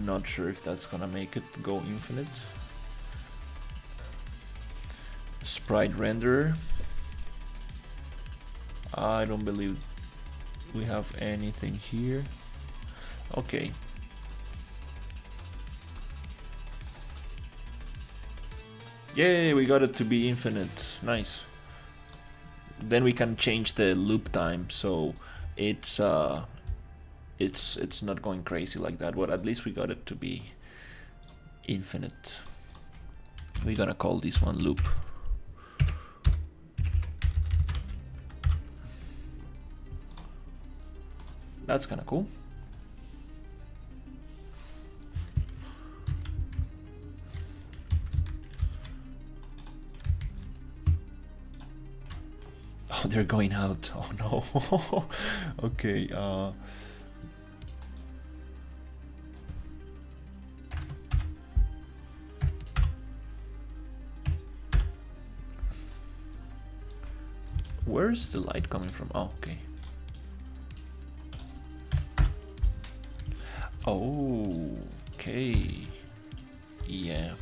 Not sure if that's gonna make it go infinite. Sprite renderer. I don't believe we have anything here. Okay. Yay, we got it to be infinite. Nice. Then we can change the loop time so it's not going crazy like that, but at least we got it to be infinite. We're gonna call this one loop. That's kind of cool. Oh, they're going out. Oh no. Okay. Where's the light coming from? Oh, okay. Oh, okay. Yeah.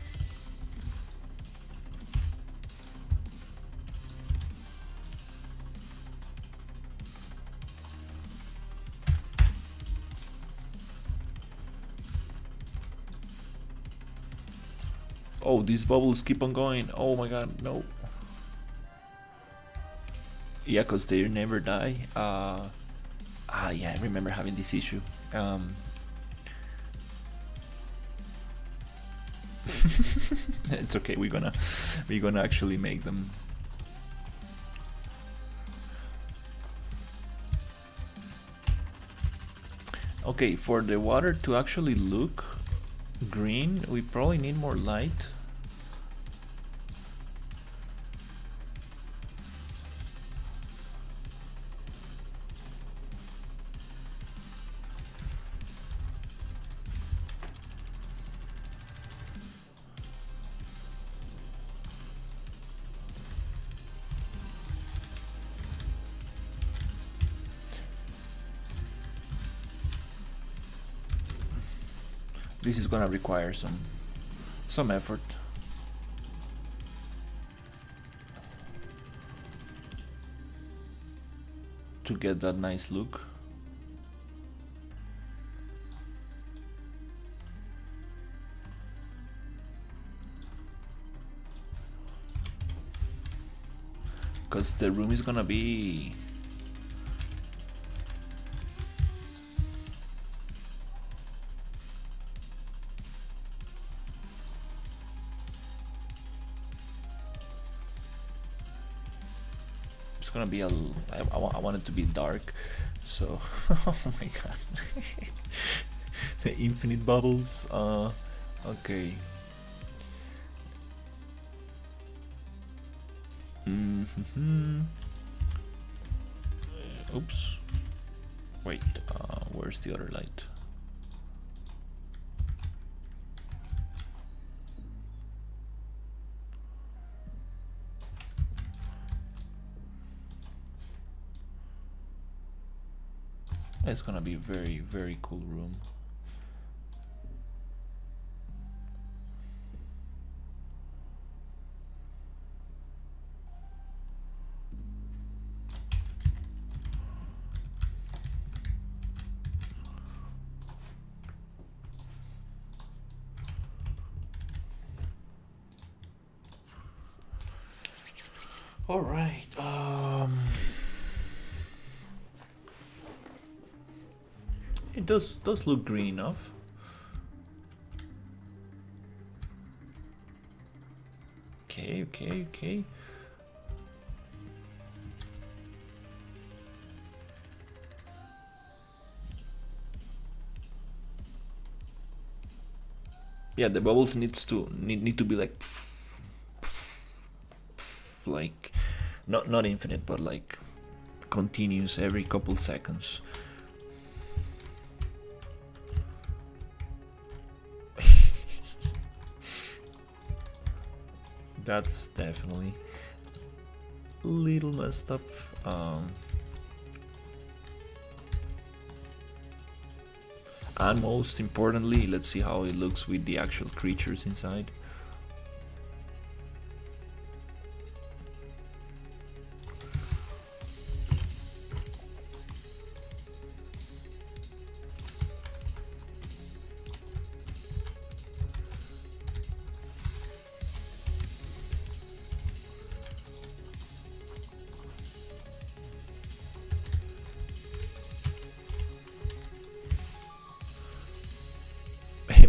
Oh, these bubbles keep on going. Oh my god, no. Yeah, because they never die. Yeah, I remember having this issue. It's okay, we're gonna actually make them. Okay, for the water to actually look green, we probably need more light. This is gonna require some effort. To get that nice look. Because the room is gonna be gonna be I want it to be dark, so oh my god. The infinite bubbles. Okay. Oops. Wait, where's the other light? It's gonna be a very, very cool room. All right. It does look green enough. Okay. Yeah, the bubbles need to be like not infinite, but like continuous every couple seconds. That's definitely a little messed up. And most importantly, let's see how it looks with the actual creatures inside.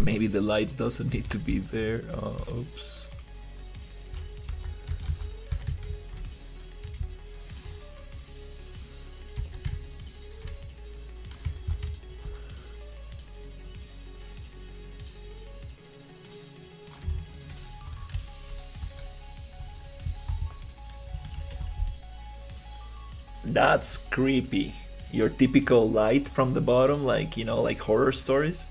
Maybe the light doesn't need to be there. Oops. That's creepy. Your typical light from the bottom, like, you know, like horror stories.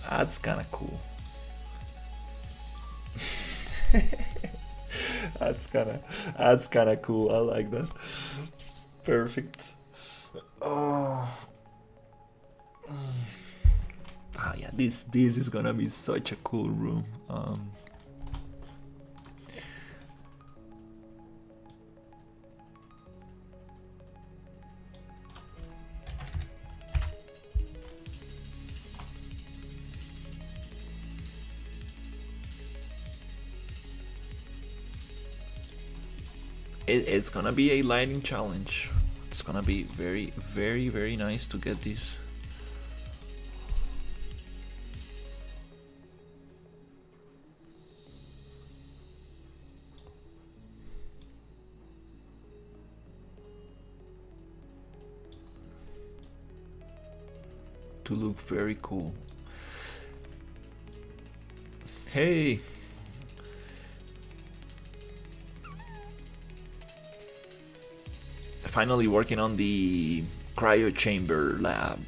That's kind of cool. That's kind of cool. I like that. Perfect. Oh. Ah, yeah. This is gonna be such a cool room. It's gonna be a lighting challenge. It's gonna be very, very, very nice to get this. To look very cool. Hey! Finally working on the cryo chamber lab,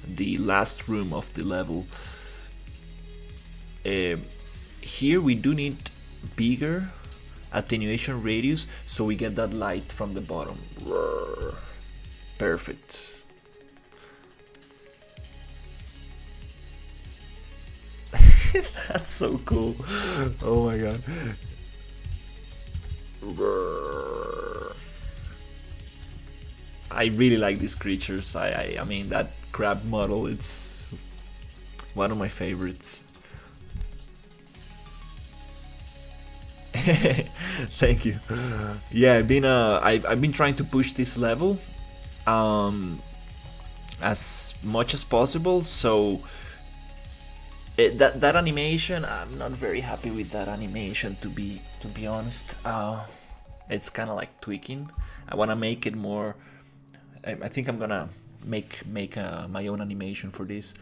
the last room of the level. Here we do need bigger attenuation radius so we get that light from the bottom. Perfect. That's so cool. Oh my god. I really like these creatures. I mean, that crab model, it's one of my favorites. Thank you. Yeah, I've been trying to push this level as much as possible. So that animation, I'm not very happy with that animation, to be honest. It's kind of like tweaking. I want to make it more. I think I'm gonna make my own animation for this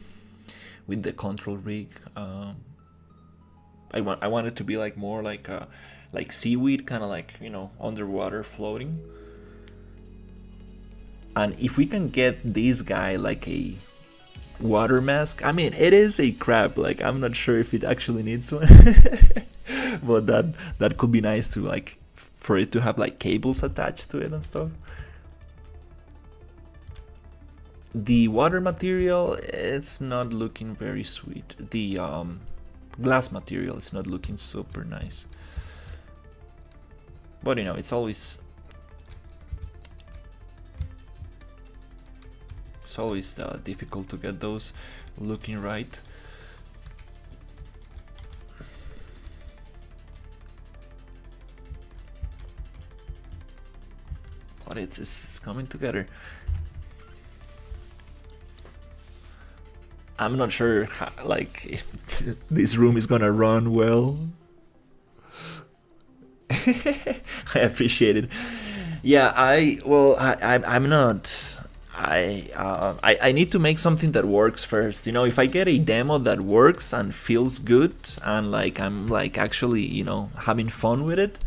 with the control rig. I want it to be like more like seaweed, kind of like, you know, underwater floating. And if we can get this guy like a water mask, I mean, it is a crab. Like, I'm not sure if it actually needs one, but that could be nice to, like, for it to have like cables attached to it and stuff. The water material, it's not looking very sweet. The glass material is not looking super nice. But, you know, it's always difficult to get those looking right. But it's coming together. I'm not sure how, like, if this room is gonna run well. I appreciate it. Yeah, I'm not. I need to make something that works first. You know, if I get a demo that works and feels good, and like I'm like actually, you know, having fun with it,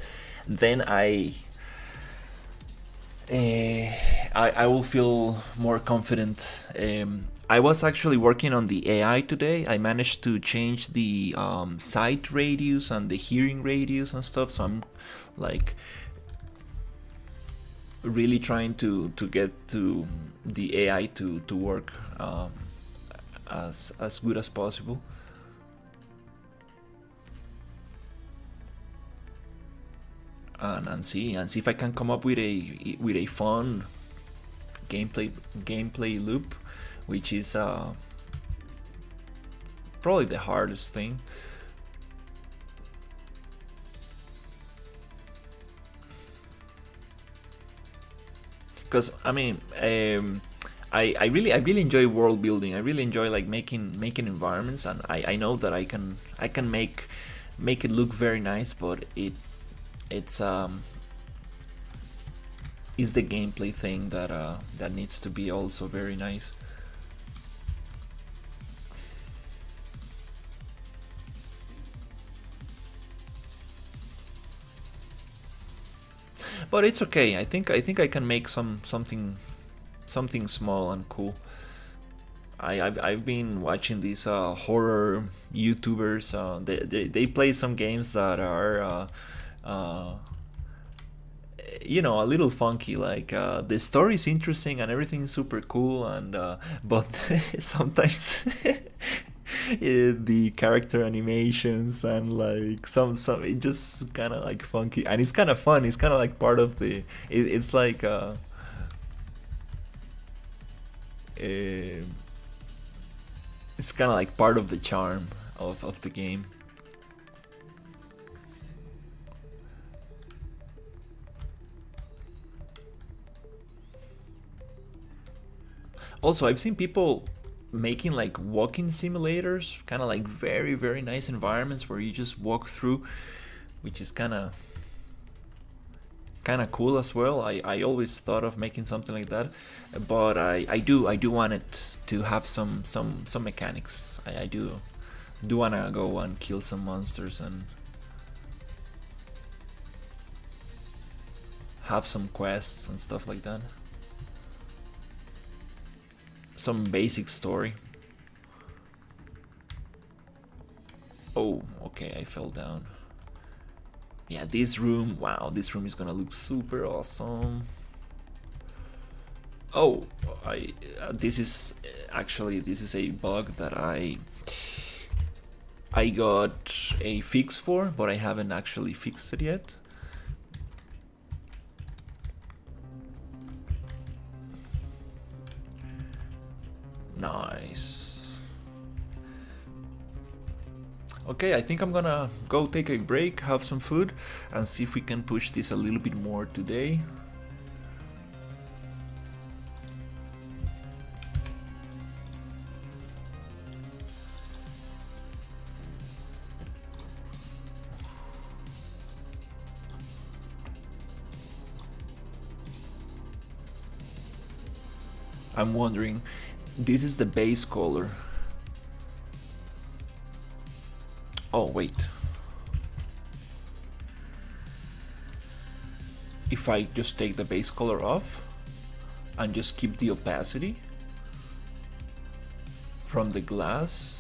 then I will feel more confident. I was actually working on the AI today. I managed to change the sight radius and the hearing radius and stuff. So I'm like really trying to get to the AI to work as good as possible. And see if I can come up with a fun gameplay loop, which is probably the hardest thing. Because I mean, I really enjoy world building. I really enjoy like making environments, and I know that I can make it look very nice, but it's is the gameplay thing that needs to be also very nice. But it's okay. I think I can make something small and cool. I've been watching these horror YouTubers. They play some games that are you know, a little funky. Like the story is interesting and everything is super cool, and but sometimes the character animations and like some it just kind of like funky, and it's kind of fun. It's kind of like part of the it's like it's kind of like part of the charm of the game. Also, I've seen people making like walking simulators, kind of like very nice environments where you just walk through, which is kind of cool as well. I always thought of making something like that, but I do want it to have some mechanics. I do want to go and kill some monsters and have some quests and stuff like that. Some basic story. Oh, okay, I fell down. Yeah, this room, wow, this room is gonna look super awesome. Oh, this is a bug that I got a fix for, but I haven't actually fixed it yet. Nice. Okay, I think I'm gonna go take a break, have some food, and see if we can push this a little bit more today. I'm wondering, this is the base color. Oh wait, if I just take the base color off and just keep the opacity from the glass,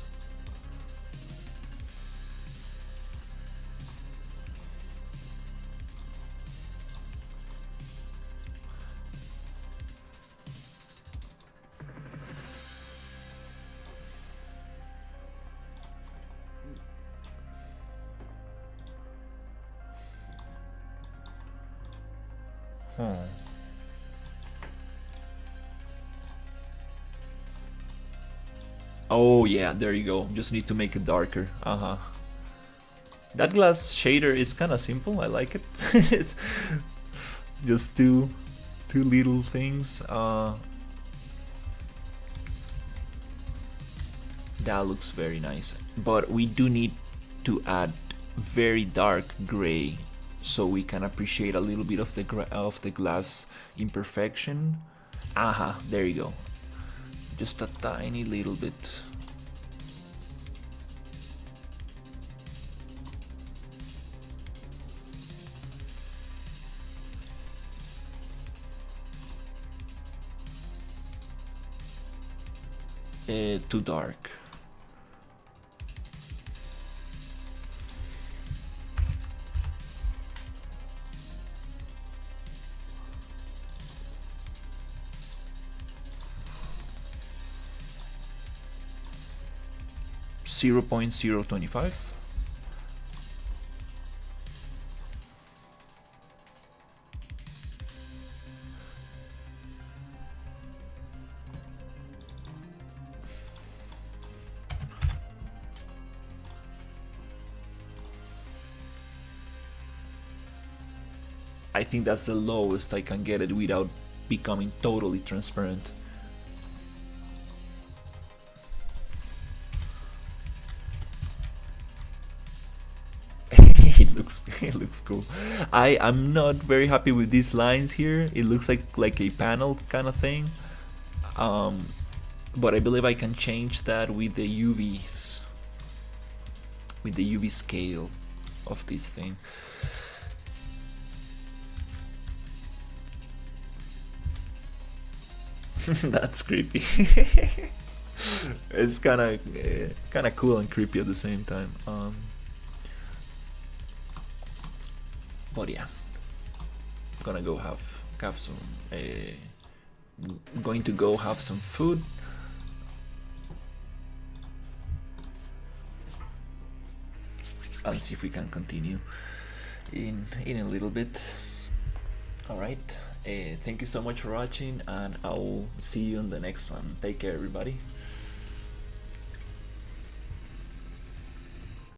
oh yeah, there you go. Just need to make it darker. That glass shader is kind of simple. I like it. Just two little things. That looks very nice. But we do need to add very dark gray so we can appreciate a little bit of the glass imperfection. There you go. Just a tiny little bit. Too dark. Zero point 0.025. I think that's the lowest I can get it without becoming totally transparent. It looks cool. I'm not very happy with these lines here. It looks like a panel kind of thing. But I believe I can change that with the UVs, with the UV scale of this thing. That's creepy. It's kind of cool and creepy at the same time. But yeah, gonna go have some. Going to go have some food. And see if we can continue in a little bit. All right. Thank you so much for watching, and I'll see you in the next one. Take care, everybody.